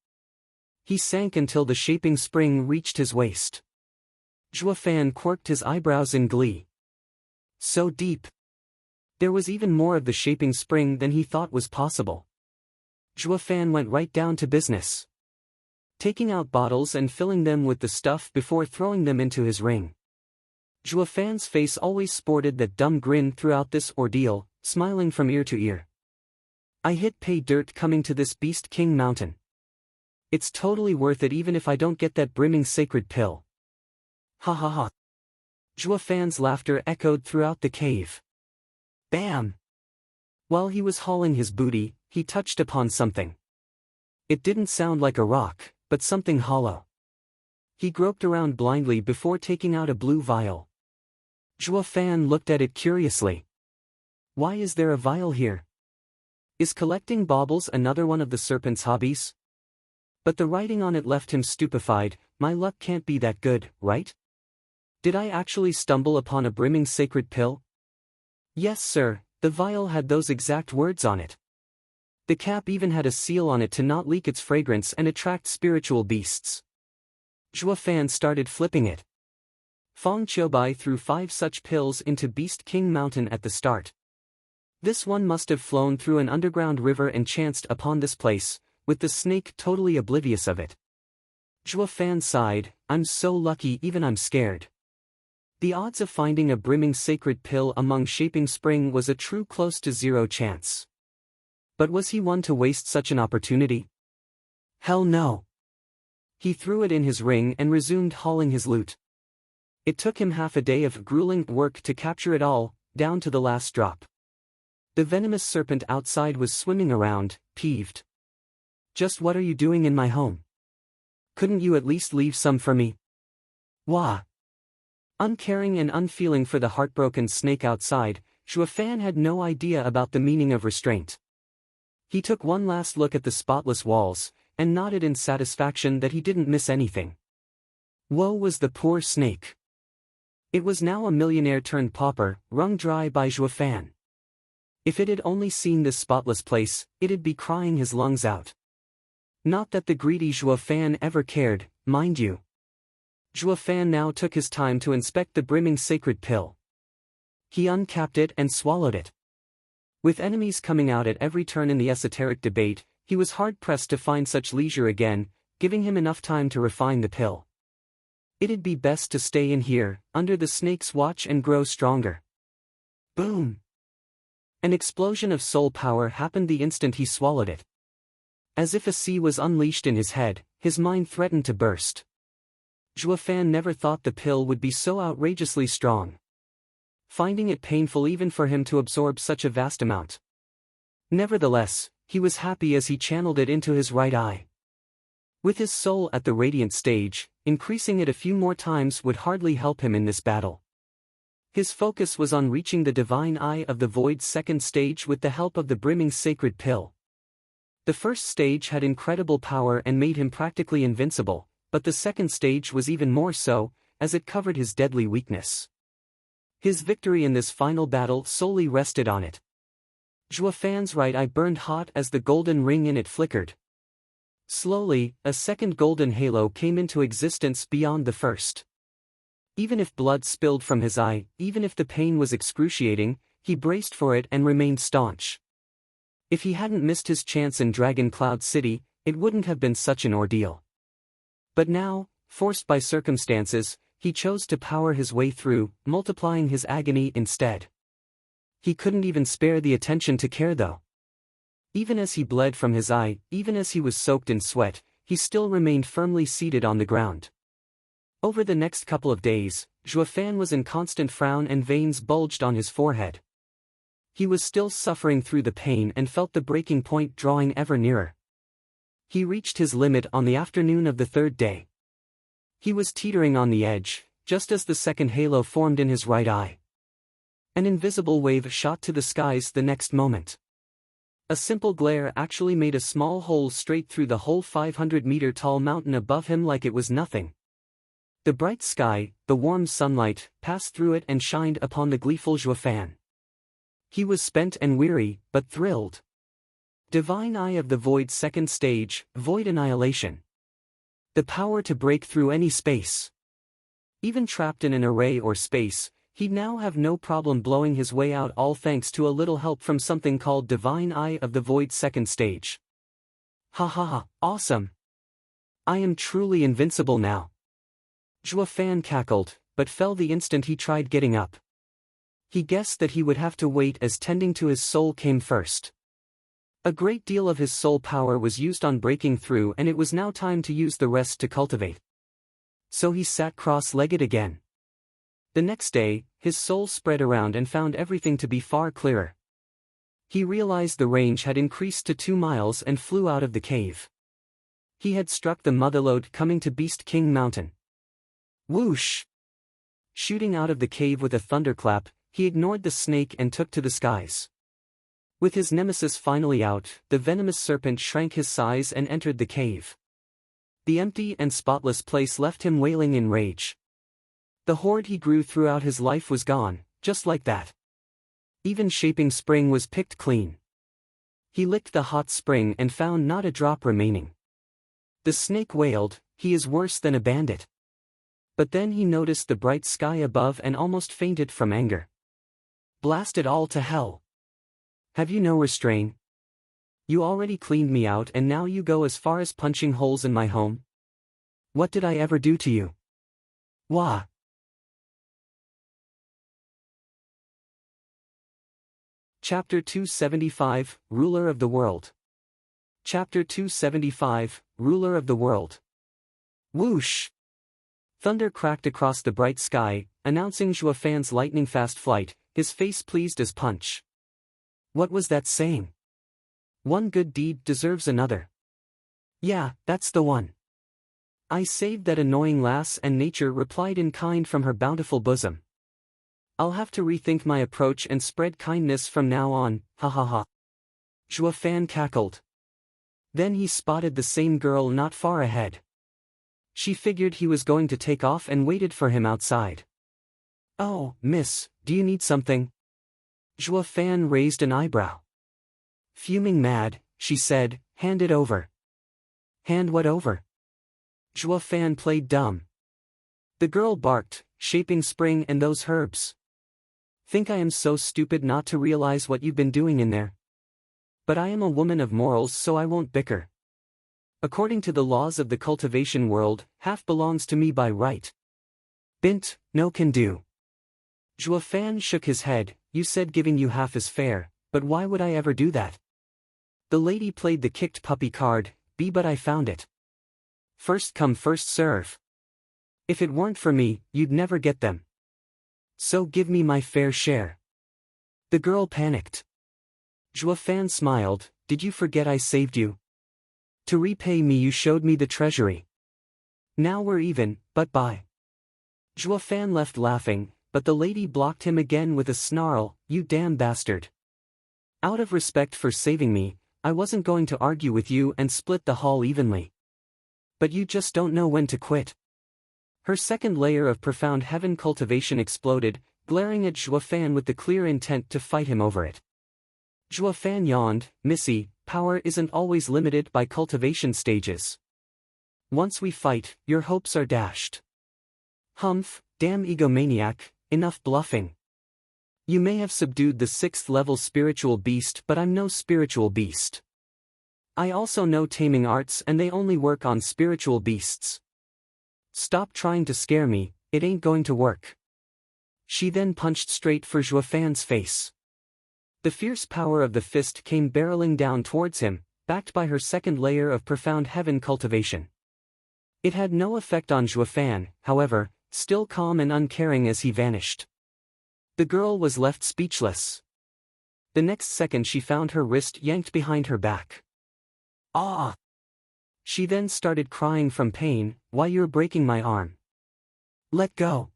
He sank until the shaping spring reached his waist. Zhua Fan quirked his eyebrows in glee. So deep. There was even more of the shaping spring than he thought was possible. Zhua Fan went right down to business, taking out bottles and filling them with the stuff before throwing them into his ring. Zhua Fan's face always sported that dumb grin throughout this ordeal, smiling from ear to ear. I hit pay dirt coming to this Beast King mountain. It's totally worth it even if I don't get that brimming sacred pill. Ha ha ha. Zhua Fan's laughter echoed throughout the cave. Bam! While he was hauling his booty, he touched upon something. It didn't sound like a rock, but something hollow. He groped around blindly before taking out a blue vial. Zhua Fan looked at it curiously. Why is there a vial here? Is collecting baubles another one of the serpent's hobbies? But the writing on it left him stupefied. My luck can't be that good, right? Did I actually stumble upon a brimming sacred pill? Yes, sir, the vial had those exact words on it. The cap even had a seal on it to not leak its fragrance and attract spiritual beasts. Zhua Fan started flipping it. Fong Qiubai threw 5 such pills into Beast King Mountain at the start. This one must have flown through an underground river and chanced upon this place, with the snake totally oblivious of it. Zhua Fan sighed, I'm so lucky even I'm scared. The odds of finding a brimming sacred pill among shaping spring was a true close to 0 chance. But was he one to waste such an opportunity? Hell no. He threw it in his ring and resumed hauling his loot. It took him half a day of grueling work to capture it all, down to the last drop. The venomous serpent outside was swimming around, peeved. Just what are you doing in my home? Couldn't you at least leave some for me? Wah! Uncaring and unfeeling for the heartbroken snake outside, Zhua Fan had no idea about the meaning of restraint. He took one last look at the spotless walls, and nodded in satisfaction that he didn't miss anything. Woe was the poor snake. It was now a millionaire turned pauper, wrung dry by Zhua Fan. If it had only seen this spotless place, it'd be crying his lungs out. Not that the greedy Zhua Fan ever cared, mind you. Zhua Fan now took his time to inspect the brimming sacred pill. He uncapped it and swallowed it. With enemies coming out at every turn in the esoteric debate, he was hard-pressed to find such leisure again, giving him enough time to refine the pill. It'd be best to stay in here, under the snake's watch and grow stronger. Boom! An explosion of soul power happened the instant he swallowed it. As if a sea was unleashed in his head, his mind threatened to burst. Zhua Fan never thought the pill would be so outrageously strong. Finding it painful even for him to absorb such a vast amount. Nevertheless, he was happy as he channeled it into his right eye. With his soul at the radiant stage, increasing it a few more times would hardly help him in this battle. His focus was on reaching the divine eye of the void's second stage with the help of the brimming sacred pill. The first stage had incredible power and made him practically invincible, but the second stage was even more so, as it covered his deadly weakness. His victory in this final battle solely rested on it. Zhua Fan's right eye burned hot as the golden ring in it flickered. Slowly, a second golden halo came into existence beyond the first. Even if blood spilled from his eye, even if the pain was excruciating, he braced for it and remained staunch. If he hadn't missed his chance in Dragon Cloud City, it wouldn't have been such an ordeal. But now, forced by circumstances, he chose to power his way through, multiplying his agony instead. He couldn't even spare the attention to care though. Even as he bled from his eye, even as he was soaked in sweat, he still remained firmly seated on the ground. Over the next couple of days, Zhua Fan was in constant frown and veins bulged on his forehead. He was still suffering through the pain and felt the breaking point drawing ever nearer. He reached his limit on the afternoon of the third day. He was teetering on the edge, just as the second halo formed in his right eye. An invisible wave shot to the skies the next moment. A simple glare actually made a small hole straight through the whole 500-meter-tall mountain above him like it was nothing. The bright sky, the warm sunlight, passed through it and shined upon the gleeful Zhuofan. He was spent and weary, but thrilled. Divine Eye of the Void second stage, Void Annihilation. The power to break through any space. Even trapped in an array or space, he'd now have no problem blowing his way out, all thanks to a little help from something called Divine Eye of the Void second stage. Ha ha ha, awesome! I am truly invincible now. Zhuofan cackled, but fell the instant he tried getting up. He guessed that he would have to wait as tending to his soul came first. A great deal of his soul power was used on breaking through, and it was now time to use the rest to cultivate. So he sat cross-legged again. The next day, his soul spread around and found everything to be far clearer. He realized the range had increased to 2 miles and flew out of the cave. He had struck the motherlode coming to Beast King Mountain. Whoosh! Shooting out of the cave with a thunderclap, he ignored the snake and took to the skies. With his nemesis finally out, the venomous serpent shrank his size and entered the cave. The empty and spotless place left him wailing in rage. The hoard he grew throughout his life was gone, just like that. Even Shaping Spring was picked clean. He licked the hot spring and found not a drop remaining. The snake wailed, "He is worse than a bandit." But then he noticed the bright sky above and almost fainted from anger. Blast it all to hell. Have you no restraint? You already cleaned me out and now you go as far as punching holes in my home? What did I ever do to you? Wah! Chapter 275, Ruler of the World. Chapter 275, Ruler of the World. Whoosh! Thunder cracked across the bright sky, announcing Zhuofan's lightning-fast flight, his face pleased as punch. What was that saying? One good deed deserves another. Yeah, that's the one. I saved that annoying lass, and nature replied in kind from her bountiful bosom. I'll have to rethink my approach and spread kindness from now on, ha ha ha. Zhuofan cackled. Then he spotted the same girl not far ahead. She figured he was going to take off and waited for him outside. Oh, miss, do you need something? Zhuofan raised an eyebrow. Fuming mad, she said, hand it over. Hand what over? Zhuofan played dumb. The girl barked, Shaping Spring and those herbs. Think I am so stupid not to realize what you've been doing in there? But I am a woman of morals, so I won't bicker. According to the laws of the cultivation world, half belongs to me by right. Bint, no can do. Zhuofan shook his head. You said giving you half is fair, but why would I ever do that? The lady played the kicked puppy card, but I found it. First come first serve. If it weren't for me, you'd never get them. So give me my fair share. The girl panicked. Zhuofan smiled, did you forget I saved you? To repay me you showed me the treasury. Now we're even, but bye. Zhuofan left laughing, but the lady blocked him again with a snarl, you damn bastard. Out of respect for saving me, I wasn't going to argue with you and split the haul evenly. But you just don't know when to quit. Her second layer of profound heaven cultivation exploded, glaring at Zhuofan with the clear intent to fight him over it. Zhuofan yawned, Missy, power isn't always limited by cultivation stages. Once we fight, your hopes are dashed. Humph, damn egomaniac, enough bluffing. You may have subdued the 6th level spiritual beast, but I'm no spiritual beast. I also know taming arts and they only work on spiritual beasts. Stop trying to scare me, it ain't going to work. She then punched straight for Zhuofan's face. The fierce power of the fist came barreling down towards him, backed by her second layer of profound heaven cultivation. It had no effect on Zhuofan, however, still calm and uncaring as he vanished. The girl was left speechless. The next second she found her wrist yanked behind her back. Ah! She then started crying from pain. Why, you're breaking my arm. Let go.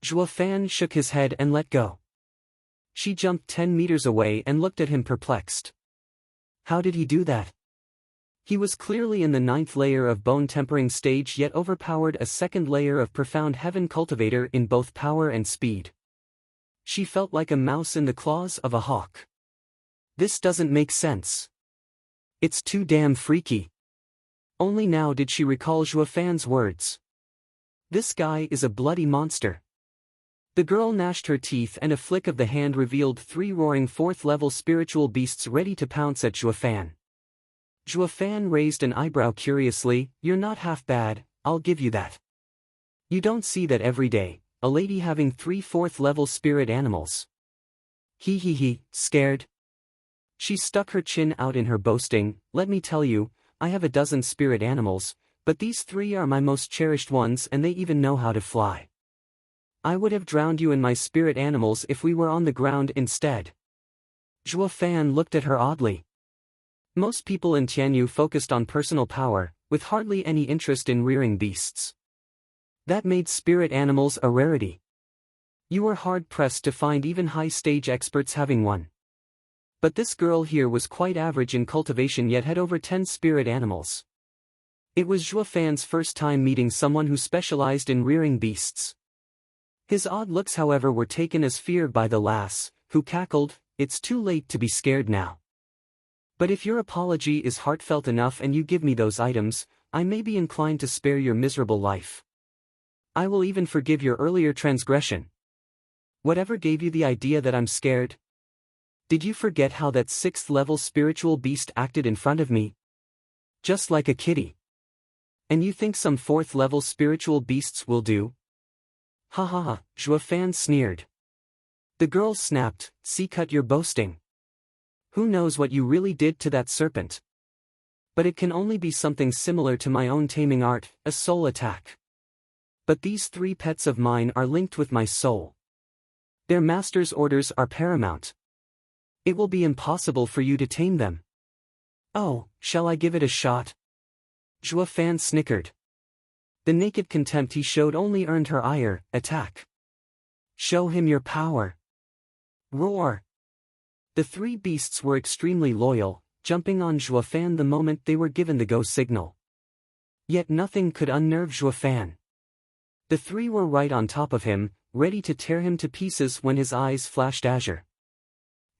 Zhuo Fan shook his head and let go. She jumped 10 meters away and looked at him perplexed. How did he do that? He was clearly in the 9th layer of bone tempering stage, yet overpowered a 2nd layer of profound heaven cultivator in both power and speed. She felt like a mouse in the claws of a hawk. This doesn't make sense. It's too damn freaky. Only now did she recall Zhuo Fan's words. This guy is a bloody monster. The girl gnashed her teeth and a flick of the hand revealed 3 roaring 4th-level spiritual beasts ready to pounce at Zhuo Fan. Zhuo Fan raised an eyebrow curiously. You're not half bad, I'll give you that. You don't see that every day, a lady having 3 4th-level spirit animals. He, scared? She stuck her chin out in her boasting. Let me tell you, I have a dozen spirit animals, but these 3 are my most cherished ones and they even know how to fly. I would have drowned you in my spirit animals if we were on the ground instead. Zhuo Fan looked at her oddly. Most people in Tianyu focused on personal power, with hardly any interest in rearing beasts. That made spirit animals a rarity. You were hard-pressed to find even high-stage experts having one. But this girl here was quite average in cultivation yet had over 10 spirit animals. It was Zhuo Fan's first time meeting someone who specialized in rearing beasts. His odd looks, however, were taken as fear by the lass, who cackled, "It's too late to be scared now. But if your apology is heartfelt enough and you give me those items, I may be inclined to spare your miserable life. I will even forgive your earlier transgression. Whatever gave you the idea that I'm scared? Did you forget how that 6th-level spiritual beast acted in front of me? Just like a kitty. And you think some 4th-level spiritual beasts will do?" Ha ha ha, Zhuo Fan sneered. The girl snapped, "See, cut your boasting. Who knows what you really did to that serpent? But it can only be something similar to my own taming art, a soul attack. But these 3 pets of mine are linked with my soul. Their master's orders are paramount. It will be impossible for you to tame them." "Oh, shall I give it a shot?" Zhuo Fan snickered. The naked contempt he showed only earned her ire. "Attack. Show him your power. Roar." The 3 beasts were extremely loyal, jumping on Zhuo Fan the moment they were given the go signal. Yet nothing could unnerve Zhuo Fan. The 3 were right on top of him, ready to tear him to pieces when his eyes flashed azure.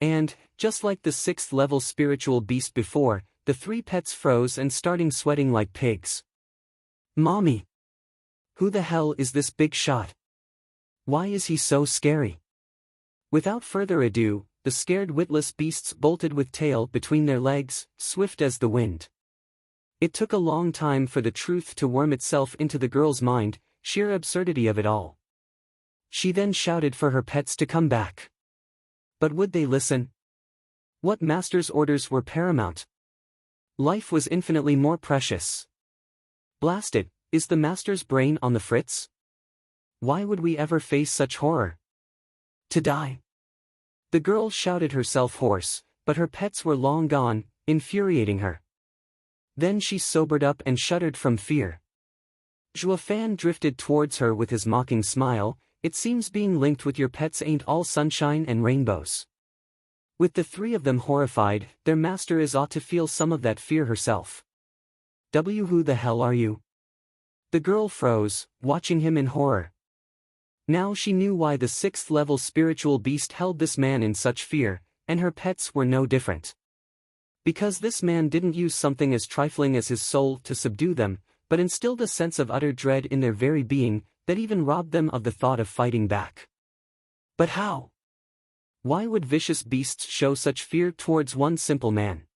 And, just like the 6th-level spiritual beast before, the 3 pets froze and started sweating like pigs. "Mommy! Who the hell is this big shot? Why is he so scary?" Without further ado, the scared witless beasts bolted with tail between their legs, swift as the wind. It took a long time for the truth to worm itself into the girl's mind, sheer absurdity of it all. She then shouted for her pets to come back. But would they listen? What master's orders were paramount? Life was infinitely more precious. Blast it, is the master's brain on the fritz? Why would we ever face such horror? To die? The girl shouted herself hoarse, but her pets were long gone, infuriating her. Then she sobered up and shuddered from fear. Zhuo Fan drifted towards her with his mocking smile. "It seems being linked with your pets ain't all sunshine and rainbows." With the 3 of them horrified, their master ought to feel some of that fear herself. Who the hell are you?" The girl froze, watching him in horror. Now she knew why the 6th-level spiritual beast held this man in such fear, and her pets were no different. Because this man didn't use something as trifling as his soul to subdue them, but instilled a sense of utter dread in their very being, that even robbed them of the thought of fighting back. But how? Why would vicious beasts show such fear towards one simple man?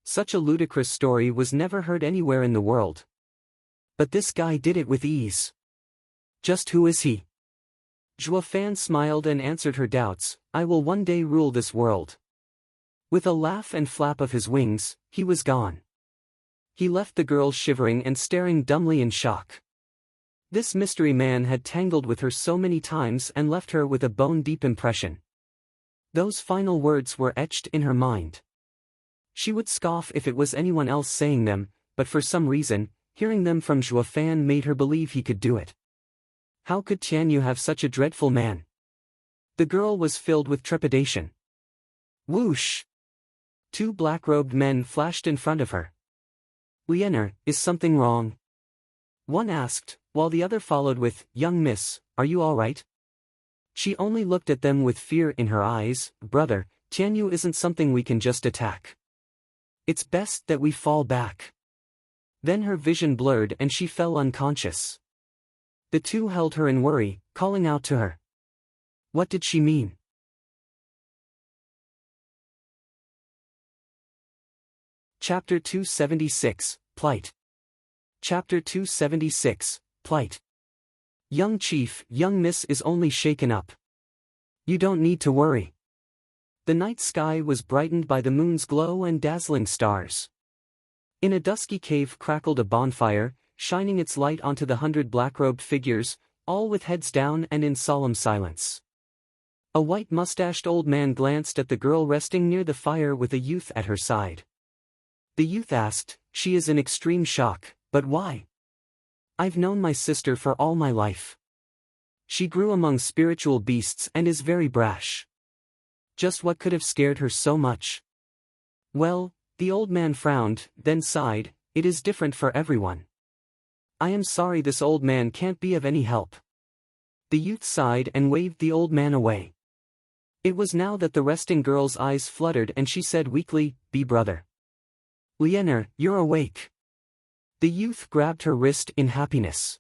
Such a ludicrous story was never heard anywhere in the world. But this guy did it with ease. Just who is he? Zhuo Fan smiled and answered her doubts. "I will one day rule this world." With a laugh and flap of his wings, he was gone. He left the girl shivering and staring dumbly in shock. This mystery man had tangled with her so many times and left her with a bone-deep impression. Those final words were etched in her mind. She would scoff if it was anyone else saying them, but for some reason, hearing them from Zhuo Fan made her believe he could do it. How could Tian Yu have such a dreadful man? The girl was filled with trepidation. Whoosh! 2 black-robed men flashed in front of her. Lianer, is something wrong? One asked, while the other followed with, Young miss, are you all right? She only looked at them with fear in her eyes. Brother, Tian Yu isn't something we can just attack. It's best that we fall back. Then her vision blurred and she fell unconscious. The 2 held her in worry, calling out to her. What did she mean? Chapter 276, Plight. Chapter 276, Plight. Young chief, young miss is only shaken up. You don't need to worry. The night sky was brightened by the moon's glow and dazzling stars. In a dusky cave crackled a bonfire, shining its light onto the 100 black-robed figures, all with heads down and in solemn silence. A white-mustached old man glanced at the girl resting near the fire with a youth at her side. The youth asked, She is in extreme shock, but why? I've known my sister for all my life. She grew among spiritual beasts and is very brash. Just what could have scared her so much? Well, the old man frowned, then sighed, It is different for everyone. I am sorry this old man can't be of any help. The youth sighed and waved the old man away. It was now that the resting girl's eyes fluttered and she said weakly, Be brother. Lianer, you're awake. The youth grabbed her wrist in happiness.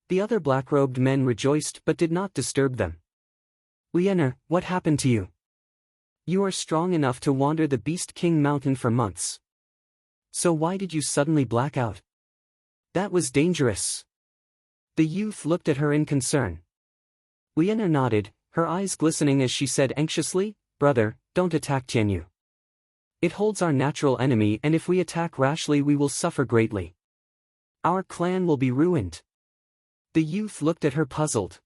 The other black-robed men rejoiced but did not disturb them. Lianer, what happened to you? You are strong enough to wander the Beast King Mountain for months. So why did you suddenly black out? That was dangerous. The youth looked at her in concern. Lianer nodded, her eyes glistening as she said anxiously, Brother, don't attack Tian Yu. It holds our natural enemy and if we attack rashly we will suffer greatly. Our clan will be ruined. The youth looked at her puzzled.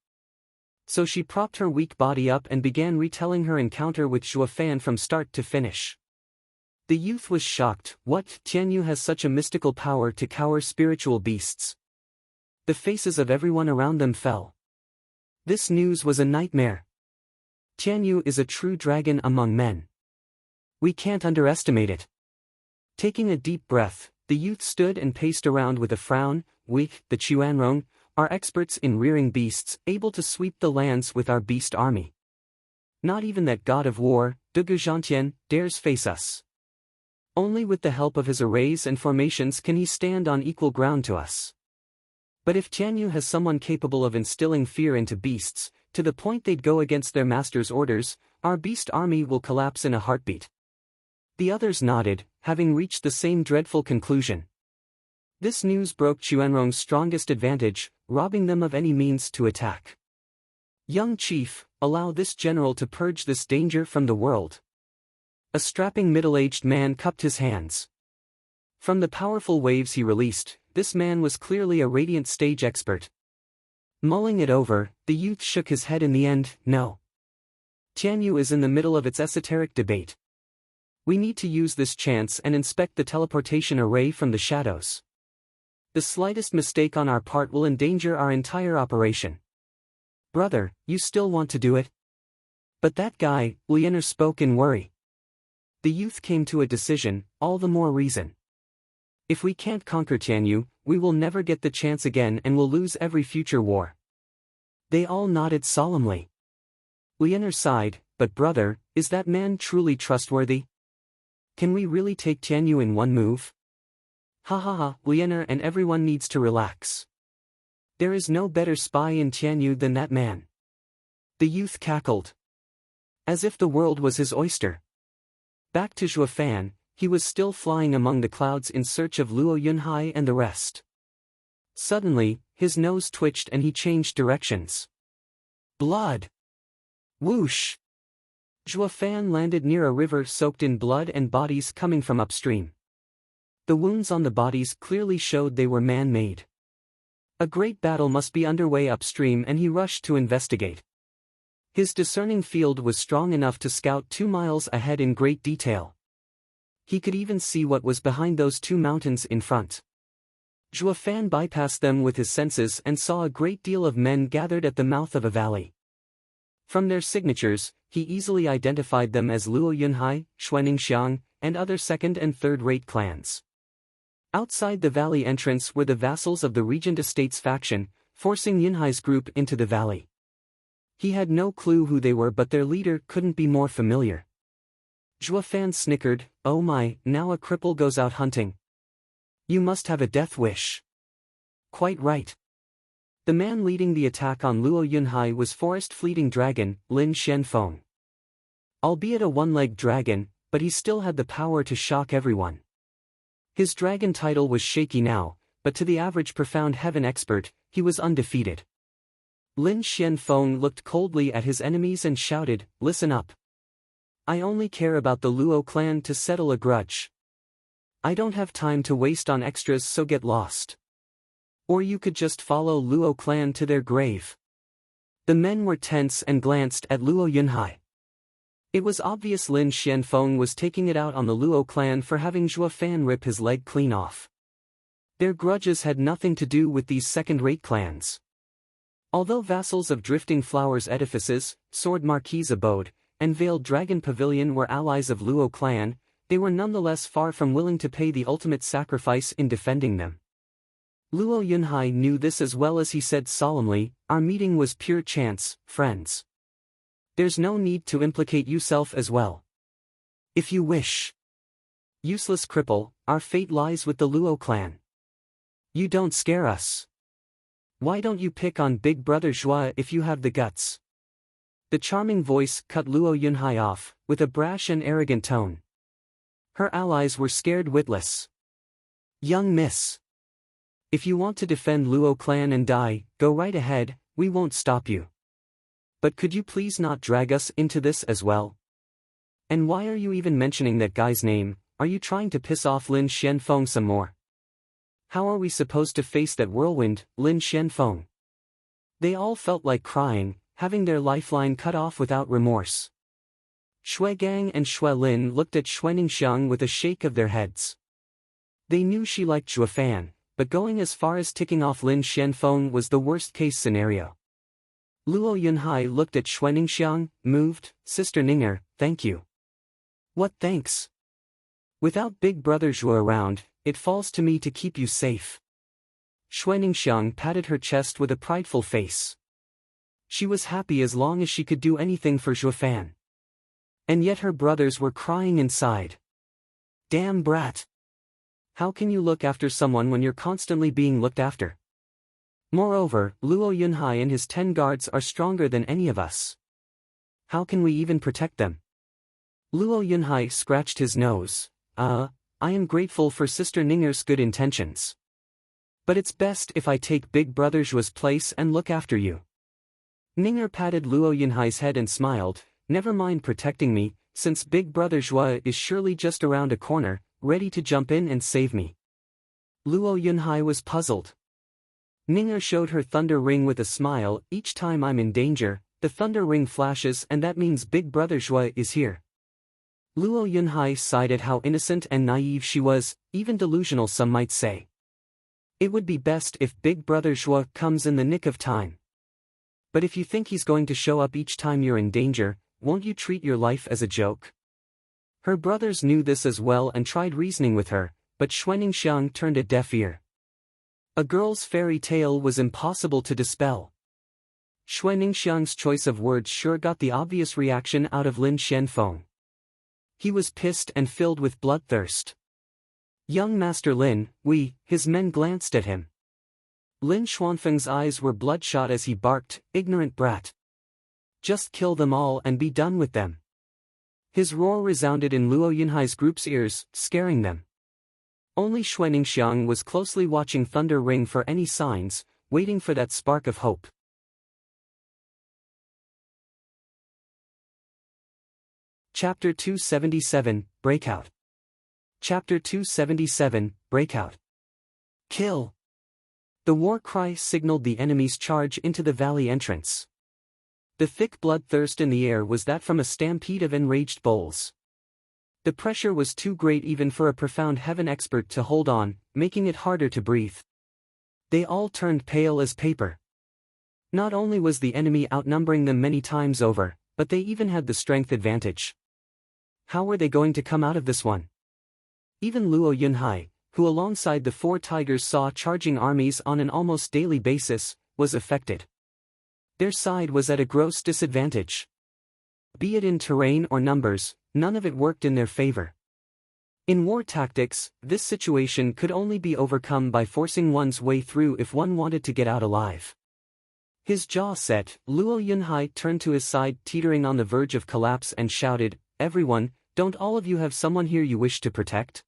So she propped her weak body up and began retelling her encounter with Zhuo Fan from start to finish. The youth was shocked. What? Tian Yu has such a mystical power to cower spiritual beasts. The faces of everyone around them fell. This news was a nightmare. Tian Yu is a true dragon among men. We can't underestimate it. Taking a deep breath, the youth stood and paced around with a frown. We, the Chuanrong, are experts in rearing beasts, able to sweep the lands with our beast army. Not even that god of war, Dugu Zhantian, dares face us. Only with the help of his arrays and formations can he stand on equal ground to us. But if Tian Yu has someone capable of instilling fear into beasts, to the point they'd go against their master's orders, our beast army will collapse in a heartbeat. The others nodded, having reached the same dreadful conclusion. This news broke Chuanrong's strongest advantage, robbing them of any means to attack. Young chief, allow this general to purge this danger from the world. A strapping middle-aged man cupped his hands. From the powerful waves he released, this man was clearly a radiant stage expert. Mulling it over, the youth shook his head in the end. No. Tian Yu is in the middle of its esoteric debate. We need to use this chance and inspect the teleportation array from the shadows. The slightest mistake on our part will endanger our entire operation. Brother, you still want to do it? But that guy, Lianer spoke in worry. The youth came to a decision, all the more reason. If we can't conquer Tian Yu, we will never get the chance again and will lose every future war. They all nodded solemnly. Lianer sighed, but brother, is that man truly trustworthy? Can we really take Tian Yu in one move? Ha ha ha, Lianer and everyone needs to relax. There is no better spy in Tian Yu than that man. The youth cackled. As if the world was his oyster. Back to Zhuo Fan, he was still flying among the clouds in search of Luo Yunhai and the rest. Suddenly, his nose twitched and he changed directions. Blood! Whoosh! Zhuo Fan landed near a river soaked in blood and bodies coming from upstream. The wounds on the bodies clearly showed they were man-made. A great battle must be underway upstream and he rushed to investigate. His discerning field was strong enough to scout 2 miles ahead in great detail. He could even see what was behind those 2 mountains in front. Zhuo Fan bypassed them with his senses and saw a great deal of men gathered at the mouth of a valley. From their signatures, he easily identified them as Luo Yunhai, Xuaningxiang, and other second- and third-rate clans. Outside the valley entrance were the vassals of the Regent Estates faction, forcing Yunhai's group into the valley. He had no clue who they were, but their leader couldn't be more familiar. Zhuo Fan snickered, "Oh my, now a cripple goes out hunting. You must have a death wish." "Quite right." The man leading the attack on Luo Yunhai was Forest Fleeting Dragon, Lin Xianfeng. Albeit a one-legged dragon, but he still had the power to shock everyone. His dragon title was shaky now, but to the average Profound Heaven expert, he was undefeated. Lin Xianfeng looked coldly at his enemies and shouted, "Listen up. I only care about the Luo clan to settle a grudge. I don't have time to waste on extras, so get lost. Or you could just follow Luo clan to their grave." The men were tense and glanced at Luo Yunhai. It was obvious Lin Xianfeng was taking it out on the Luo clan for having Zhuo Fan rip his leg clean off. Their grudges had nothing to do with these second-rate clans. Although vassals of Drifting Flowers Edifices, Sword Marquis Abode, and Veiled Dragon Pavilion were allies of Luo clan, they were nonetheless far from willing to pay the ultimate sacrifice in defending them. Luo Yunhai knew this as well as he said solemnly, "Our meeting was pure chance, friends. There's no need to implicate yourself as well. If you wish. Useless cripple, our fate lies with the Luo clan. You don't scare us. Why don't you pick on Big Brother Zhua if you have the guts?" The charming voice cut Luo Yunhai off, with a brash and arrogant tone. Her allies were scared witless. "Young miss. If you want to defend Luo clan and die, go right ahead, we won't stop you. But could you please not drag us into this as well? And why are you even mentioning that guy's name? Are you trying to piss off Lin Xianfeng some more? How are we supposed to face that whirlwind, Lin Xianfeng?" They all felt like crying, having their lifeline cut off without remorse. Shui Gang and Shui Lin looked at Xuaningxiang with a shake of their heads. They knew she liked Zhuo Fan, but going as far as ticking off Lin Xianfeng was the worst-case scenario. Luo Yunhai looked at Xuaningxiang, moved, "Sister Ninger, thank you." "What thanks? Without Big Brother Zhuo around, it falls to me to keep you safe." Xuaningxiang patted her chest with a prideful face. She was happy as long as she could do anything for Zhuo Fan. And yet her brothers were crying inside. Damn brat. How can you look after someone when you're constantly being looked after? Moreover, Luo Yunhai and his 10 guards are stronger than any of us. How can we even protect them? Luo Yunhai scratched his nose. I am grateful for Sister Ninger's good intentions. But it's best if I take Big Brother Zhuo's place and look after you." Ninger patted Luo Yunhai's head and smiled, "Never mind protecting me, since Big Brother Zhuo is surely just around a corner, ready to jump in and save me." Luo Yunhai was puzzled. Ninger showed her thunder ring with a smile. "Each time I'm in danger, the thunder ring flashes, and that means Big Brother Zhuo is here." Luo Yunhai sighed at how innocent and naive she was, even delusional some might say. It would be best if Big Brother Zhuo comes in the nick of time. But if you think he's going to show up each time you're in danger, won't you treat your life as a joke? Her brothers knew this as well and tried reasoning with her, but Xuaningxiang turned a deaf ear. A girl's fairy tale was impossible to dispel. Xuaningxiang's choice of words sure got the obvious reaction out of Lin Xianfeng. He was pissed and filled with bloodthirst. "Young Master Lin, his men glanced at him. Lin Xuanfeng's eyes were bloodshot as he barked, "Ignorant brat. Just kill them all and be done with them." His roar resounded in Luo Yunhai's group's ears, scaring them. Only Xuaningxiang was closely watching Thunder Ring for any signs, waiting for that spark of hope. Chapter 277, Breakout. Chapter 277, Breakout. Kill! The war cry signaled the enemy's charge into the valley entrance. The thick bloodthirst in the air was that from a stampede of enraged bulls. The pressure was too great even for a profound heaven expert to hold on, making it harder to breathe. They all turned pale as paper. Not only was the enemy outnumbering them many times over, but they even had the strength advantage. How were they going to come out of this one? Even Luo Yunhai, who alongside the 4 tigers saw charging armies on an almost daily basis, was affected. Their side was at a gross disadvantage. Be it in terrain or numbers, none of it worked in their favor. In war tactics, this situation could only be overcome by forcing one's way through if one wanted to get out alive. His jaw set, Luo Yunhai turned to his side teetering on the verge of collapse and shouted, "Everyone, don't all of you have someone here you wish to protect?"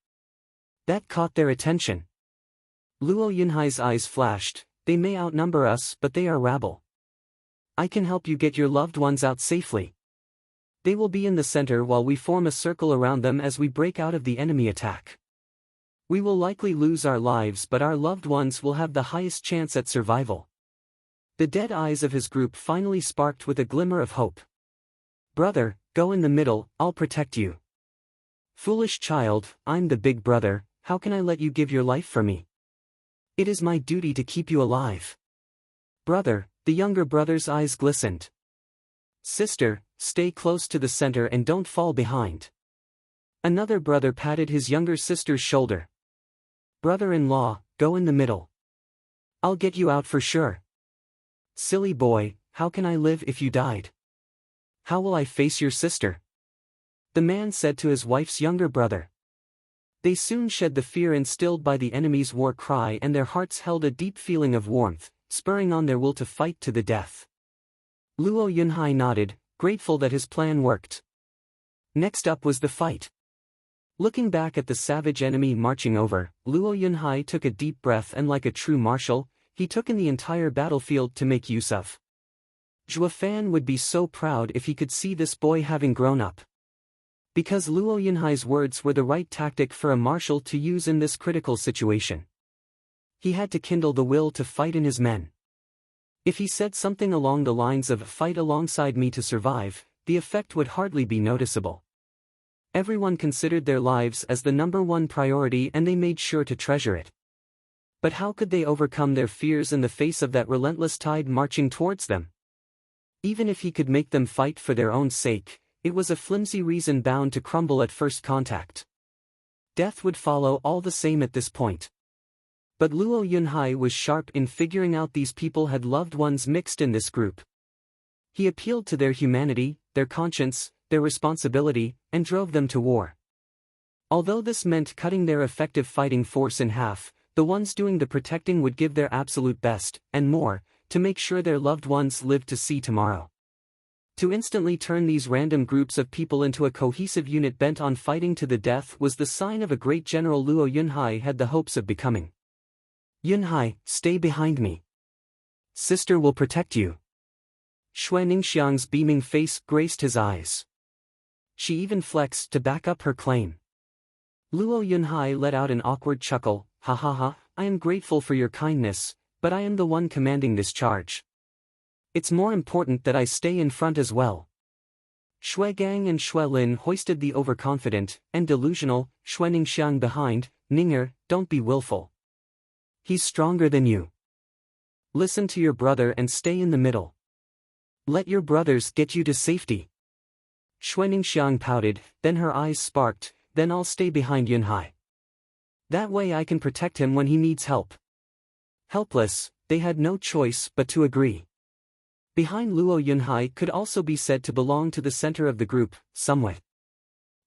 That caught their attention. Luo Yunhai's eyes flashed. "They may outnumber us, but they are rabble. I can help you get your loved ones out safely. They will be in the center while we form a circle around them as we break out of the enemy attack. We will likely lose our lives, but our loved ones will have the highest chance at survival." The dead eyes of his group finally sparked with a glimmer of hope. "Brother, go in the middle, I'll protect you." "Foolish child, I'm the big brother, how can I let you give your life for me? It is my duty to keep you alive." "Brother," the younger brother's eyes glistened. "Sister, stay close to the center and don't fall behind." Another brother patted his younger sister's shoulder. "Brother-in-law, go in the middle. I'll get you out for sure." "Silly boy, how can I live if you died? How will I face your sister?" the man said to his wife's younger brother. They soon shed the fear instilled by the enemy's war cry, and their hearts held a deep feeling of warmth, spurring on their will to fight to the death. Luo Yunhai nodded, grateful that his plan worked. Next up was the fight. Looking back at the savage enemy marching over, Luo Yunhai took a deep breath and like a true marshal, he took in the entire battlefield to make use of. Zhua Fan would be so proud if he could see this boy having grown up. Because Luo Yunhai's words were the right tactic for a marshal to use in this critical situation. He had to kindle the will to fight in his men. If he said something along the lines of "fight alongside me to survive," the effect would hardly be noticeable. Everyone considered their lives as the #1 priority and they made sure to treasure it. But how could they overcome their fears in the face of that relentless tide marching towards them? Even if he could make them fight for their own sake, it was a flimsy reason bound to crumble at first contact. Death would follow all the same at this point. But Luo Yunhai was sharp in figuring out these people had loved ones mixed in this group. He appealed to their humanity, their conscience, their responsibility, and drove them to war. Although this meant cutting their effective fighting force in half, the ones doing the protecting would give their absolute best, and more, to make sure their loved ones lived to see tomorrow. To instantly turn these random groups of people into a cohesive unit bent on fighting to the death was the sign of a great general Luo Yunhai had the hopes of becoming. "Yunhai, stay behind me. Sister will protect you." Xue Ningxiang's beaming face graced his eyes. She even flexed to back up her claim. Luo Yunhai let out an awkward chuckle. "Ha ha ha, I am grateful for your kindness, but I am the one commanding this charge. It's more important that I stay in front as well." Xue Gang and Xue Lin hoisted the overconfident and delusional Xue Ningxiang behind. "Ninger, don't be willful. He's stronger than you. Listen to your brother and stay in the middle. Let your brothers get you to safety." Xue Ningxiang pouted, then her eyes sparked. "Then I'll stay behind Yunhai. That way I can protect him when he needs help." Helpless, they had no choice but to agree. Behind Luo Yunhai could also be said to belong to the center of the group, somewhat.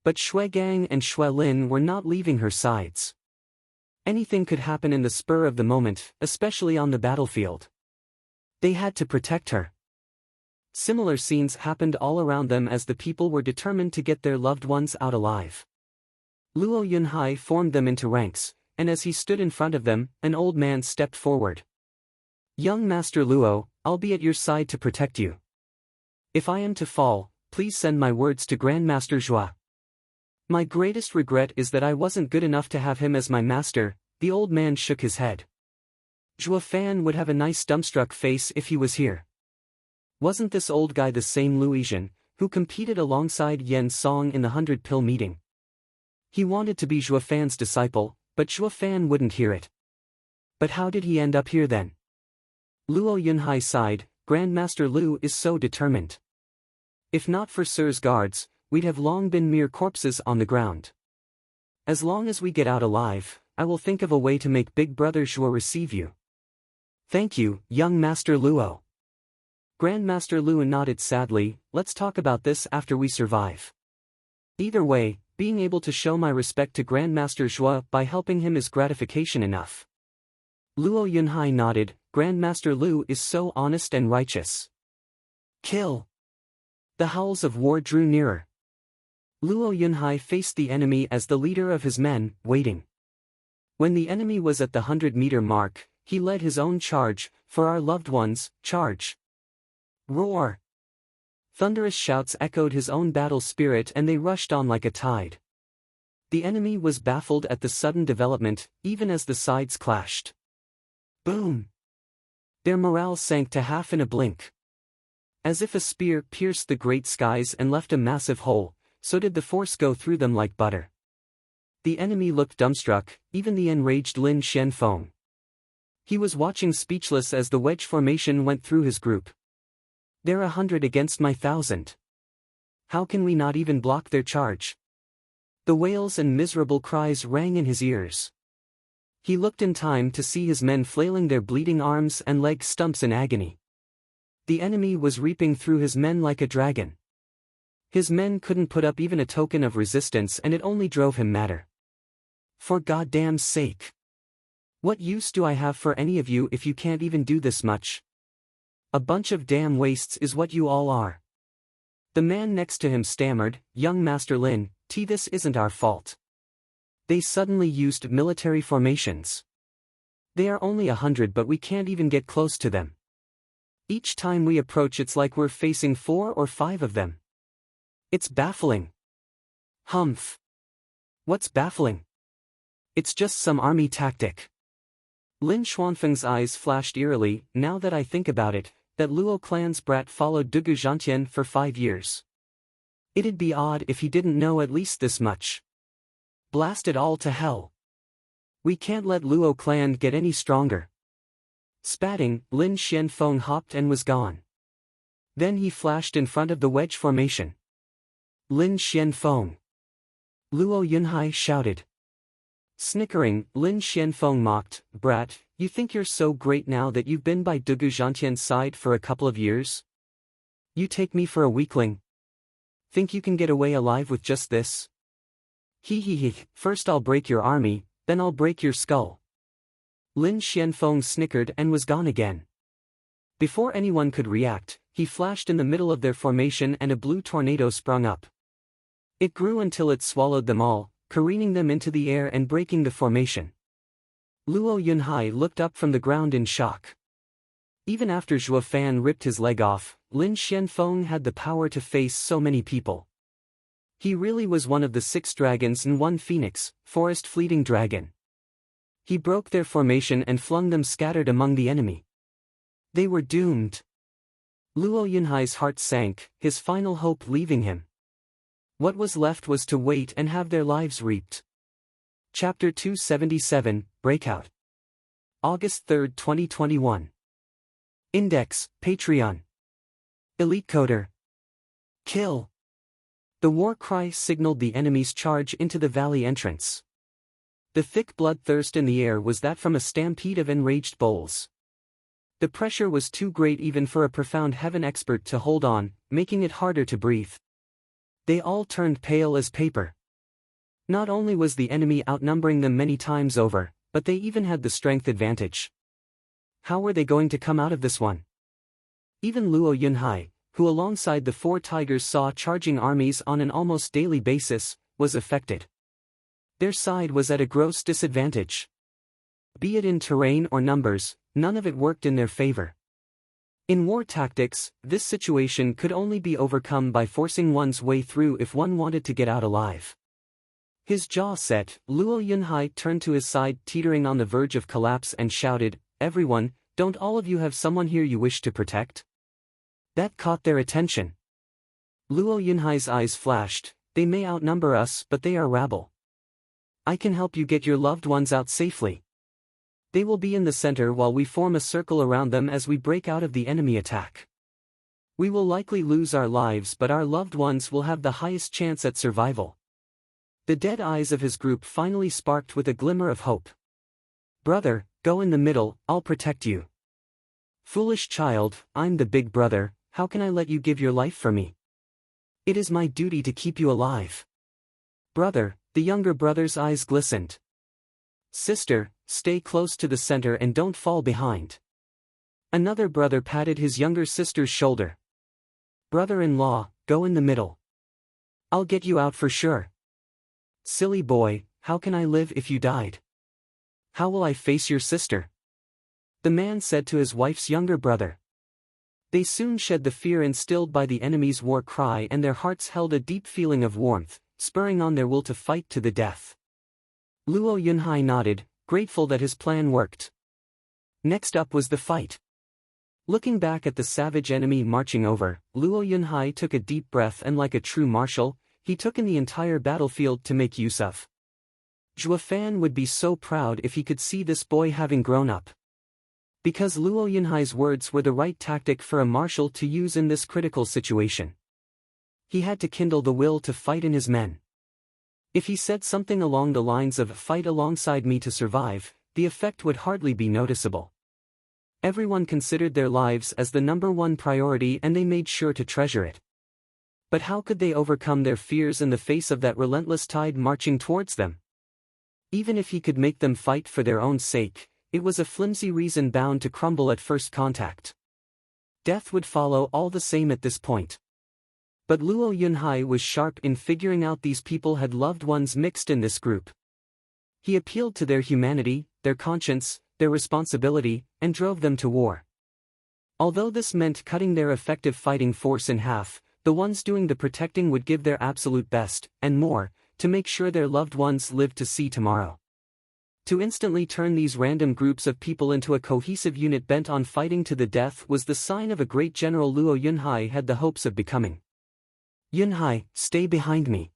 But Xue Gang and Xue Lin were not leaving her sides. Anything could happen in the spur of the moment, especially on the battlefield. They had to protect her. Similar scenes happened all around them as the people were determined to get their loved ones out alive. Luo Yunhai formed them into ranks, and as he stood in front of them, an old man stepped forward. "Young Master Luo, I'll be at your side to protect you. If I am to fall, please send my words to Grandmaster Zhua. My greatest regret is that I wasn't good enough to have him as my master." The old man shook his head. "Zhua Fan would have a nice dumbstruck face if he was here." Wasn't this old guy the same Luisian, who competed alongside Yen Song in the 100-pill meeting? He wanted to be Zhuo Fan's disciple, but Zhuo Fan wouldn't hear it. But how did he end up here then? Luo Yunhai sighed. Grandmaster Lu is so determined. If not for Sir's guards, we'd have long been mere corpses on the ground. As long as we get out alive, I will think of a way to make Big Brother Zhuo receive you. Thank you, young Master Luo. Grandmaster Lu nodded sadly. Let's talk about this after we survive. Either way, being able to show my respect to Grandmaster Zhuo by helping him is gratification enough. Luo Yunhai nodded. Grandmaster Lu is so honest and righteous. Kill! The howls of war drew nearer. Luo Yunhai faced the enemy as the leader of his men, waiting. When the enemy was at the 100-meter mark, he led his own charge. For our loved ones, charge! Roar! Thunderous shouts echoed his own battle spirit, and they rushed on like a tide. The enemy was baffled at the sudden development, even as the sides clashed. Boom! Their morale sank to half in a blink. As if a spear pierced the great skies and left a massive hole, so did the force go through them like butter. The enemy looked dumbstruck, even the enraged Lin Xianfeng. He was watching speechless as the wedge formation went through his group. They're 100 against my 1,000. How can we not even block their charge? The wails and miserable cries rang in his ears. He looked in time to see his men flailing their bleeding arms and leg stumps in agony. The enemy was reaping through his men like a dragon. His men couldn't put up even a token of resistance, and it only drove him madder. For goddamn sake! What use do I have for any of you if you can't even do this much? A bunch of damn wastes is what you all are. The man next to him stammered, Young Master Lin, this isn't our fault. They suddenly used military formations. They are only 100, but we can't even get close to them. Each time we approach, it's like we're facing 4 or 5 of them. It's baffling. Humph. What's baffling? It's just some army tactic. Lin Xuanfeng's eyes flashed eerily. Now that I think about it, that Luo clan's brat followed Dugu Zhantian for 5 years. It'd be odd if he didn't know at least this much. Blast it all to hell. We can't let Luo clan get any stronger. Spatting, Lin Xianfeng hopped and was gone. Then he flashed in front of the wedge formation. Lin Xianfeng! Luo Yunhai shouted. Snickering, Lin Xianfeng mocked, Brat, you think you're so great now that you've been by Dugu Zhantian's side for a couple of years? You take me for a weakling? Think you can get away alive with just this? He, first I'll break your army, then I'll break your skull. Lin Xianfeng snickered and was gone again. Before anyone could react, he flashed in the middle of their formation and a blue tornado sprung up. It grew until it swallowed them all, careening them into the air and breaking the formation. Luo Yunhai looked up from the ground in shock. Even after Zhuo Fan ripped his leg off, Lin Xianfeng had the power to face so many people. He really was one of the 6 dragons and 1 phoenix, forest fleeting dragon. He broke their formation and flung them scattered among the enemy. They were doomed. Luo Yunhai's heart sank, his final hope leaving him. What was left was to wait and have their lives reaped. Chapter 277, Breakout. August 3, 2021. Index, Patreon. Elite Coder. Kill. The war cry signaled the enemy's charge into the valley entrance. The thick bloodthirst in the air was that from a stampede of enraged bulls. The pressure was too great even for a profound heaven expert to hold on, making it harder to breathe. They all turned pale as paper. Not only was the enemy outnumbering them many times over, but they even had the strength advantage. How were they going to come out of this one? Even Luo Yunhai, who alongside the 4 tigers saw charging armies on an almost daily basis, was affected. Their side was at a gross disadvantage. Be it in terrain or numbers, none of it worked in their favor. In war tactics, this situation could only be overcome by forcing one's way through if one wanted to get out alive. His jaw set, Luo Yunhai turned to his side teetering on the verge of collapse and shouted, Everyone, don't all of you have someone here you wish to protect? That caught their attention. Luo Yunhai's eyes flashed. They may outnumber us, but they are rabble. I can help you get your loved ones out safely. They will be in the center while we form a circle around them as we break out of the enemy attack. We will likely lose our lives, but our loved ones will have the highest chance at survival. The dead eyes of his group finally sparked with a glimmer of hope. Brother, go in the middle, I'll protect you. Foolish child, I'm the big brother, how can I let you give your life for me? It is my duty to keep you alive. Brother, the younger brother's eyes glistened. Sister, stay close to the center and don't fall behind. Another brother patted his younger sister's shoulder. Brother-in-law, go in the middle. I'll get you out for sure. Silly boy, how can I live if you died? How will I face your sister? The man said to his wife's younger brother. They soon shed the fear instilled by the enemy's war cry, and their hearts held a deep feeling of warmth, spurring on their will to fight to the death. Luo Yunhai nodded, grateful that his plan worked. Next up was the fight. Looking back at the savage enemy marching over, Luo Yunhai took a deep breath and, like a true marshal, he took in the entire battlefield to make use of. Zhuo Fan would be so proud if he could see this boy having grown up. Because Luo Yunhai's words were the right tactic for a marshal to use in this critical situation. He had to kindle the will to fight in his men. If he said something along the lines of "fight alongside me to survive," the effect would hardly be noticeable. Everyone considered their lives as the #1 priority, and they made sure to treasure it. But how could they overcome their fears in the face of that relentless tide marching towards them? Even if he could make them fight for their own sake, it was a flimsy reason bound to crumble at first contact. Death would follow all the same at this point. But Luo Yunhai was sharp in figuring out these people had loved ones mixed in this group. He appealed to their humanity, their conscience, their responsibility, and drove them to war. Although this meant cutting their effective fighting force in half, the ones doing the protecting would give their absolute best, and more, to make sure their loved ones lived to see tomorrow. To instantly turn these random groups of people into a cohesive unit bent on fighting to the death was the sign of a great general Luo Yunhai had the hopes of becoming. Yunhai, stay behind me.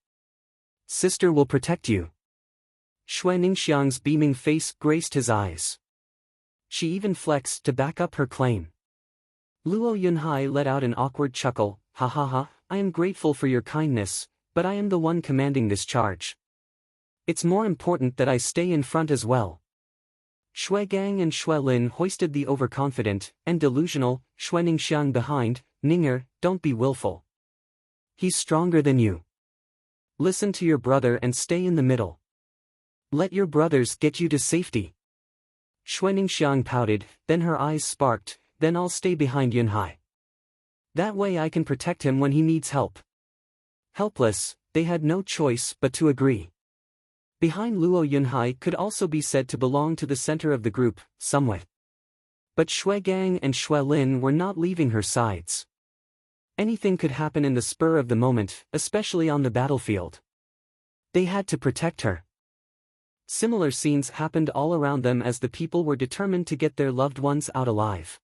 Sister will protect you. Xue Ningxiang's beaming face graced his eyes. She even flexed to back up her claim. Luo Yunhai let out an awkward chuckle. Ha ha ha, I am grateful for your kindness, but I am the one commanding this charge. It's more important that I stay in front as well. Xue Gang and Xue Lin hoisted the overconfident and delusional Xue Ningxiang behind. Ninger, don't be willful. He's stronger than you. Listen to your brother and stay in the middle. Let your brothers get you to safety. Xue Ningxiang pouted, then her eyes sparked. Then I'll stay behind Yunhai. That way I can protect him when he needs help. Helpless, they had no choice but to agree. Behind Luo Yunhai could also be said to belong to the center of the group, somewhat. But Xue Gang and Xue Lin were not leaving her sides. Anything could happen in the spur of the moment, especially on the battlefield. They had to protect her. Similar scenes happened all around them as the people were determined to get their loved ones out alive.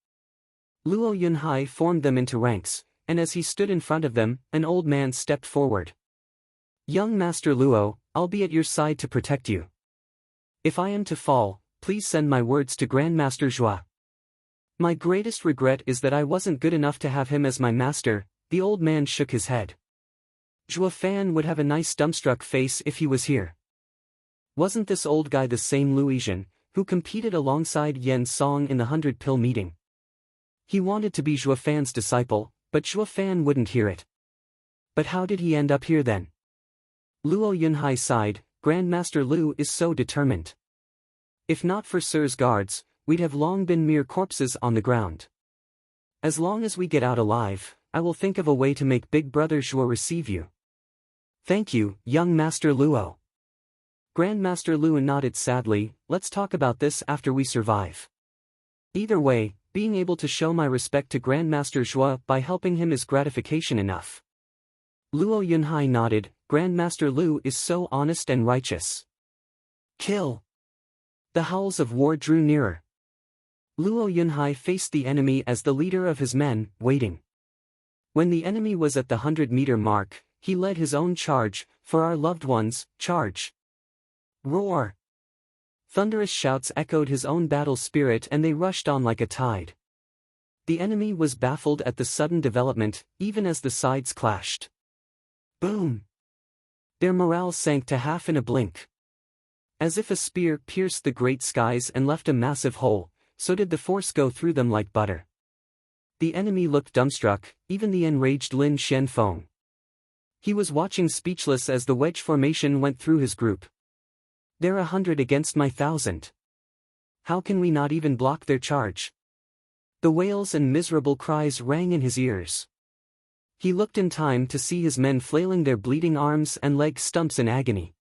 Luo Yunhai formed them into ranks, and as he stood in front of them, an old man stepped forward. Young Master Luo, I'll be at your side to protect you. If I am to fall, please send my words to Grandmaster Zhua. My greatest regret is that I wasn't good enough to have him as my master. The old man shook his head. Zhua Fan would have a nice dumbstruck face if he was here. Wasn't this old guy the same Lu Yizhen, who competed alongside Yen Song in the 100-pill meeting? He wanted to be Zhua Fan's disciple, but Zhua Fan wouldn't hear it. But how did he end up here then? Luo Yunhai sighed. Grandmaster Lu is so determined. If not for Sir's guards, we'd have long been mere corpses on the ground. As long as we get out alive, I will think of a way to make Big Brother Zhua receive you. Thank you, young Master Luo. Grandmaster Lu nodded sadly. Let's talk about this after we survive. Either way, being able to show my respect to Grandmaster Zhua by helping him is gratification enough. Luo Yunhai nodded. Grandmaster Lu is so honest and righteous. Kill! The howls of war drew nearer. Luo Yunhai faced the enemy as the leader of his men, waiting. When the enemy was at the 100-meter mark, he led his own charge, for our loved ones, charge. Roar! Thunderous shouts echoed his own battle spirit and they rushed on like a tide. The enemy was baffled at the sudden development, even as the sides clashed. Boom! Their morale sank to half in a blink. As if a spear pierced the great skies and left a massive hole, so did the force go through them like butter. The enemy looked dumbstruck, even the enraged Lin Xianfeng. He was watching speechless as the wedge formation went through his group. They're 100 against my 1,000. How can we not even block their charge? The wails and miserable cries rang in his ears. He looked in time to see his men flailing their bleeding arms and leg stumps in agony.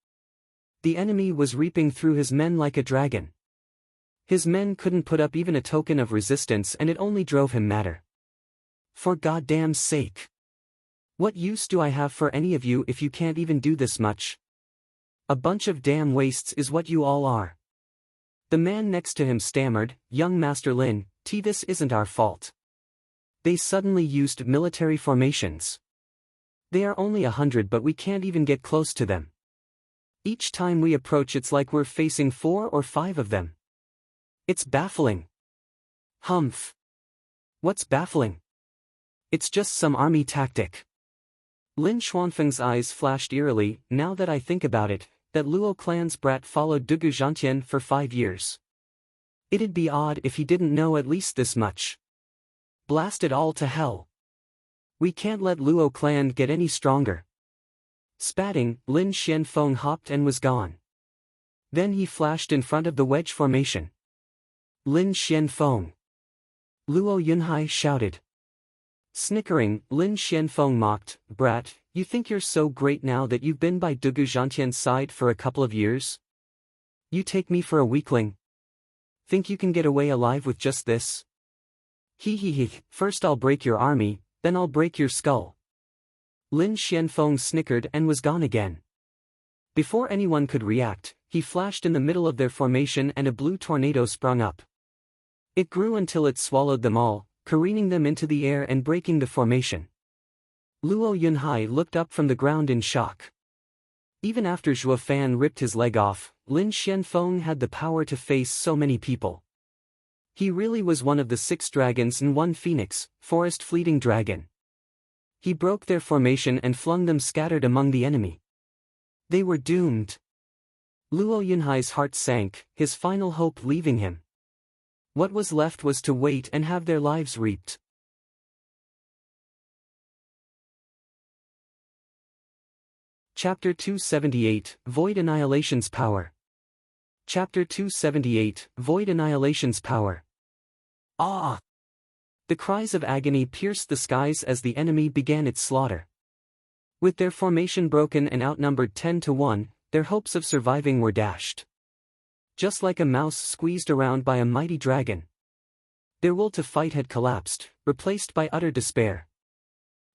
The enemy was reaping through his men like a dragon. His men couldn't put up even a token of resistance and it only drove him madder. For goddamn's sake! What use do I have for any of you if you can't even do this much? A bunch of damn wastes is what you all are. The man next to him stammered, "Young Master Lin, this isn't our fault. They suddenly used military formations. They are only 100 but we can't even get close to them. Each time we approach it's like we're facing 4 or 5 of them. It's baffling." Humph. What's baffling? It's just some army tactic. Lin Xuanfeng's eyes flashed eerily. Now that I think about it, that Luo clan's brat followed Dugu Zhantian for 5 years. It'd be odd if he didn't know at least this much. Blast it all to hell. We can't let Luo clan get any stronger. Spatting, Lin Xianfeng hopped and was gone. Then he flashed in front of the wedge formation. Lin Xianfeng! Luo Yunhai shouted. Snickering, Lin Xianfeng mocked, "Brat, you think you're so great now that you've been by Dugu Zhantian's side for a couple of years? You take me for a weakling? Think you can get away alive with just this? He, first I'll break your army, then I'll break your skull." Lin Xianfeng snickered and was gone again. Before anyone could react, he flashed in the middle of their formation and a blue tornado sprung up. It grew until it swallowed them all, careening them into the air and breaking the formation. Luo Yunhai looked up from the ground in shock. Even after Zhuo Fan ripped his leg off, Lin Xianfeng had the power to face so many people. He really was one of the 6 dragons and 1 phoenix, forest fleeting dragon. He broke their formation and flung them scattered among the enemy. They were doomed. Luo Yunhai's heart sank, his final hope leaving him. What was left was to wait and have their lives reaped. Chapter 278, Void Annihilation's Power. Chapter 278, Void Annihilation's Power. Ah! The cries of agony pierced the skies as the enemy began its slaughter. With their formation broken and outnumbered 10-1, their hopes of surviving were dashed. Just like a mouse squeezed around by a mighty dragon. Their will to fight had collapsed, replaced by utter despair.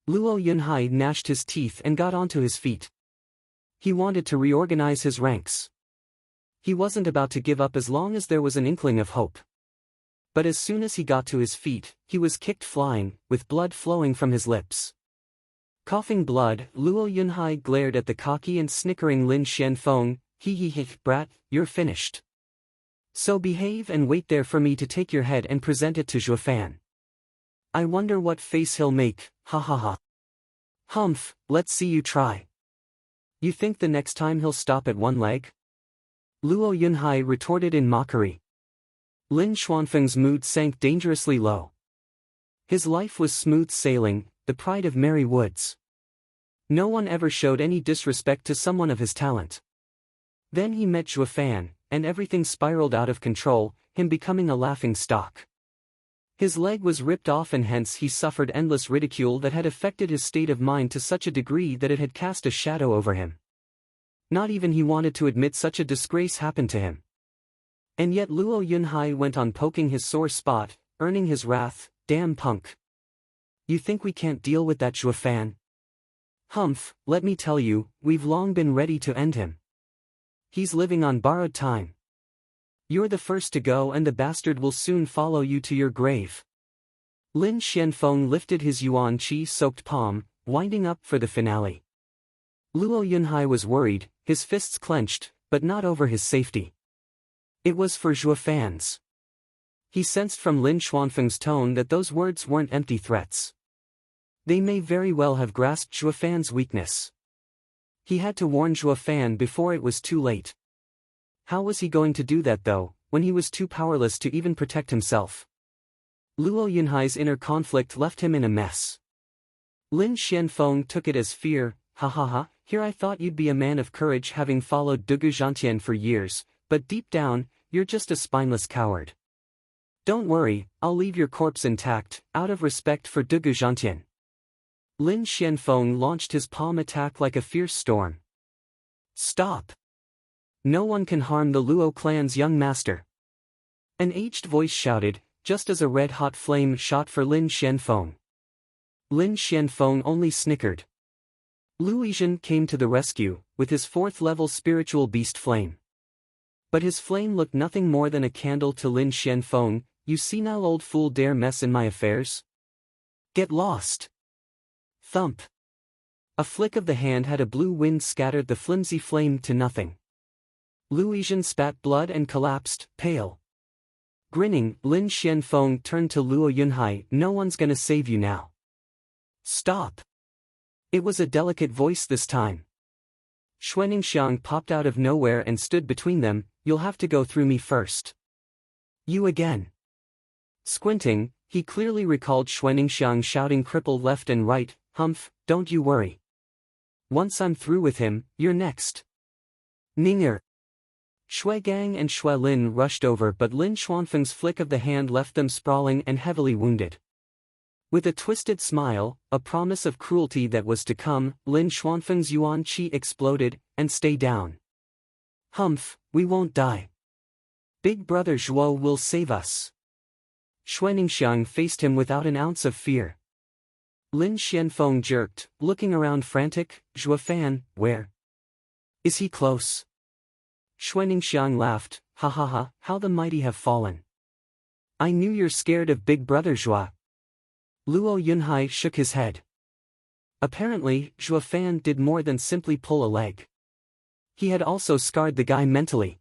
Luo Yunhai gnashed his teeth and got onto his feet. He wanted to reorganize his ranks. He wasn't about to give up as long as there was an inkling of hope. But as soon as he got to his feet, he was kicked flying, with blood flowing from his lips. Coughing blood, Luo Yunhai glared at the cocky and snickering Lin Xianfeng. He, brat, you're finished. So behave and wait there for me to take your head and present it to Zhuo Fan. I wonder what face he'll make, ha ha ha. Humph, let's see you try. You think the next time he'll stop at 1 leg? Luo Yunhai retorted in mockery. Lin Xuanfeng's mood sank dangerously low. His life was smooth sailing, the pride of merry woods. No one ever showed any disrespect to someone of his talent. Then he met Zhuo Fan, and everything spiraled out of control, him becoming a laughing stock. His leg was ripped off and hence he suffered endless ridicule that had affected his state of mind to such a degree that it had cast a shadow over him. Not even he wanted to admit such a disgrace happened to him. And yet Luo Yunhai went on poking his sore spot, earning his wrath. Damn punk. You think we can't deal with that Zhuo Fan? Humph, let me tell you, we've long been ready to end him. He's living on borrowed time. You're the first to go and the bastard will soon follow you to your grave. Lin Xianfeng lifted his yuan qi-soaked palm, winding up for the finale. Luo Yunhai was worried, his fists clenched, but not over his safety. It was for Zhuofan's. He sensed from Lin Xuanfeng's tone that those words weren't empty threats. They may very well have grasped Zhuofan's weakness. He had to warn Zhuofan before it was too late. How was he going to do that though, when he was too powerless to even protect himself? Luo Yunhai's inner conflict left him in a mess. Lin Xianfeng took it as fear. Ha ha ha, here I thought you'd be a man of courage having followed Dugu Zhantian for years, but deep down, you're just a spineless coward. Don't worry, I'll leave your corpse intact, out of respect for Dugu Zhantian. Lin Xianfeng launched his palm attack like a fierce storm. Stop! No one can harm the Luo clan's young master. An aged voice shouted, just as a red-hot flame shot for Lin Xianfeng. Lin Xianfeng only snickered. Lu Yizhen came to the rescue, with his 4th-level spiritual beast flame. But his flame looked nothing more than a candle to Lin Xianfeng. You senile old fool dare mess in my affairs? Get lost! Thump! A flick of the hand had a blue wind scattered the flimsy flame to nothing. Lu Yizhen spat blood and collapsed, pale. Grinning, Lin Xianfeng turned to Luo Yunhai. No one's gonna save you now. Stop! It was a delicate voice this time. Xuaningxiang popped out of nowhere and stood between them. You'll have to go through me first. You again. Squinting, he clearly recalled Xuaningxiang shouting cripple left and right. Humph, don't you worry. Once I'm through with him, you're next. Ninger. Shui Gang and Shui Lin rushed over, but Lin Xuanfeng's flick of the hand left them sprawling and heavily wounded. With a twisted smile, a promise of cruelty that was to come, Lin Xuanfeng's yuan qi exploded, and stay down. Humph, we won't die. Big brother Zhuo will save us. Xuaningxiang faced him without an ounce of fear. Lin Xianfeng jerked, looking around frantic. Zhuofan, where? Is he close? Xuaningxiang laughed. Ha ha ha, how the mighty have fallen. I knew you're scared of big brother Zhuo. Luo Yunhai shook his head. Apparently, Zhuofan did more than simply pull a leg. He had also scarred the guy mentally.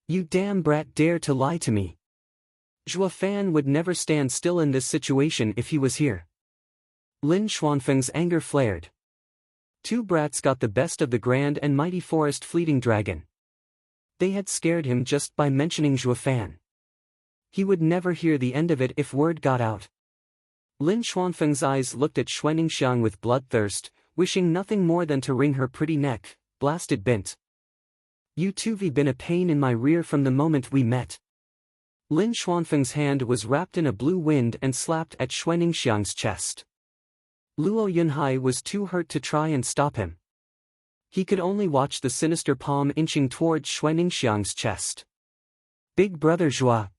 You damn brat dare to lie to me. Zhuofan would never stand still in this situation if he was here. Lin Xuanfeng's anger flared. Two brats got the best of the grand and mighty forest fleeting dragon. They had scared him just by mentioning Zhuofan. He would never hear the end of it if word got out. Lin Xuanfeng's eyes looked at Xuaningxiang with bloodthirst, wishing nothing more than to wring her pretty neck. Blasted bint. You two've been a pain in my rear from the moment we met. Lin Xuanfeng's hand was wrapped in a blue wind and slapped at Xuaningxiang's chest. Luo Yunhai was too hurt to try and stop him. He could only watch the sinister palm inching toward Xuaningxiang's chest. Big brother Zhuo!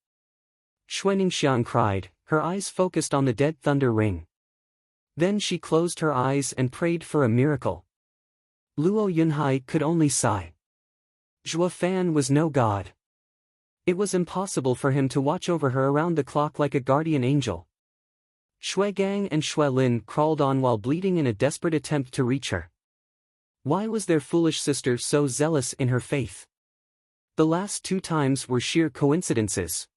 Xuaningxiang cried, her eyes focused on the dead thunder ring. Then she closed her eyes and prayed for a miracle. Luo Yunhai could only sigh. Zhuofan was no god. It was impossible for him to watch over her around the clock like a guardian angel. Shui Gang and Shui Lin crawled on while bleeding in a desperate attempt to reach her. Why was their foolish sister so zealous in her faith? The last 2 times were sheer coincidences.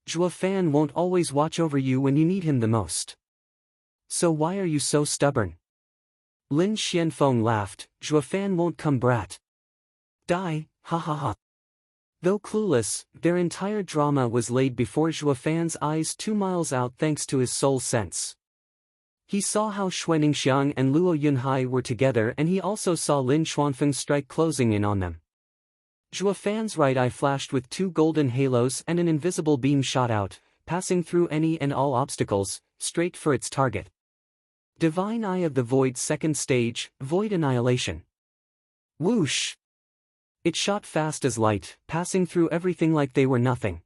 Zhuofan won't always watch over you when you need him the most. So why are you so stubborn? Lin Xianfeng laughed. Zhuofan won't come brat. Die, ha ha ha. Though clueless, their entire drama was laid before Zhuofan's eyes 2 miles out thanks to his soul sense. He saw how Xuaningxiang and Luo Yunhai were together, and he also saw Lin Xuanfeng's strike closing in on them. Zhuofan's right eye flashed with 2 golden halos and an invisible beam shot out, passing through any and all obstacles, straight for its target. Divine Eye of the Void 2nd stage, Void Annihilation. Whoosh! It shot fast as light, passing through everything like they were nothing.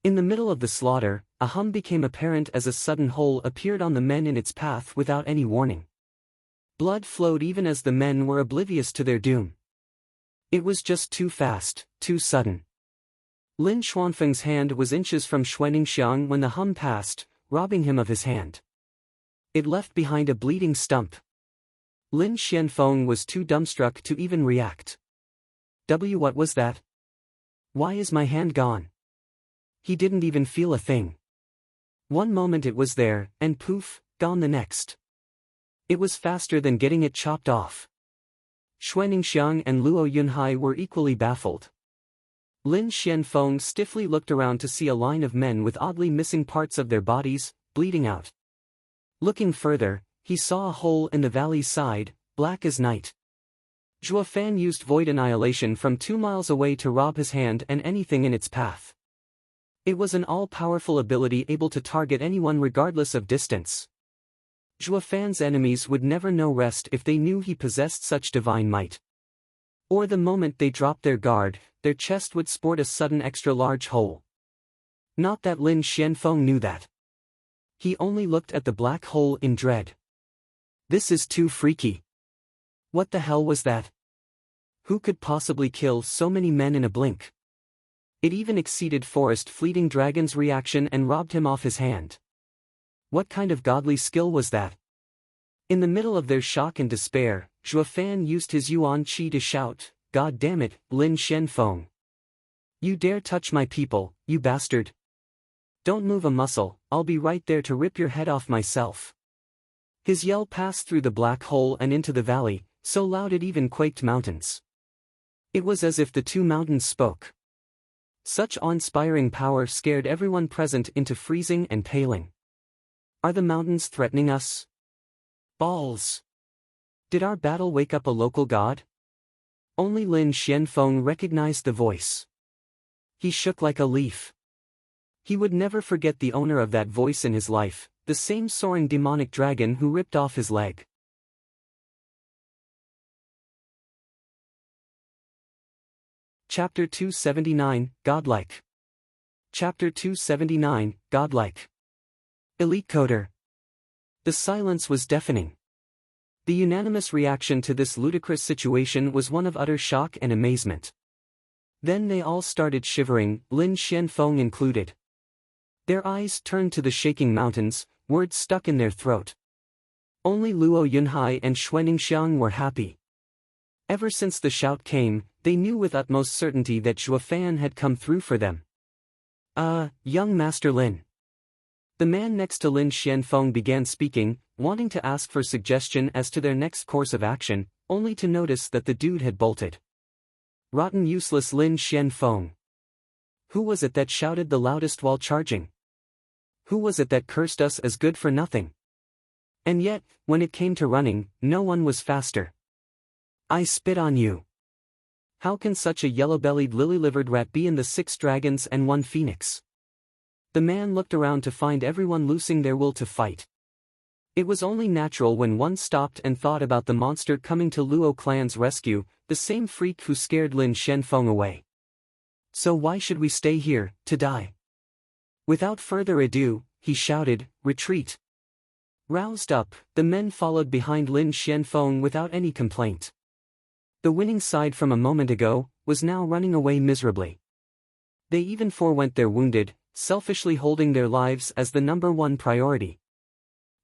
In the middle of the slaughter, a hum became apparent as a sudden hole appeared on the men in its path without any warning. Blood flowed even as the men were oblivious to their doom. It was just too fast, too sudden. Lin Xuanfeng's hand was inches from Xuaningxiang when the hum passed, robbing him of his hand. It left behind a bleeding stump. Lin Xianfeng was too dumbstruck to even react. What was that? Why is my hand gone? He didn't even feel a thing. One moment it was there, and poof, gone the next. It was faster than getting it chopped off. Xue Ningxiang and Luo Yunhai were equally baffled. Lin Xianfeng stiffly looked around to see a line of men with oddly missing parts of their bodies, bleeding out. Looking further, he saw a hole in the valley's side, black as night. Zhuo Fan used void annihilation from 2 miles away to rob his hand and anything in its path. It was an all-powerful ability able to target anyone regardless of distance. Zhuo Fan's enemies would never know rest if they knew he possessed such divine might. Or the moment they dropped their guard, their chest would sport a sudden extra-large hole. Not that Lin Xianfeng knew that. He only looked at the black hole in dread. This is too freaky. What the hell was that? Who could possibly kill so many men in a blink? It even exceeded Forest Fleeting Dragon's reaction and robbed him off his hand. What kind of godly skill was that? In the middle of their shock and despair, Zhuo Fan used his Yuan Qi to shout, "God damn it, Lin Xianfeng! You dare touch my people, you bastard! Don't move a muscle, I'll be right there to rip your head off myself." His yell passed through the black hole and into the valley, so loud it even quaked mountains. It was as if the two mountains spoke. Such awe-inspiring power scared everyone present into freezing and paling. Are the mountains threatening us? Balls! Did our battle wake up a local god? Only Lin Xianfeng recognized the voice. He shook like a leaf. He would never forget the owner of that voice in his life, the same soaring demonic dragon who ripped off his leg. Chapter 279, Godlike. Chapter 279, Godlike. Elite Coder. The silence was deafening. The unanimous reaction to this ludicrous situation was one of utter shock and amazement. Then they all started shivering, Lin Xianfeng included. Their eyes turned to the shaking mountains, words stuck in their throat. Only Luo Yunhai and Xue Ningxiang were happy. Ever since the shout came, they knew with utmost certainty that Zhuo Fan had come through for them. Young Master Lin. The man next to Lin Xianfeng began speaking, wanting to ask for suggestion as to their next course of action, only to notice that the dude had bolted. Rotten useless Lin Xianfeng. Who was it that shouted the loudest while charging? Who was it that cursed us as good for nothing? And yet, when it came to running, no one was faster. I spit on you. How can such a yellow-bellied lily-livered rat be in the 6 dragons and 1 phoenix? The man looked around to find everyone losing their will to fight. It was only natural when one stopped and thought about the monster coming to Luo clan's rescue, the same freak who scared Lin Xianfeng away. So why should we stay here, to die? Without further ado, he shouted, "Retreat!" Roused up, the men followed behind Lin Xianfeng without any complaint. The winning side from a moment ago was now running away miserably. They even forewent their wounded, selfishly holding their lives as the #1 priority.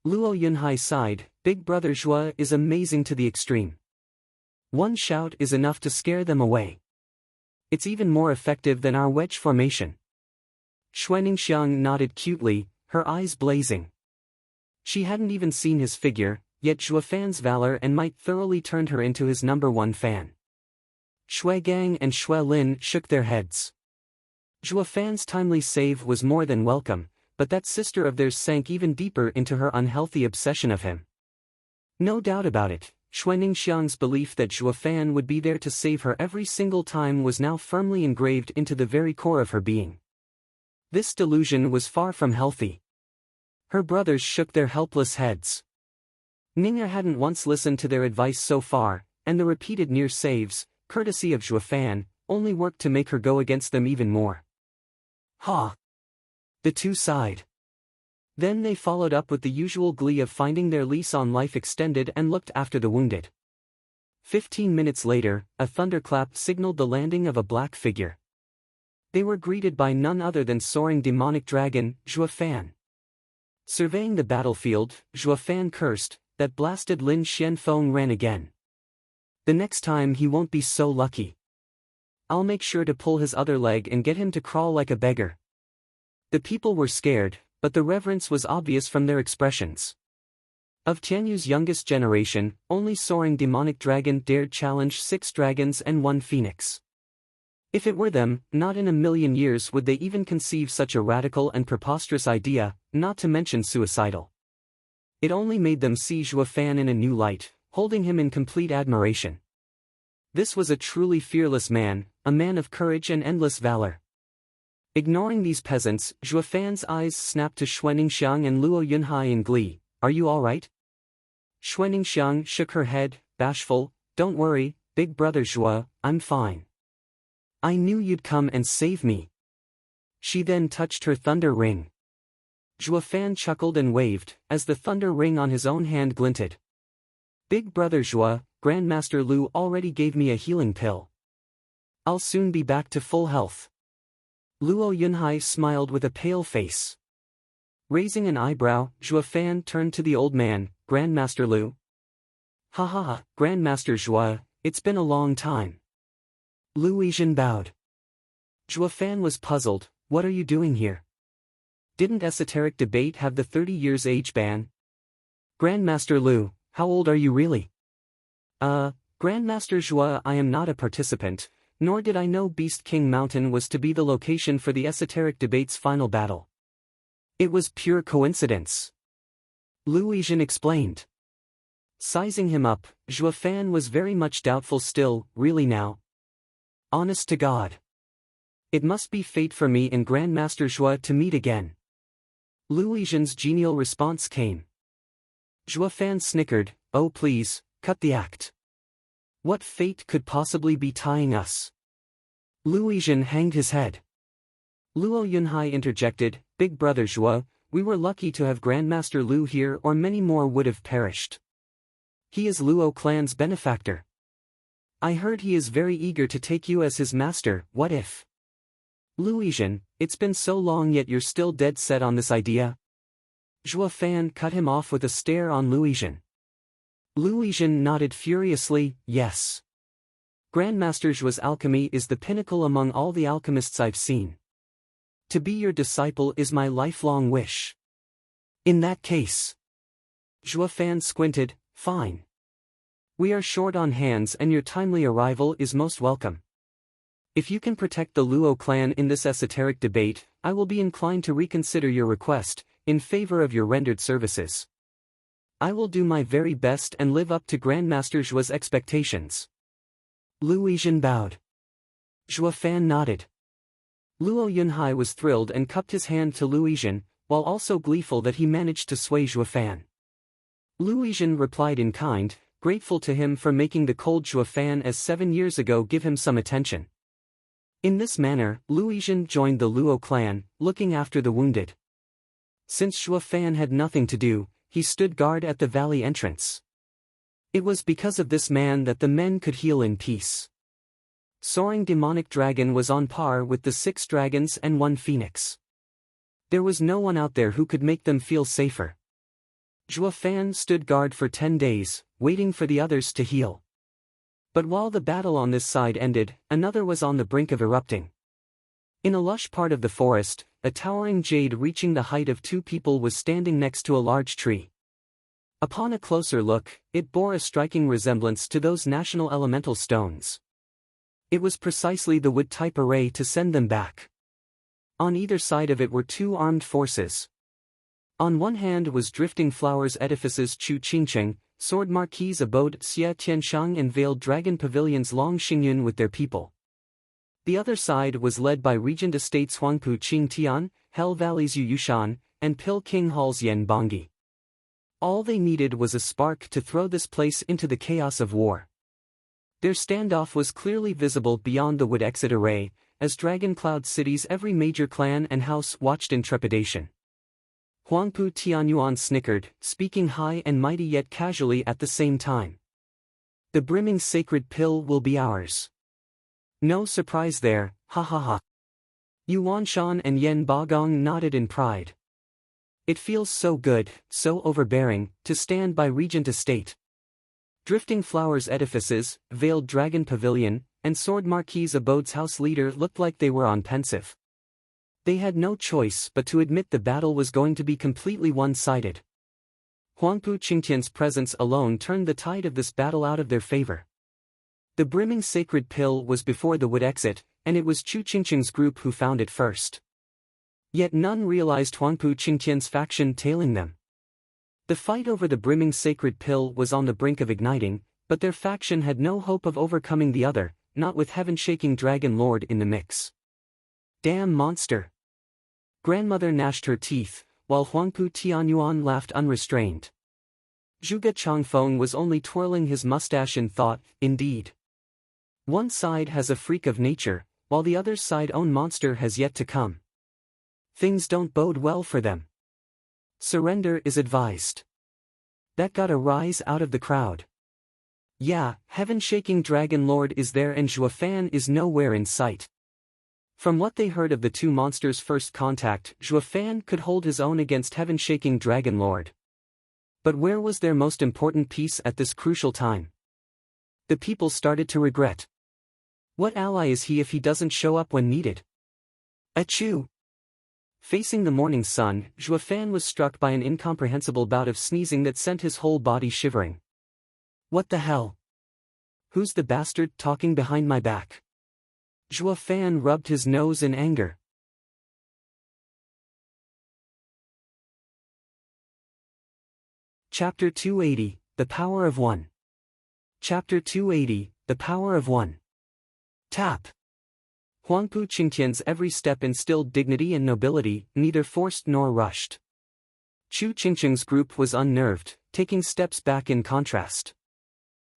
Luo Yunhai sighed, "Big Brother Zhuo is amazing to the extreme. One shout is enough to scare them away. It's even more effective than our wedge formation." Xue Ningxiang nodded cutely, her eyes blazing. She hadn't even seen his figure, yet Zhuo Fan's valor and might thoroughly turned her into his #1 fan. Xue Gang and Xue Lin shook their heads. Zhuo Fan's timely save was more than welcome, but that sister of theirs sank even deeper into her unhealthy obsession of him. No doubt about it, Xue Ningxiang's belief that Zhuo Fan would be there to save her every single time was now firmly engraved into the very core of her being. This delusion was far from healthy. Her brothers shook their helpless heads. Ning'er hadn't once listened to their advice so far, and the repeated near saves, courtesy of Zhuo Fan, only worked to make her go against them even more. Ha! The two sighed. Then they followed up with the usual glee of finding their lease on life extended and looked after the wounded. 15 minutes later, a thunderclap signaled the landing of a black figure. They were greeted by none other than soaring demonic dragon, Zhuo Fan. Surveying the battlefield, Zhuo Fan cursed, "That blasted Lin Xianfeng ran again. The next time he won't be so lucky. I'll make sure to pull his other leg and get him to crawl like a beggar." The people were scared, but the reverence was obvious from their expressions. Of Tianyu's youngest generation, only soaring demonic dragon dared challenge 6 dragons and 1 phoenix. If it were them, not in a million years would they even conceive such a radical and preposterous idea, not to mention suicidal. It only made them see Zhuo Fan in a new light, holding him in complete admiration. This was a truly fearless man, a man of courage and endless valor. Ignoring these peasants, Zhuo Fan's eyes snapped to Xuaningxiang and Luo Yunhai in glee. "Are you all right?" Xuaningxiang shook her head, bashful. "Don't worry, big brother Zhuo, I'm fine. I knew you'd come and save me." She then touched her thunder ring. Zhuo Fan chuckled and waved, as the thunder ring on his own hand glinted. "Big brother Zhuo, Grandmaster Lu already gave me a healing pill. I'll soon be back to full health." Luo Yunhai smiled with a pale face. Raising an eyebrow, Zhuo Fan turned to the old man. "Grandmaster Lu?" "Ha ha ha, Grandmaster Zhuo, it's been a long time." Lu Yizhen bowed. Zhuo Fan was puzzled. "What are you doing here? Didn't esoteric debate have the 30 years age ban?" "Grandmaster Lu, how old are you really?" Grandmaster Zhuo, I am not a participant, nor did I know Beast King Mountain was to be the location for the esoteric debate's final battle. It was pure coincidence." Lu Yizhen explained. Sizing him up, Zhuo Fan was very much doubtful still. "Really now? Honest to God. It must be fate for me and Grandmaster Zhuo to meet again." Lu Yizhen's genial response came. Zhuo Fan snickered. "Oh please, cut the act. What fate could possibly be tying us?" Lu Yizhen hanged his head. Luo Yunhai interjected. "Big brother Zhuo, we were lucky to have Grandmaster Lu here, or many more would have perished. He is Luo clan's benefactor. I heard he is very eager to take you as his master. What if?" "Lu Yizhen, it's been so long yet you're still dead set on this idea?" Zhuo Fan cut him off with a stare on Lu Yizhen. Lu Yizhen nodded furiously. "Yes. Grandmaster Zhuo's alchemy is the pinnacle among all the alchemists I've seen. To be your disciple is my lifelong wish." "In that case." Zhuo Fan squinted. "Fine. We are short on hands and your timely arrival is most welcome. If you can protect the Luo clan in this esoteric debate, I will be inclined to reconsider your request, in favor of your rendered services. I will do my very best and live up to Grandmaster Zhuo's expectations." Lu Yizhen bowed. Zhuo Fan nodded. Luo Yunhai was thrilled and cupped his hand to Lu Yizhen, while also gleeful that he managed to sway Zhuo Fan. Lu Yizhen replied in kind, grateful to him for making the cold Zhuo Fan as 7 years ago give him some attention. In this manner, Lu Yizhen joined the Luo clan, looking after the wounded. Since Zhuo Fan had nothing to do, he stood guard at the valley entrance. It was because of this man that the men could heal in peace. Soaring demonic dragon was on par with the 6 dragons and 1 phoenix. There was no one out there who could make them feel safer. Zhuo Fan stood guard for 10 days, waiting for the others to heal. But while the battle on this side ended, another was on the brink of erupting. In a lush part of the forest, a towering jade reaching the height of 2 people was standing next to a large tree. Upon a closer look, it bore a striking resemblance to those national elemental stones. It was precisely the wood-type array to send them back. On either side of it were 2 armed forces. On one hand was Drifting Flowers Edifices Chu Qingcheng, Sword Marquis Abode Xia Tianshang and Veiled Dragon Pavilions Long Xingyun with their people. The other side was led by Regent Estates Huangpu Qing Tian, Hell Valley's Yu Yushan, and Pill King Hall's Yen Bongi. All they needed was a spark to throw this place into the chaos of war. Their standoff was clearly visible beyond the wood exit array, as Dragon Cloud City's every major clan and house watched in trepidation. Huangpu Tianyuan snickered, speaking high and mighty yet casually at the same time. "The brimming sacred pill will be ours. No surprise there, ha ha ha." Yuan Shan and Yen Bagong nodded in pride. It feels so good, so overbearing, to stand by Regent Estate. Drifting Flowers Edifices, Veiled Dragon Pavilion, and Sword Marquis Abode's house leader looked like they were on pensive. They had no choice but to admit the battle was going to be completely one-sided. Huangpu Qingtian's presence alone turned the tide of this battle out of their favor. The brimming sacred pill was before the wood exit, and it was Chu Qingqing's group who found it first. Yet none realized Huangpu Qingtian's faction tailing them. The fight over the brimming sacred pill was on the brink of igniting, but their faction had no hope of overcoming the other, not with heaven-shaking Dragon Lord in the mix. Damn monster! Grandmother gnashed her teeth, while Huangpu Tianyuan laughed unrestrained. Zhuge Changfeng was only twirling his mustache in thought, indeed. One side has a freak of nature, while the other side's own monster has yet to come. Things don't bode well for them. Surrender is advised. That got a rise out of the crowd. Yeah, heaven-shaking Dragon Lord is there and Zhuofan is nowhere in sight. From what they heard of the two monsters' first contact, Zhuofan could hold his own against heaven-shaking Dragon Lord. But where was their most important piece at this crucial time? The people started to regret. What ally is he if he doesn't show up when needed? Achoo! Facing the morning sun, Zhuofan was struck by an incomprehensible bout of sneezing that sent his whole body shivering. What the hell? Who's the bastard talking behind my back? Zhuofan rubbed his nose in anger. Chapter 280, The Power of One. Chapter 280, The Power of One. Tap. Huangpu Qingtian's every step instilled dignity and nobility, neither forced nor rushed. Chu Qingqing's group was unnerved, taking steps back in contrast.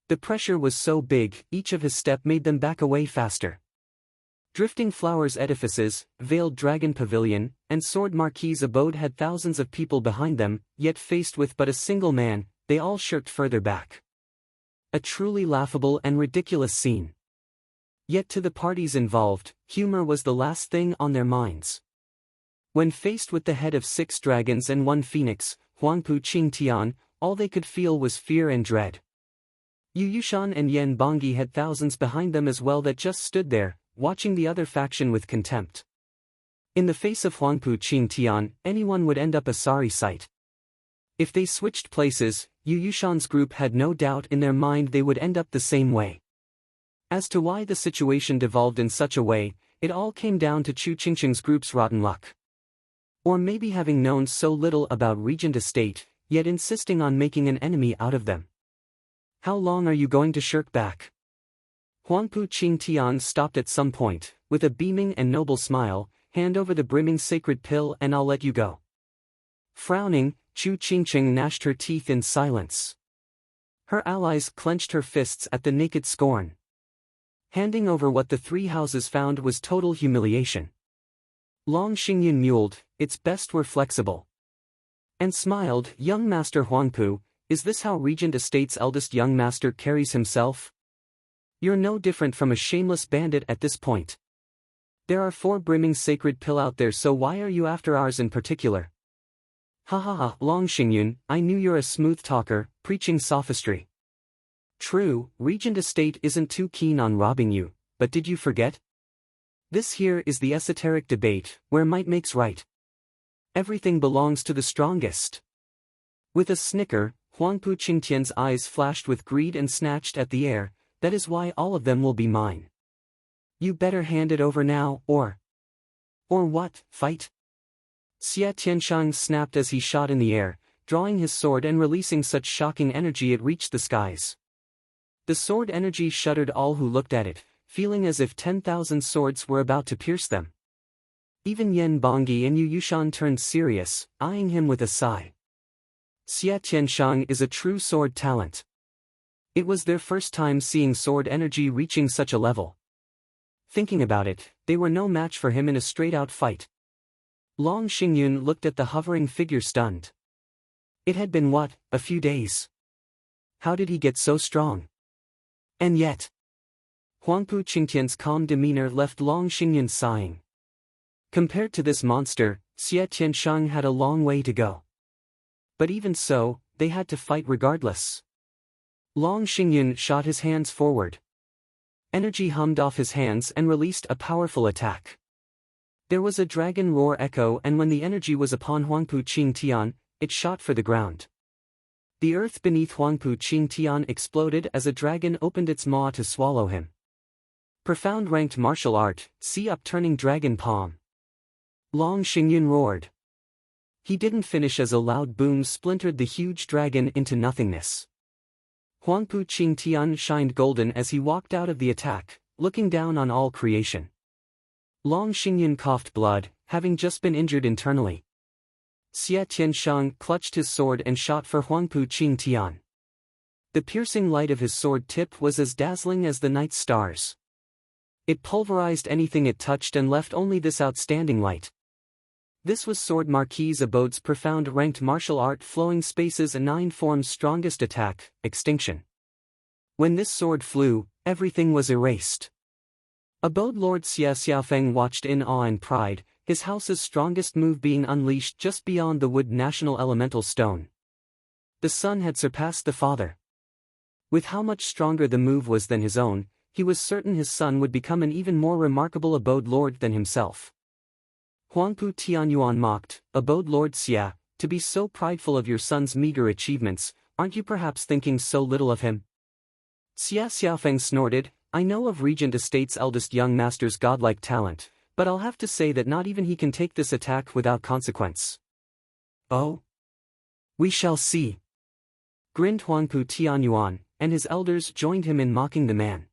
The pressure was so big, each of his step made them back away faster. Drifting Flowers Edifices, Veiled Dragon Pavilion, and Sword Marquis Abode had thousands of people behind them, yet faced with but a single man, they all shirked further back. A truly laughable and ridiculous scene. Yet to the parties involved, humor was the last thing on their minds. When faced with the head of 6 dragons and 1 phoenix, Huangpu Qingtian, all they could feel was fear and dread. Yu Yushan and Yen Bongyi had thousands behind them as well that just stood there, watching the other faction with contempt. In the face of Huangpu Qingtian, anyone would end up a sorry sight. If they switched places, Yu Yushan's group had no doubt in their mind they would end up the same way. As to why the situation devolved in such a way, it all came down to Chu Qingqing's group's rotten luck. Or maybe having known so little about Regent Estate, yet insisting on making an enemy out of them. How long are you going to shirk back? Huangpu Qingtian stopped at some point, with a beaming and noble smile, hand over the brimming sacred pill and I'll let you go. Frowning, Chu Qingqing gnashed her teeth in silence. Her allies clenched her fists at the naked scorn. Handing over what the 3 houses found was total humiliation. Long Xingyun muled, its best were flexible. And smiled, young Master Huangpu, is this how Regent Estate's eldest young master carries himself? You're no different from a shameless bandit at this point. There are 4 brimming sacred pill out there, so why are you after ours in particular? Ha ha ha, Long Xingyun, I knew you're a smooth talker, preaching sophistry. True, Regent Estate isn't too keen on robbing you, but did you forget? This here is the esoteric debate, where might makes right. Everything belongs to the strongest. With a snicker, Huangpu Qingtian's eyes flashed with greed and snatched at the air, that is why all of them will be mine. You better hand it over now, or what, fight? Xie Tianshang snapped as he shot in the air, drawing his sword and releasing such shocking energy it reached the skies. The sword energy shuddered all who looked at it, feeling as if 10,000 swords were about to pierce them. Even Yen Bongyi and Yu Yushan turned serious, eyeing him with a sigh. Xie Tianshang is a true sword talent. It was their first time seeing sword energy reaching such a level. Thinking about it, they were no match for him in a straight-out fight. Long Xingyun looked at the hovering figure stunned. It had been what, a few days? How did he get so strong? And yet, Huangpu Qingtian's calm demeanor left Long Xingyun sighing. Compared to this monster, Xie Tianshang had a long way to go. But even so, they had to fight regardless. Long Xingyun shot his hands forward. Energy hummed off his hands and released a powerful attack. There was a dragon roar echo, and when the energy was upon Huangpu Qingtian, it shot for the ground. The earth beneath Huangpu Qingtian exploded as a dragon opened its maw to swallow him. Profound ranked martial art, see upturning dragon palm. Long Xingyun roared. He didn't finish as a loud boom splintered the huge dragon into nothingness. Huangpu Qingtian shined golden as he walked out of the attack, looking down on all creation. Long Xingyun coughed blood, having just been injured internally. Xie Tianshang clutched his sword and shot for Huangpu Qingtian. The piercing light of his sword tip was as dazzling as the night stars. It pulverized anything it touched and left only this outstanding light. This was Sword Marquis Abode's profound ranked martial art flowing spaces, a 9 forms strongest attack, extinction. When this sword flew, everything was erased. Abode Lord Xia Xiaofeng watched in awe and pride, his house's strongest move being unleashed just beyond the wood national elemental stone. The son had surpassed the father. With how much stronger the move was than his own, he was certain his son would become an even more remarkable Abode Lord than himself. Huangpu Tianyuan mocked, "Abode Lord Xia, to be so prideful of your son's meager achievements, aren't you perhaps thinking so little of him?" Xia Xiaofeng snorted, "I know of Regent Estate's eldest young master's godlike talent, but I'll have to say that not even he can take this attack without consequence." "Oh? We shall see," grinned Huangpu Tianyuan, and his elders joined him in mocking the man.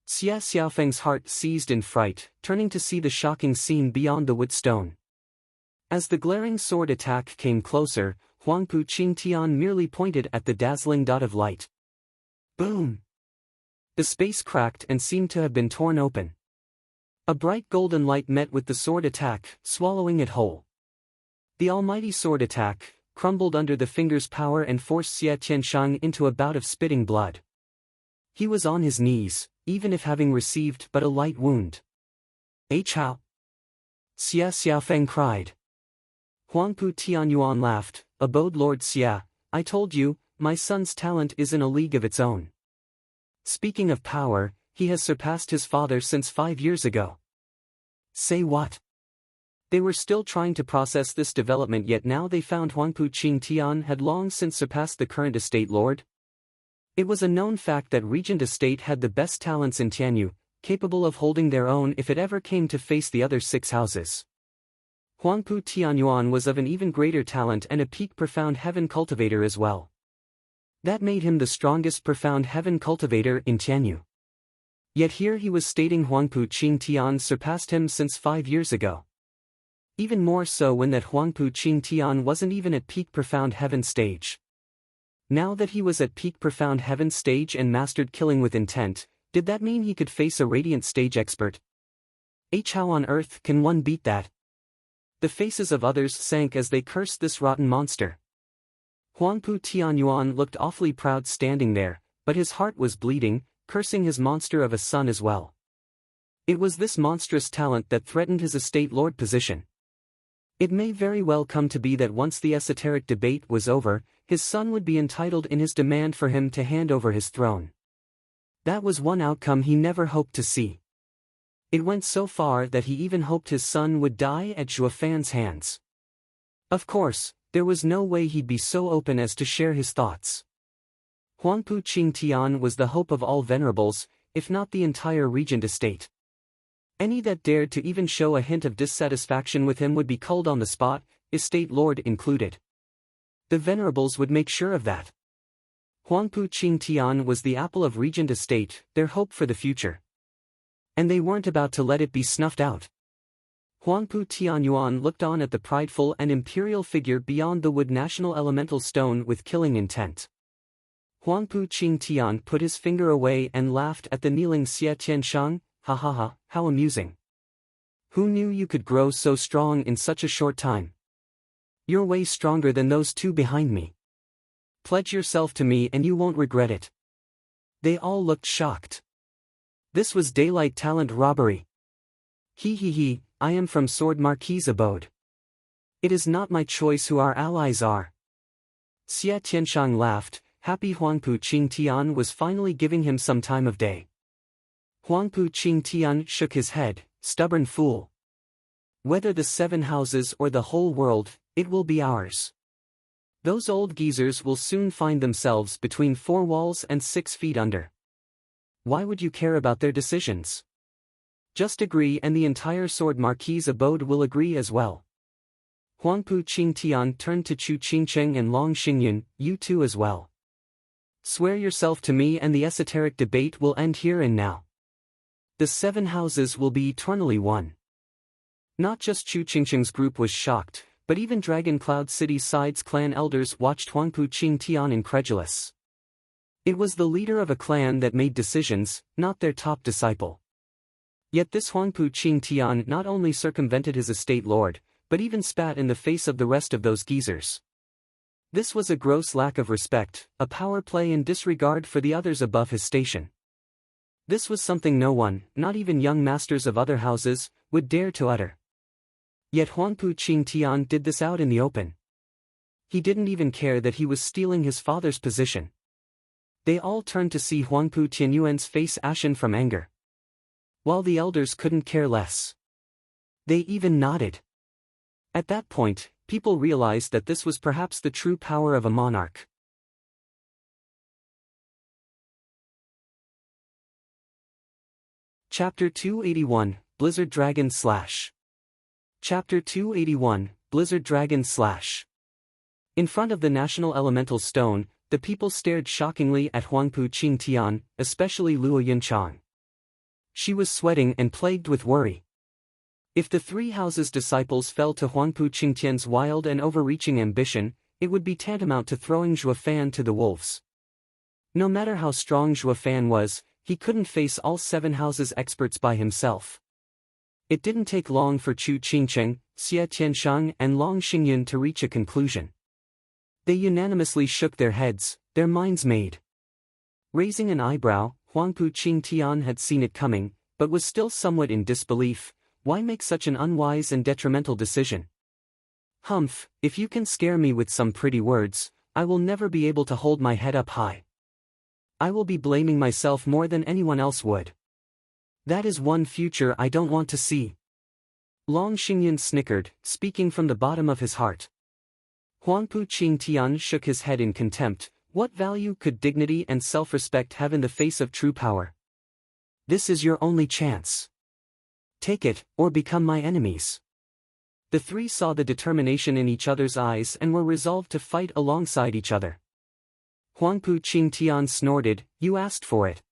Xia Xiaofeng's heart seized in fright, turning to see the shocking scene beyond the wood stone. As the glaring sword attack came closer, Huangpu Qingtian merely pointed at the dazzling dot of light. Boom! The space cracked and seemed to have been torn open. A bright golden light met with the sword attack, swallowing it whole. The almighty sword attack crumbled under the finger's power and forced Xie Tianshang into a bout of spitting blood. He was on his knees, even if having received but a light wound. "How?" Xia Xiaofeng cried. Huangpu Tianyuan laughed, "Abode Lord Xia, I told you, my son's talent is in a league of its own. Speaking of power, he has surpassed his father since 5 years ago." "Say what?" They were still trying to process this development, yet now they found Huangpu Qingtian had long since surpassed the current estate lord. It was a known fact that Regent Estate had the best talents in Tianyu, capable of holding their own if it ever came to face the other 6 houses. Huangpu Tianyuan was of an even greater talent and a peak profound heaven cultivator as well. That made him the strongest profound heaven cultivator in Tianyu. Yet here he was stating Huangpu Qingtian surpassed him since 5 years ago. Even more so when that Huangpu Qingtian wasn't even at peak profound heaven stage. Now that he was at peak profound heaven stage and mastered killing with intent, did that mean he could face a radiant stage expert? How on earth can one beat that? The faces of others sank as they cursed this rotten monster. Huangpu Tianyuan looked awfully proud standing there, but his heart was bleeding, cursing his monster of a son as well. It was this monstrous talent that threatened his estate lord position. It may very well come to be that once the esoteric debate was over, his son would be entitled in his demand for him to hand over his throne. That was one outcome he never hoped to see. It went so far that he even hoped his son would die at Zhuo Fan's hands. Of course, there was no way he'd be so open as to share his thoughts. Huangpu Qingtian was the hope of all venerables, if not the entire regent estate. Any that dared to even show a hint of dissatisfaction with him would be culled on the spot, estate lord included. The venerables would make sure of that. Huangpu Qingtian was the apple of regent estate, their hope for the future. And they weren't about to let it be snuffed out. Huangpu Tianyuan looked on at the prideful and imperial figure beyond the wood national elemental stone with killing intent. Huangpu Qingtian put his finger away and laughed at the kneeling Xie Tianshang. "Ha ha ha, how amusing. Who knew you could grow so strong in such a short time? You're way stronger than those 2 behind me. Pledge yourself to me and you won't regret it." They all looked shocked. This was daylight talent robbery. He, I am from Sword Marquis Abode. It is not my choice who our allies are. Xia Tianshang laughed, happy Huangpu Qingtian was finally giving him some time of day. Huangpu Qingtian shook his head, stubborn fool. Whether the 7 houses or the whole world, it will be ours. Those old geezers will soon find themselves between 4 walls and 6 feet under. Why would you care about their decisions? Just agree and the entire Sword Marquis abode will agree as well. Huangpu Qingtian turned to Chu Qingcheng and Long Xingyun, you too as well. Swear yourself to me and the esoteric debate will end here and now. The 7 houses will be eternally one. Not just Chu Qingcheng's group was shocked, but even Dragon Cloud City Side's clan elders watched Huangpu Qingtian incredulous. It was the leader of a clan that made decisions, not their top disciple. Yet this Huangpu Qingtian not only circumvented his estate lord, but even spat in the face of the rest of those geezers. This was a gross lack of respect, a power play and disregard for the others above his station. This was something no one, not even young masters of other houses, would dare to utter. Yet Huangpu Qingtian did this out in the open. He didn't even care that he was stealing his father's position. They all turned to see Huangpu Tianyuan's face ashen from anger. While the elders couldn't care less. They even nodded. At that point, people realized that this was perhaps the true power of a monarch. Chapter 281, Blizzard Dragon / Chapter 281, Blizzard Dragon / In front of the National Elemental Stone, the people stared shockingly at Huangpu Qingtian, especially Luo Yunchang. She was sweating and plagued with worry. If the 3 houses' disciples fell to Huangpu Qingtian's wild and overreaching ambition, it would be tantamount to throwing Zhuo Fan to the wolves. No matter how strong Zhuo Fan was, he couldn't face all 7 houses' experts by himself. It didn't take long for Chu Qingcheng, Xia Tianshang and Long Xingyun to reach a conclusion. They unanimously shook their heads, their minds made. Raising an eyebrow, Huangpu Qingtian had seen it coming, but was still somewhat in disbelief. Why make such an unwise and detrimental decision? Humph, if you can scare me with some pretty words, I will never be able to hold my head up high. I will be blaming myself more than anyone else would. That is one future I don't want to see. Long Xingyun snickered, speaking from the bottom of his heart. Huangpu Qingtian shook his head in contempt. What value could dignity and self-respect have in the face of true power? This is your only chance. Take it, or become my enemies. The 3 saw the determination in each other's eyes and were resolved to fight alongside each other. Huangpu Qingtian snorted, you asked for it.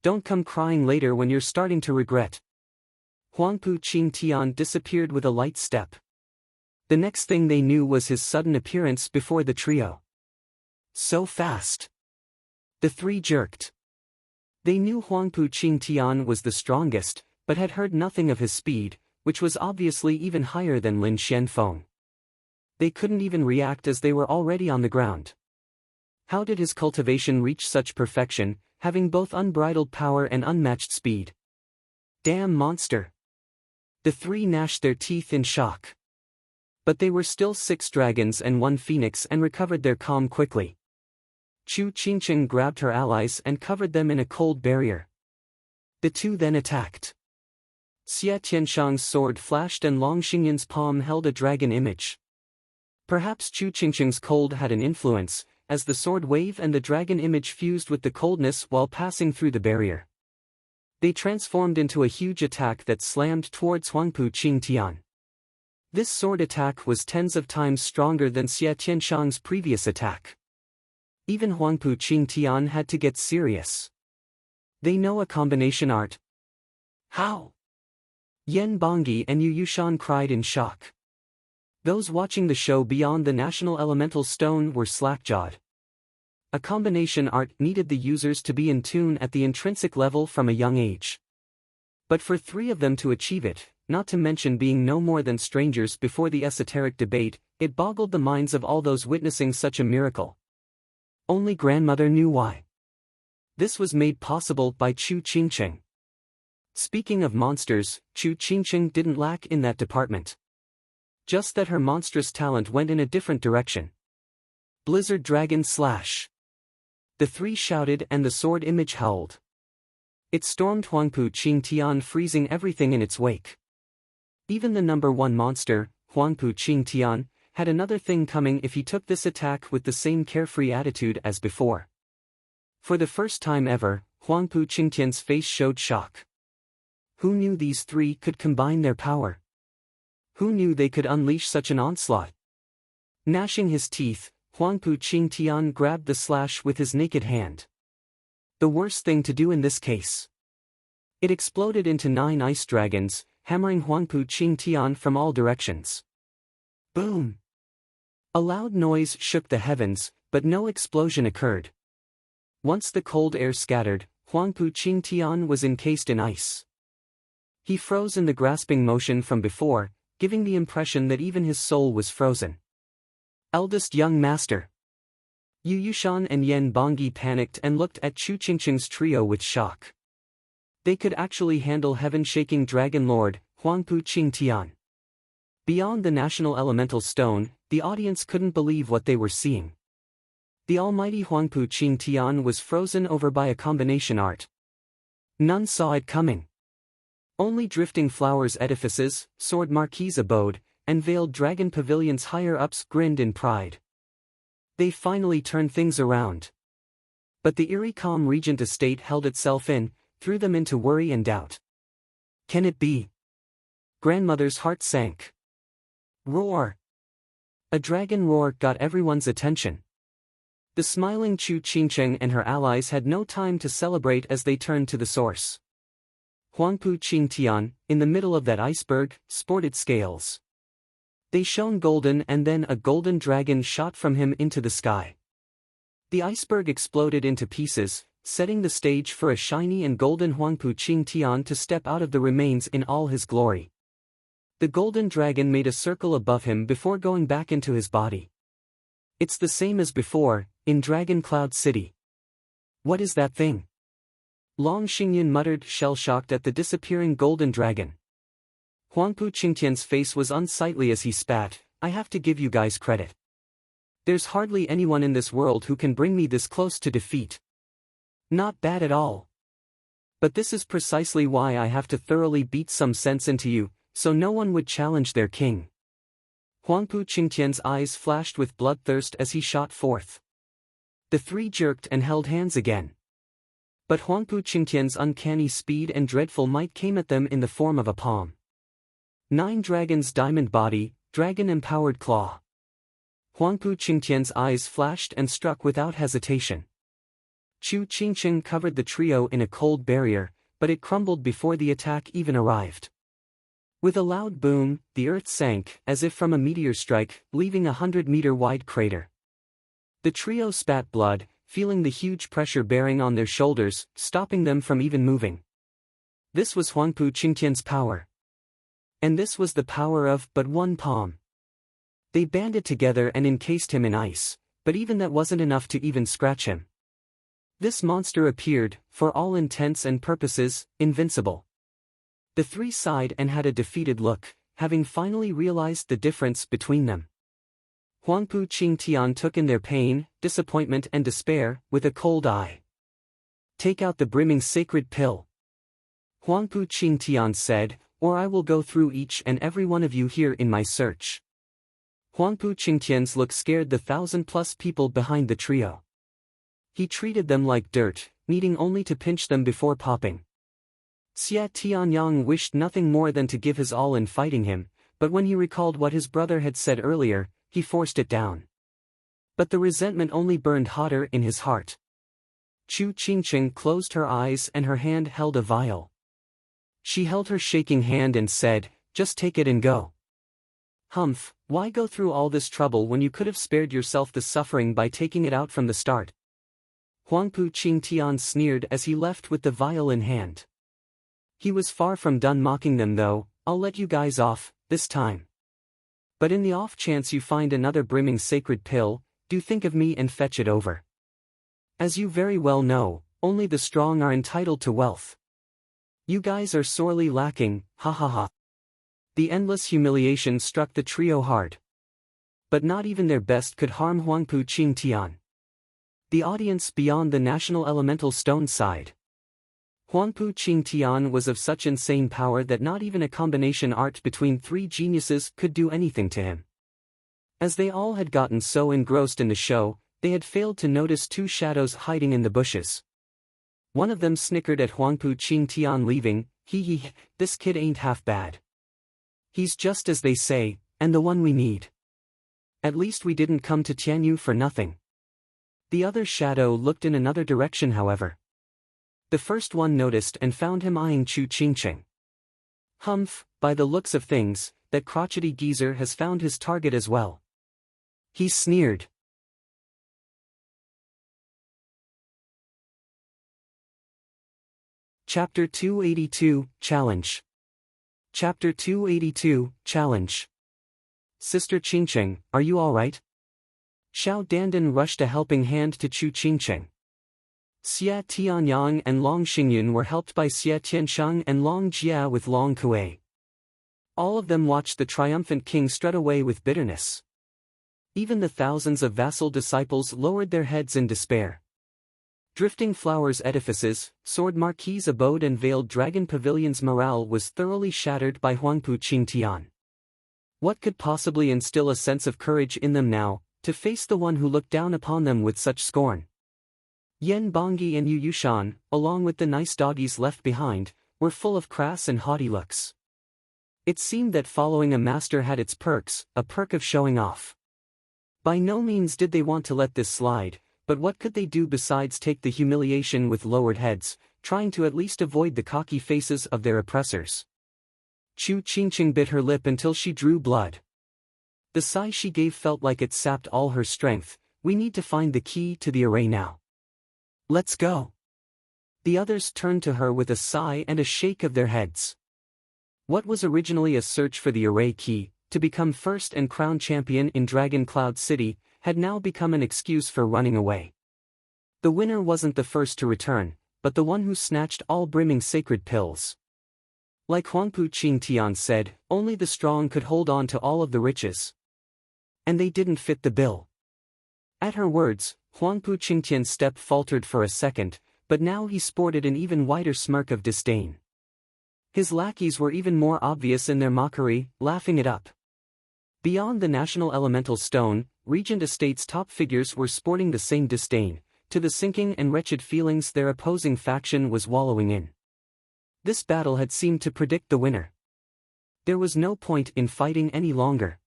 Don't come crying later when you're starting to regret. Huangpu Qingtian disappeared with a light step. The next thing they knew was his sudden appearance before the trio. So fast. The 3 jerked. They knew Huangpu Qingtian was the strongest, but had heard nothing of his speed, which was obviously even higher than Lin Xianfeng. They couldn't even react as they were already on the ground. How did his cultivation reach such perfection, having both unbridled power and unmatched speed? Damn monster! The 3 gnashed their teeth in shock. But they were still 6 dragons and 1 phoenix and recovered their calm quickly. Chu Qingcheng grabbed her allies and covered them in a cold barrier. The 2 then attacked. Xia Tianshang's sword flashed and Long Xingyun's palm held a dragon image. Perhaps Chu Qingcheng's cold had an influence, as the sword wave and the dragon image fused with the coldness while passing through the barrier. They transformed into a huge attack that slammed towards Huangpu Qingtian. This sword attack was tens of times stronger than Xia Tianshang's previous attack. Even Huangpu Qingtian had to get serious. They know a combination art. How? Yan Bongyi and Yu Yushan cried in shock. Those watching the show beyond the National Elemental Stone were slack-jawed. A combination art needed the users to be in tune at the intrinsic level from a young age. But for 3 of them to achieve it, not to mention being no more than strangers before the esoteric debate, it boggled the minds of all those witnessing such a miracle. Only grandmother knew why. This was made possible by Chu Qingcheng. Speaking of monsters, Chu Qingcheng didn't lack in that department. Just that her monstrous talent went in a different direction. Blizzard Dragon Slash. The three shouted and the sword image howled. It stormed Huangpu Qingtian, freezing everything in its wake. Even the number one monster, Huangpu Qingtian, had another thing coming if he took this attack with the same carefree attitude as before. For the first time ever, Huangpu Qingtian's face showed shock. Who knew these three could combine their power? Who knew they could unleash such an onslaught? Gnashing his teeth, Huangpu Qingtian grabbed the slash with his naked hand. The worst thing to do in this case. It exploded into 9 ice dragons, hammering Huangpu Qingtian from all directions. Boom! A loud noise shook the heavens, but no explosion occurred. Once the cold air scattered, Huangpu Qingtian was encased in ice. He froze in the grasping motion from before, giving the impression that even his soul was frozen. Eldest young master. Yu Yushan and Yen Bongyi panicked and looked at Chu Qingqing's trio with shock. They could actually handle heaven-shaking Dragon Lord, Huangpu Qingtian. Beyond the National Elemental Stone, the audience couldn't believe what they were seeing. The almighty Huangpu Qingtian was frozen over by a combination art. None saw it coming. Only drifting flowers edifices, sword marquees abode, and veiled dragon pavilions higher-ups grinned in pride. They finally turned things around. But the eerie calm regent estate held itself in, threw them into worry and doubt. Can it be? Grandmother's heart sank. Roar! A dragon roar got everyone's attention. The smiling Chu Qingqing and her allies had no time to celebrate as they turned to the source. Huangpu Qingtian, in the middle of that iceberg, sported scales. They shone golden, and then a golden dragon shot from him into the sky. The iceberg exploded into pieces, setting the stage for a shiny and golden Huangpu Qingtian to step out of the remains in all his glory. The golden dragon made a circle above him before going back into his body. It's the same as before, in Dragon Cloud City. What is that thing? Long Xingyan muttered, shell-shocked at the disappearing golden dragon. Huangpu Qingtian's face was unsightly as he spat. I have to give you guys credit. There's hardly anyone in this world who can bring me this close to defeat. Not bad at all. But this is precisely why I have to thoroughly beat some sense into you, so no one would challenge their king. Huangpu Qingtian's eyes flashed with bloodthirst as he shot forth. The three jerked and held hands again. But Huangpu Qingtian's uncanny speed and dreadful might came at them in the form of a palm. 9 dragons diamond body, dragon-empowered claw. Huangpu Qingtian's eyes flashed and struck without hesitation. Chu Qingqing covered the trio in a cold barrier, but it crumbled before the attack even arrived. With a loud boom, the earth sank, as if from a meteor strike, leaving a 100-meter-wide crater. The trio spat blood, feeling the huge pressure bearing on their shoulders, stopping them from even moving. This was Huangpu Qingtian's power. And this was the power of but one palm. They banded together and encased him in ice, but even that wasn't enough to even scratch him. This monster appeared, for all intents and purposes, invincible. The three sighed and had a defeated look, having finally realized the difference between them. Huangpu Qingtian took in their pain, disappointment and despair, with a cold eye. Take out the brimming sacred pill. Huangpu Qingtian said, or I will go through each and every one of you here in my search. Huangpu Qingtian's look scared the 1,000+ people behind the trio. He treated them like dirt, needing only to pinch them before popping. Xia Tianyang wished nothing more than to give his all in fighting him, but when he recalled what his brother had said earlier, he forced it down. But the resentment only burned hotter in his heart. Chu Qingqing closed her eyes and her hand held a vial. She held her shaking hand and said, just take it and go. Humph, why go through all this trouble when you could have spared yourself the suffering by taking it out from the start? Huangpu Qingtian sneered as he left with the vial in hand. He was far from done mocking them though. I'll let you guys off, this time. But in the off chance you find another brimming sacred pill, do think of me and fetch it over. As you very well know, only the strong are entitled to wealth. You guys are sorely lacking, ha ha ha. The endless humiliation struck the trio hard. but not even their best could harm Huangpu Qingtian. The audience beyond the national elemental stone sighed. Huangpu Qingtian was of such insane power that not even a combination art between three geniuses could do anything to him. As they all had gotten so engrossed in the show, they had failed to notice two shadows hiding in the bushes. One of them snickered at Huangpu Qingtian leaving. Hee, this kid ain't half bad. He's just as they say, and the one we need. At least we didn't come to Tianyu for nothing. The other shadow looked in another direction, however. The first one noticed and found him eyeing Chu Qingqing. Humph, by the looks of things, that crotchety geezer has found his target as well. He sneered. Chapter 282, Challenge. Chapter 282, Challenge. Sister Qingqing, are you all right? Xiao Dandan rushed a helping hand to Chu Qingqing. Xia Tianyang and Long Xingyun were helped by Xia Tiansheng and Long Jia with Long Kuei. All of them watched the triumphant king strut away with bitterness. Even the thousands of vassal disciples lowered their heads in despair. Drifting Flowers edifices, Sword Marquis abode and Veiled Dragon Pavilion's morale was thoroughly shattered by Huangpu Qingtian. What could possibly instill a sense of courage in them now, to face the one who looked down upon them with such scorn? Yen Bongyi and Yu Yushan, along with the nice doggies left behind, were full of crass and haughty looks. It seemed that following a master had its perks, a perk of showing off. By no means did they want to let this slide, but what could they do besides take the humiliation with lowered heads, trying to at least avoid the cocky faces of their oppressors? Chu Qingqing bit her lip until she drew blood. The sigh she gave felt like it sapped all her strength. We need to find the key to the array now. Let's go. The others turned to her with a sigh and a shake of their heads. What was originally a search for the array key, to become first and crown champion in Dragon Cloud City, had now become an excuse for running away. The winner wasn't the first to return, but the one who snatched all brimming sacred pills. Like Huangpu Qingtian said, only the strong could hold on to all of the riches. And they didn't fit the bill. At her words, Huangpu Qingtian's step faltered for a second, but now he sported an even wider smirk of disdain. His lackeys were even more obvious in their mockery, laughing it up. Beyond the National Elemental Stone, Regent Estate's top figures were sporting the same disdain, to the sinking and wretched feelings their opposing faction was wallowing in. This battle had seemed to predict the winner. There was no point in fighting any longer.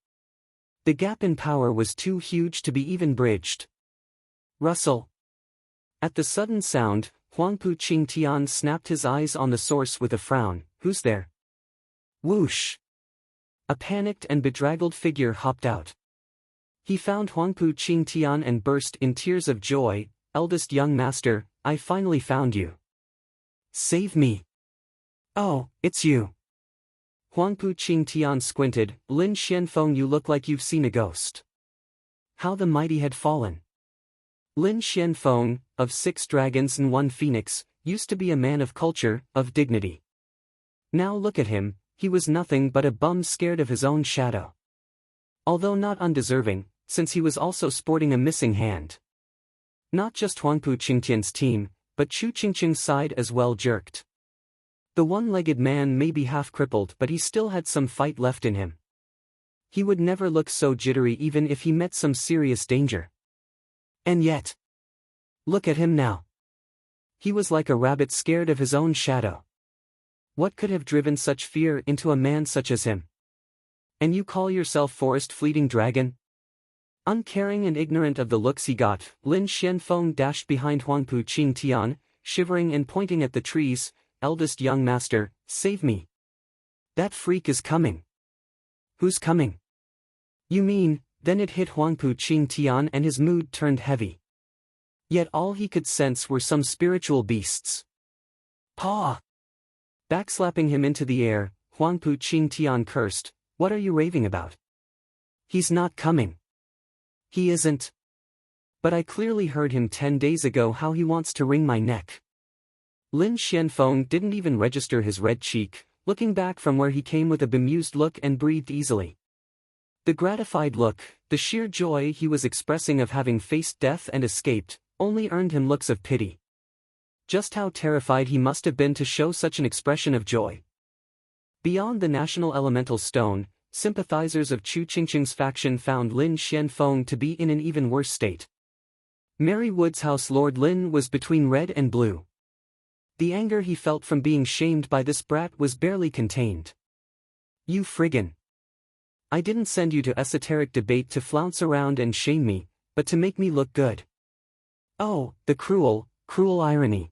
The gap in power was too huge to be even bridged. Rustle. At the sudden sound, Huangpu Qingtian snapped his eyes on the source with a frown. Who's there? Whoosh. A panicked and bedraggled figure hopped out. He found Huangpu Qingtian and burst in tears of joy. Eldest young master, I finally found you. Save me. Oh, it's you. Huangpu Qingtian squinted. Lin Xianfeng, you look like you've seen a ghost. How the mighty had fallen. Lin Xianfeng, of 6 dragons and 1 phoenix, used to be a man of culture, of dignity. Now look at him, he was nothing but a bum scared of his own shadow. Although not undeserving, since he was also sporting a missing hand. Not just Huangpu Qingtian's team, but Chu Qingqing's side as well jerked. The one-legged man may be half crippled, but he still had some fight left in him. He would never look so jittery even if he met some serious danger. And yet, look at him now. He was like a rabbit scared of his own shadow. What could have driven such fear into a man such as him? And you call yourself Forest Fleeting Dragon? Uncaring and ignorant of the looks he got, Lin Xianfeng dashed behind Huangpu Qingtian, shivering and pointing at the trees. Eldest young master, save me. That freak is coming. Who's coming? You mean? Then it hit Huangpu Qingtian and his mood turned heavy. Yet all he could sense were some spiritual beasts. Paw! Backslapping him into the air, Huangpu Qingtian cursed, what are you raving about? He's not coming. He isn't. But I clearly heard him 10 days ago how he wants to wring my neck. Lin Xianfeng didn't even register his red cheek, looking back from where he came with a bemused look and breathed easily. The gratified look, the sheer joy he was expressing of having faced death and escaped, only earned him looks of pity. Just how terrified he must have been to show such an expression of joy. Beyond the National Elemental Stone, sympathizers of Chu Qingqing's faction found Lin Xianfeng to be in an even worse state. Mary Wood's house Lord Lin was between red and blue. The anger he felt from being shamed by this brat was barely contained. You friggin'! I didn't send you to esoteric debate to flounce around and shame me, but to make me look good. Oh, the cruel, cruel irony.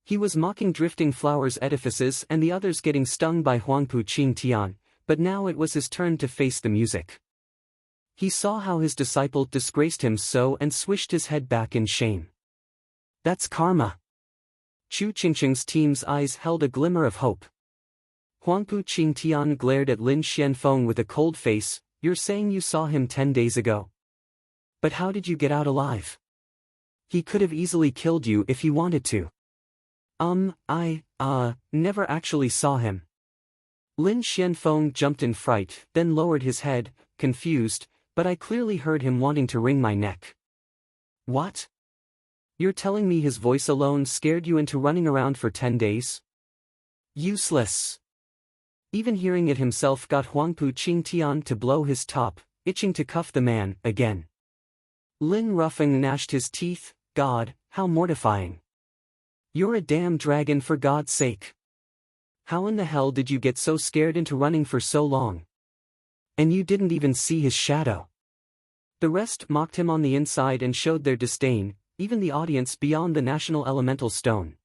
He was mocking Drifting Flowers' edifices and the others getting stung by Huangpu Qingtian, but now it was his turn to face the music. He saw how his disciple disgraced him so and swished his head back in shame. That's karma. Chu Qingqing's team's eyes held a glimmer of hope. Huangpu Qingtian glared at Lin Xianfeng with a cold face. You're saying you saw him 10 days ago? But how did you get out alive? He could have easily killed you if he wanted to. I never actually saw him. Lin Xianfeng jumped in fright, then lowered his head, confused, but I clearly heard him wanting to wring my neck. What? You're telling me his voice alone scared you into running around for 10 days? Useless. Even hearing it himself got Huangpu Qingtian to blow his top, itching to cuff the man, again. Lin Ruffing gnashed his teeth. God, how mortifying. You're a damn dragon for God's sake. How in the hell did you get so scared into running for so long? And you didn't even see his shadow. The rest mocked him on the inside and showed their disdain, even the audience beyond the National Elemental Stone.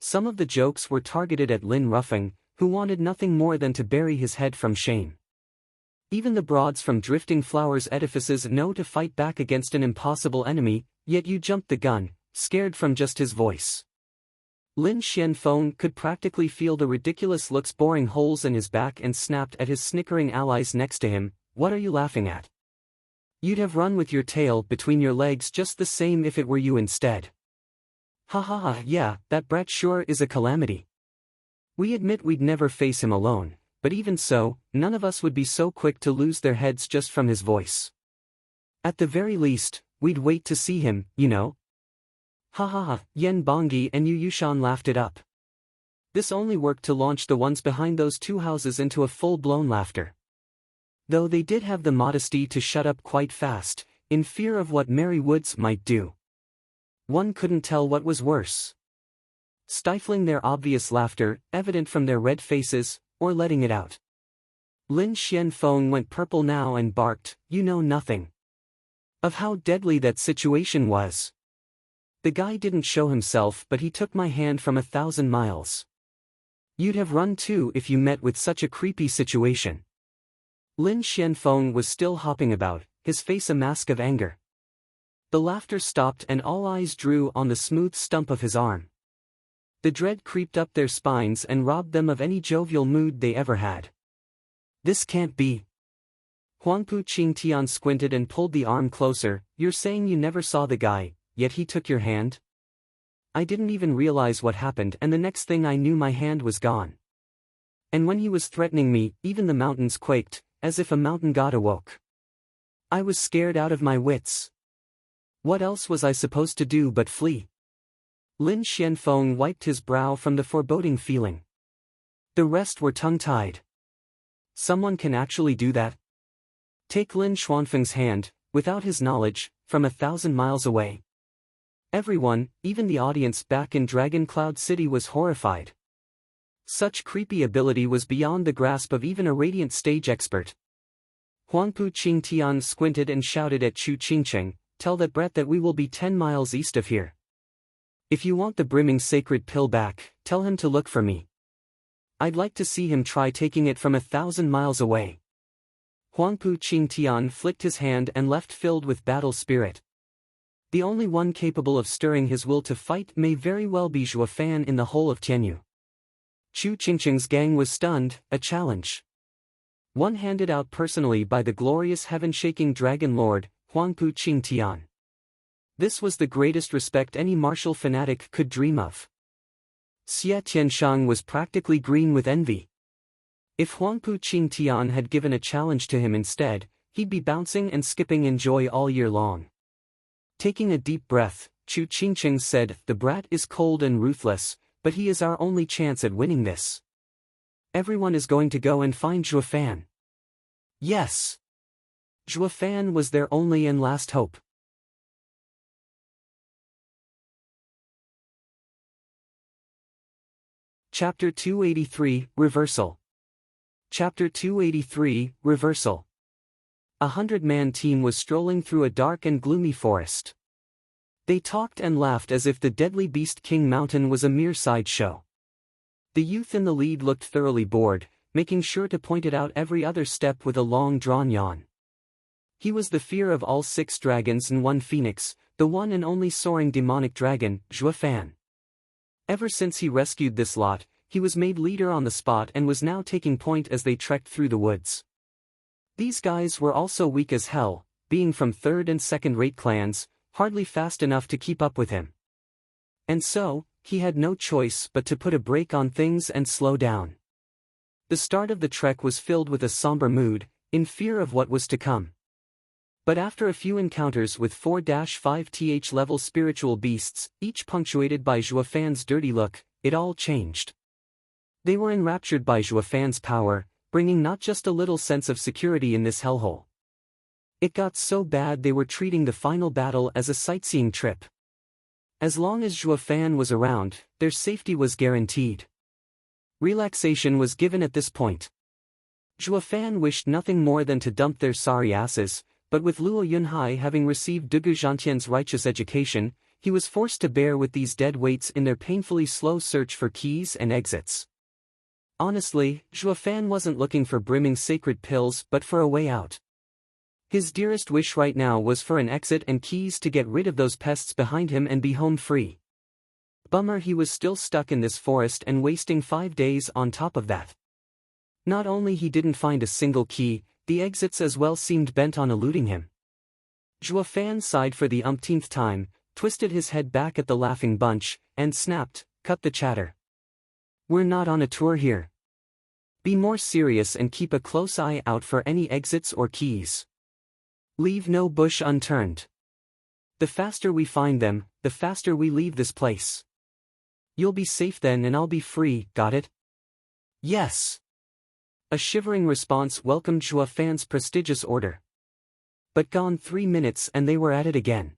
Some of the jokes were targeted at Lin Ruffing, who wanted nothing more than to bury his head from shame. Even the broads from Drifting Flowers' edifices know to fight back against an impossible enemy, yet you jumped the gun, scared from just his voice. Lin Xianfeng could practically feel the ridiculous looks boring holes in his back and snapped at his snickering allies next to him. What are you laughing at? You'd have run with your tail between your legs just the same if it were you instead. Ha ha ha, yeah, that brat sure is a calamity. We admit we'd never face him alone, but even so, none of us would be so quick to lose their heads just from his voice. At the very least, we'd wait to see him, you know. Ha ha ha, Yen Bongyi and Yu Yushan laughed it up. This only worked to launch the ones behind those two houses into a full-blown laughter. Though they did have the modesty to shut up quite fast, in fear of what Mary Woods might do. One couldn't tell what was worse. Stifling their obvious laughter, evident from their red faces, or letting it out. Lin Xianfeng went purple now and barked, "You know nothing of how deadly that situation was. The guy didn't show himself, but he took my hand from 1,000 miles. You'd have run too if you met with such a creepy situation." Lin Xianfeng was still hopping about, his face a mask of anger. The laughter stopped and all eyes drew on the smooth stump of his arm. The dread creeped up their spines and robbed them of any jovial mood they ever had. This can't be. Huangpu Qingtian squinted and pulled the arm closer. You're saying you never saw the guy, yet he took your hand? I didn't even realize what happened, and the next thing I knew my hand was gone. And when he was threatening me, even the mountains quaked, as if a mountain god awoke. I was scared out of my wits. What else was I supposed to do but flee? Lin Xianfeng wiped his brow from the foreboding feeling. The rest were tongue-tied. Someone can actually do that? Take Lin Xuanfeng's hand, without his knowledge, from 1,000 miles away. Everyone, even the audience back in Dragon Cloud City, was horrified. Such creepy ability was beyond the grasp of even a radiant stage expert. Huangpu Qingtian squinted and shouted at Chu Qingqing, "Tell that brat that we will be 10 miles east of here. If you want the brimming sacred pill back, tell him to look for me. I'd like to see him try taking it from 1,000 miles away." Huangpu Qingtian flicked his hand and left filled with battle spirit. The only one capable of stirring his will to fight may very well be Zhuo Fan in the whole of Tianyu. Chu Qingqing's gang was stunned, a challenge. One handed out personally by the glorious heaven-shaking Dragon Lord, Huangpu Qingtian. This was the greatest respect any martial fanatic could dream of. Xie Tianshang was practically green with envy. If Huangpu Qingtian had given a challenge to him instead, he'd be bouncing and skipping in joy all year long. Taking a deep breath, Chu Qingcheng said, "The brat is cold and ruthless, but he is our only chance at winning this. Everyone is going to go and find Zhuo Fan." Yes. Zhuo Fan was their only and last hope. Chapter 283, Reversal. Chapter 283, Reversal. 100-man team was strolling through a dark and gloomy forest. They talked and laughed as if the deadly beast King Mountain was a mere sideshow. The youth in the lead looked thoroughly bored, making sure to point it out every other step with a long-drawn yawn. He was the fear of all 6 dragons and 1 phoenix, the one and only soaring demonic dragon, Zhuo Fan. Ever since he rescued this lot, he was made leader on the spot and was now taking point as they trekked through the woods. These guys were also weak as hell, being from 3rd and 2nd-rate clans, hardly fast enough to keep up with him. And so, he had no choice but to put a brake on things and slow down. The start of the trek was filled with a somber mood, in fear of what was to come. But after a few encounters with 4-5th level spiritual beasts, each punctuated by Zhuo Fan's dirty look, it all changed. They were enraptured by Zhuo Fan's power, bringing not just a little sense of security in this hellhole. It got so bad they were treating the final battle as a sightseeing trip. As long as Zhuo Fan was around, their safety was guaranteed. Relaxation was given at this point. Zhuo Fan wished nothing more than to dump their sorry asses, but with Luo Yunhai having received Dugu Zhantian's righteous education, he was forced to bear with these dead weights in their painfully slow search for keys and exits. Honestly, Zhuo Fan wasn't looking for brimming sacred pills but for a way out. His dearest wish right now was for an exit and keys to get rid of those pests behind him and be home free. Bummer he was still stuck in this forest and wasting 5 days on top of that. Not only he didn't find a single key, the exits as well seemed bent on eluding him. Zhuo Fan sighed for the umpteenth time, twisted his head back at the laughing bunch, and snapped, "Cut the chatter. We're not on a tour here. Be more serious and keep a close eye out for any exits or keys. Leave no bush unturned. The faster we find them, the faster we leave this place. You'll be safe then and I'll be free, got it?" "Yes." A shivering response welcomed Zhuo Fan's prestigious order. But gone 3 minutes and they were at it again.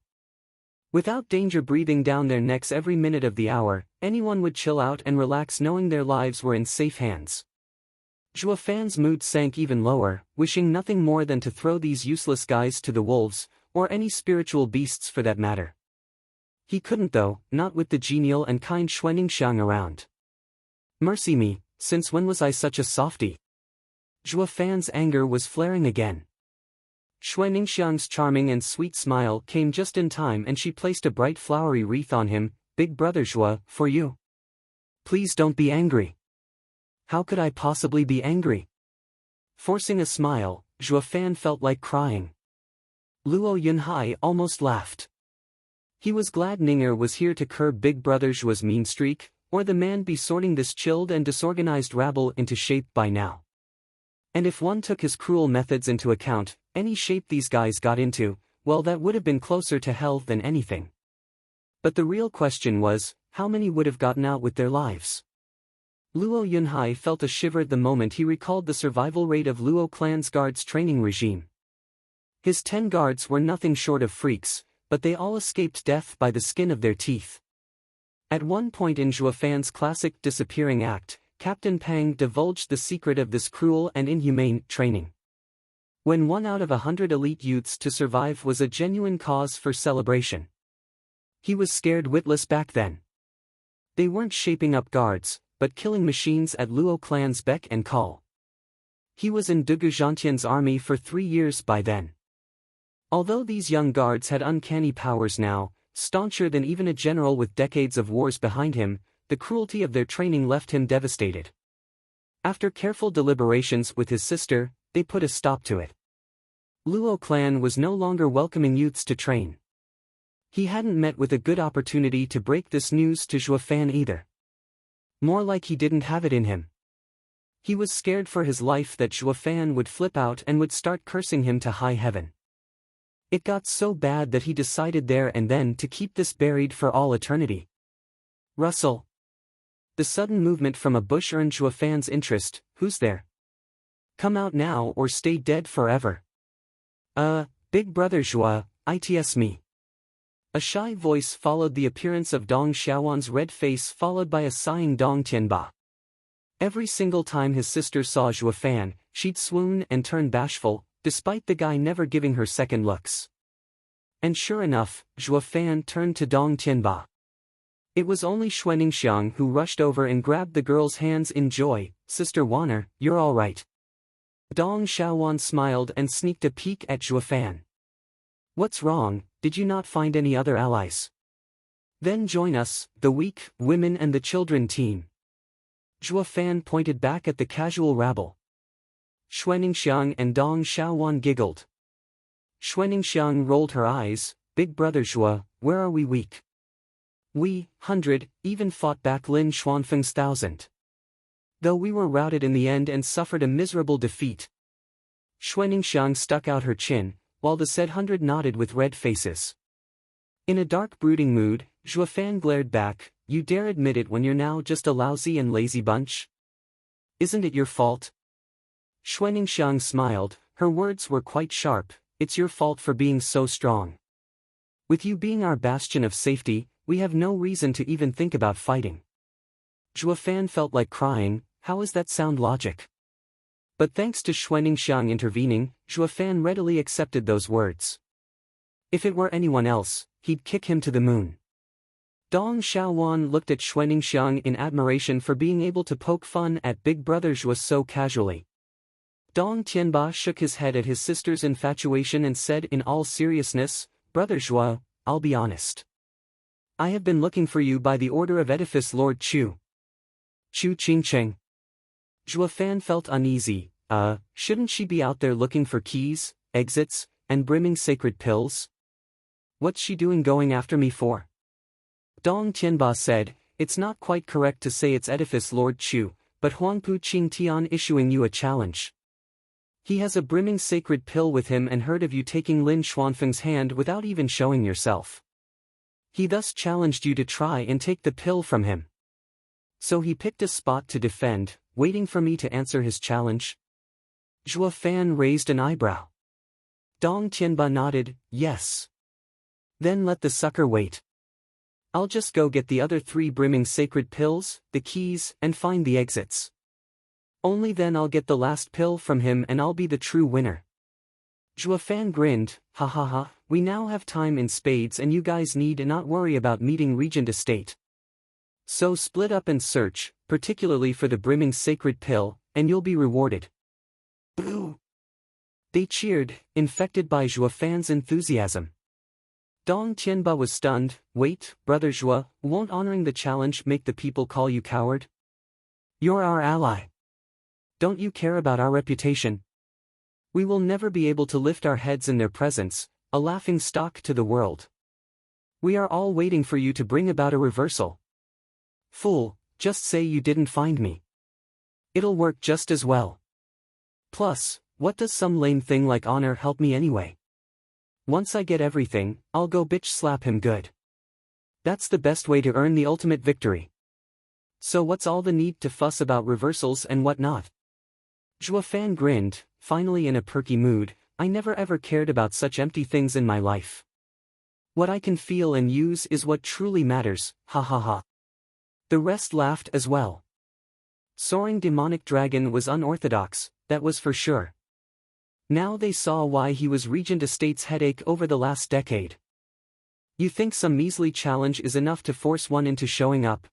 Without danger breathing down their necks every minute of the hour, anyone would chill out and relax knowing their lives were in safe hands. Zhuo Fan's mood sank even lower, wishing nothing more than to throw these useless guys to the wolves, or any spiritual beasts for that matter. He couldn't though, not with the genial and kind Xuaningxiang around. Mercy me, since when was I such a softy? Zhuo Fan's anger was flaring again. Xuaningxiang's charming and sweet smile came just in time and she placed a bright flowery wreath on him. "Big brother Zhuo, for you. Please don't be angry." "How could I possibly be angry?" Forcing a smile, Zhuo Fan felt like crying. Luo Yunhai almost laughed. He was glad Ninger was here to curb Big Brother Zhuo's mean streak, or the man be sorting this chilled and disorganized rabble into shape by now. And if one took his cruel methods into account, any shape these guys got into, well, that would have been closer to hell than anything. But the real question was, how many would have gotten out with their lives? Luo Yunhai felt a shiver the moment he recalled the survival rate of Luo clan's guards' training regime. His 10 guards were nothing short of freaks, but they all escaped death by the skin of their teeth. At one point in Zhuo Fan's classic disappearing act, Captain Pang divulged the secret of this cruel and inhumane training. When 1 out of 100 elite youths to survive was a genuine cause for celebration. He was scared witless back then. They weren't shaping up guards, but killing machines at Luo clan's beck and call. He was in Dugu Zhantian's army for 3 years by then. Although these young guards had uncanny powers now, stauncher than even a general with decades of wars behind him, the cruelty of their training left him devastated. After careful deliberations with his sister, they put a stop to it. Luo clan was no longer welcoming youths to train. He hadn't met with a good opportunity to break this news to Zhuo Fan either. More like he didn't have it in him. He was scared for his life that Zhuo Fan would flip out and would start cursing him to high heaven. It got so bad that he decided there and then to keep this buried for all eternity. Russell. The sudden movement from a bush earned Zhuo Fan's interest. Who's there? Come out now or stay dead forever. Big brother Zhuo, it's me. A shy voice followed the appearance of Dong Xiaowan's red face, followed by a sighing Dong Tianba. Every single time his sister saw Zhuo Fan, she'd swoon and turn bashful, despite the guy never giving her second looks. And sure enough, Zhuo Fan turned to Dong Tianba. It was only Xuaningxiang who rushed over and grabbed the girl's hands in joy. Sister Wanner, you're all right. Dong Xiaowan smiled and sneaked a peek at Zhuo Fan. What's wrong, did you not find any other allies? Then join us, the weak, women and the children team. Zhuo Fan pointed back at the casual rabble. Xuaningxiang and Dong Xiaowan giggled. Xuaningxiang rolled her eyes. Big brother Zhuo, where are we weak? We, 100, even fought back Lin Xuanfeng's 1,000. Though we were routed in the end and suffered a miserable defeat. Xuaningxiang stuck out her chin, while the said 100 nodded with red faces. In a dark brooding mood, Zhuo Fan glared back. You dare admit it when you're now just a lousy and lazy bunch? Isn't it your fault? Xuaningxiang smiled, her words were quite sharp. It's your fault for being so strong. With you being our bastion of safety, we have no reason to even think about fighting. Zhuo Fan felt like crying. How is that sound logic? But thanks to Xuaningxiang intervening, Zhuo Fan readily accepted those words. If it were anyone else, he'd kick him to the moon. Dong Xiaowan looked at Xuaningxiang in admiration for being able to poke fun at Big Brother Zhuo so casually. Dong Tianba shook his head at his sister's infatuation and said in all seriousness, Brother Zhuo, I'll be honest. I have been looking for you by the order of Edifice Lord Chu. Chu Qingcheng. Zhuo Fan felt uneasy. Shouldn't she be out there looking for keys, exits, and brimming sacred pills? What's she doing going after me for? Dong Tianba said, it's not quite correct to say it's Edifice Lord Chu, but Huangpu Qingtian issuing you a challenge. He has a brimming sacred pill with him and heard of you taking Lin Xuanfeng's hand without even showing yourself. He thus challenged you to try and take the pill from him. So he picked a spot to defend, waiting for me to answer his challenge. Zhuo Fan raised an eyebrow. Dong Tianba nodded, yes. Then let the sucker wait. I'll just go get the other 3 brimming sacred pills, the keys, and find the exits. Only then I'll get the last pill from him and I'll be the true winner. Zhuo Fan grinned, ha ha ha, we now have time in spades and you guys need not worry about meeting Regent Estate. So split up and search, particularly for the brimming sacred pill, and you'll be rewarded. Boo! They cheered, infected by Zhuo Fan's enthusiasm. Dong Tianba was stunned. Wait, brother Zhuo, won't honoring the challenge make the people call you coward? You're our ally. Don't you care about our reputation? We will never be able to lift our heads in their presence, a laughing stock to the world. We are all waiting for you to bring about a reversal. Fool, just say you didn't find me. It'll work just as well. Plus, what does some lame thing like honor help me anyway? Once I get everything, I'll go bitch slap him good. That's the best way to earn the ultimate victory. So what's all the need to fuss about reversals and whatnot? Zhuo Fan grinned, finally in a perky mood. I never ever cared about such empty things in my life. What I can feel and use is what truly matters, ha ha ha. The rest laughed as well. Soaring demonic dragon was unorthodox, that was for sure. Now they saw why he was Regent Estate's headache over the last decade. You think some measly challenge is enough to force one into showing up?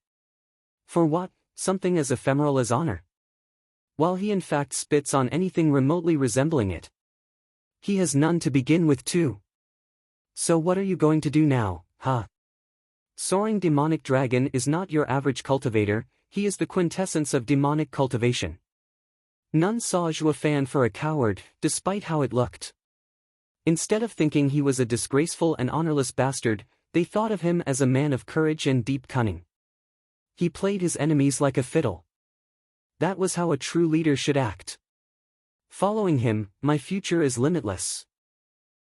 For what, something as ephemeral as honor? While he in fact spits on anything remotely resembling it. He has none to begin with too. So what are you going to do now, huh? Soaring demonic dragon is not your average cultivator, he is the quintessence of demonic cultivation. None saw Zhuo Fan for a coward, despite how it looked. Instead of thinking he was a disgraceful and honorless bastard, they thought of him as a man of courage and deep cunning. He played his enemies like a fiddle. That was how a true leader should act. Following him, my future is limitless.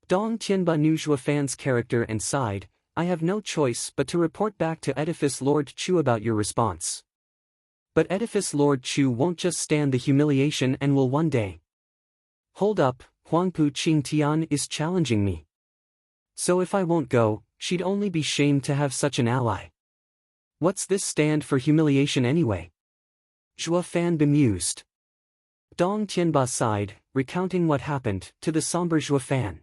Dong Tianba knew Zhuo Fan's character and sighed, I have no choice but to report back to Edifice Lord Chu about your response. But Edifice Lord Chu won't just stand the humiliation and will one day. Hold up, Huangpu Qingtian is challenging me. So if I won't go, she'd only be shamed to have such an ally. What's this stand for humiliation anyway? Zhuo Fan bemused. Dong Tianba sighed, recounting what happened, to the somber Zhuo Fan.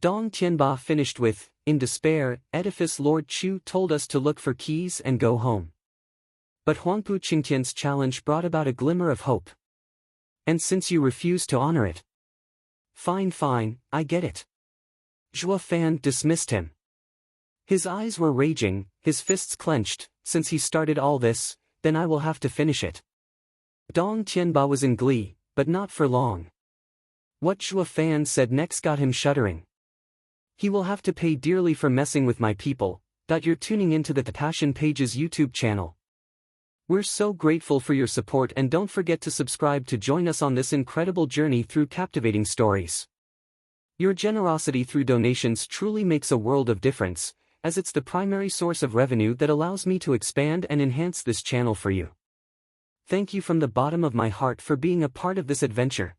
Dong Tianba finished with, in despair, Edifice Lord Chu told us to look for keys and go home. But Huangpu Qingtian's challenge brought about a glimmer of hope. And since you refuse to honor it. Fine, I get it. Zhuo Fan dismissed him. His eyes were raging, his fists clenched, since he started all this, then I will have to finish it. Dong Tianba was in glee, but not for long. What Zhuo Fan said next got him shuddering. He will have to pay dearly for messing with my people. You're tuning into the Passion Pages YouTube channel. We're so grateful for your support, and don't forget to subscribe to join us on this incredible journey through captivating stories. Your generosity through donations truly makes a world of difference, as it's the primary source of revenue that allows me to expand and enhance this channel for you. Thank you from the bottom of my heart for being a part of this adventure.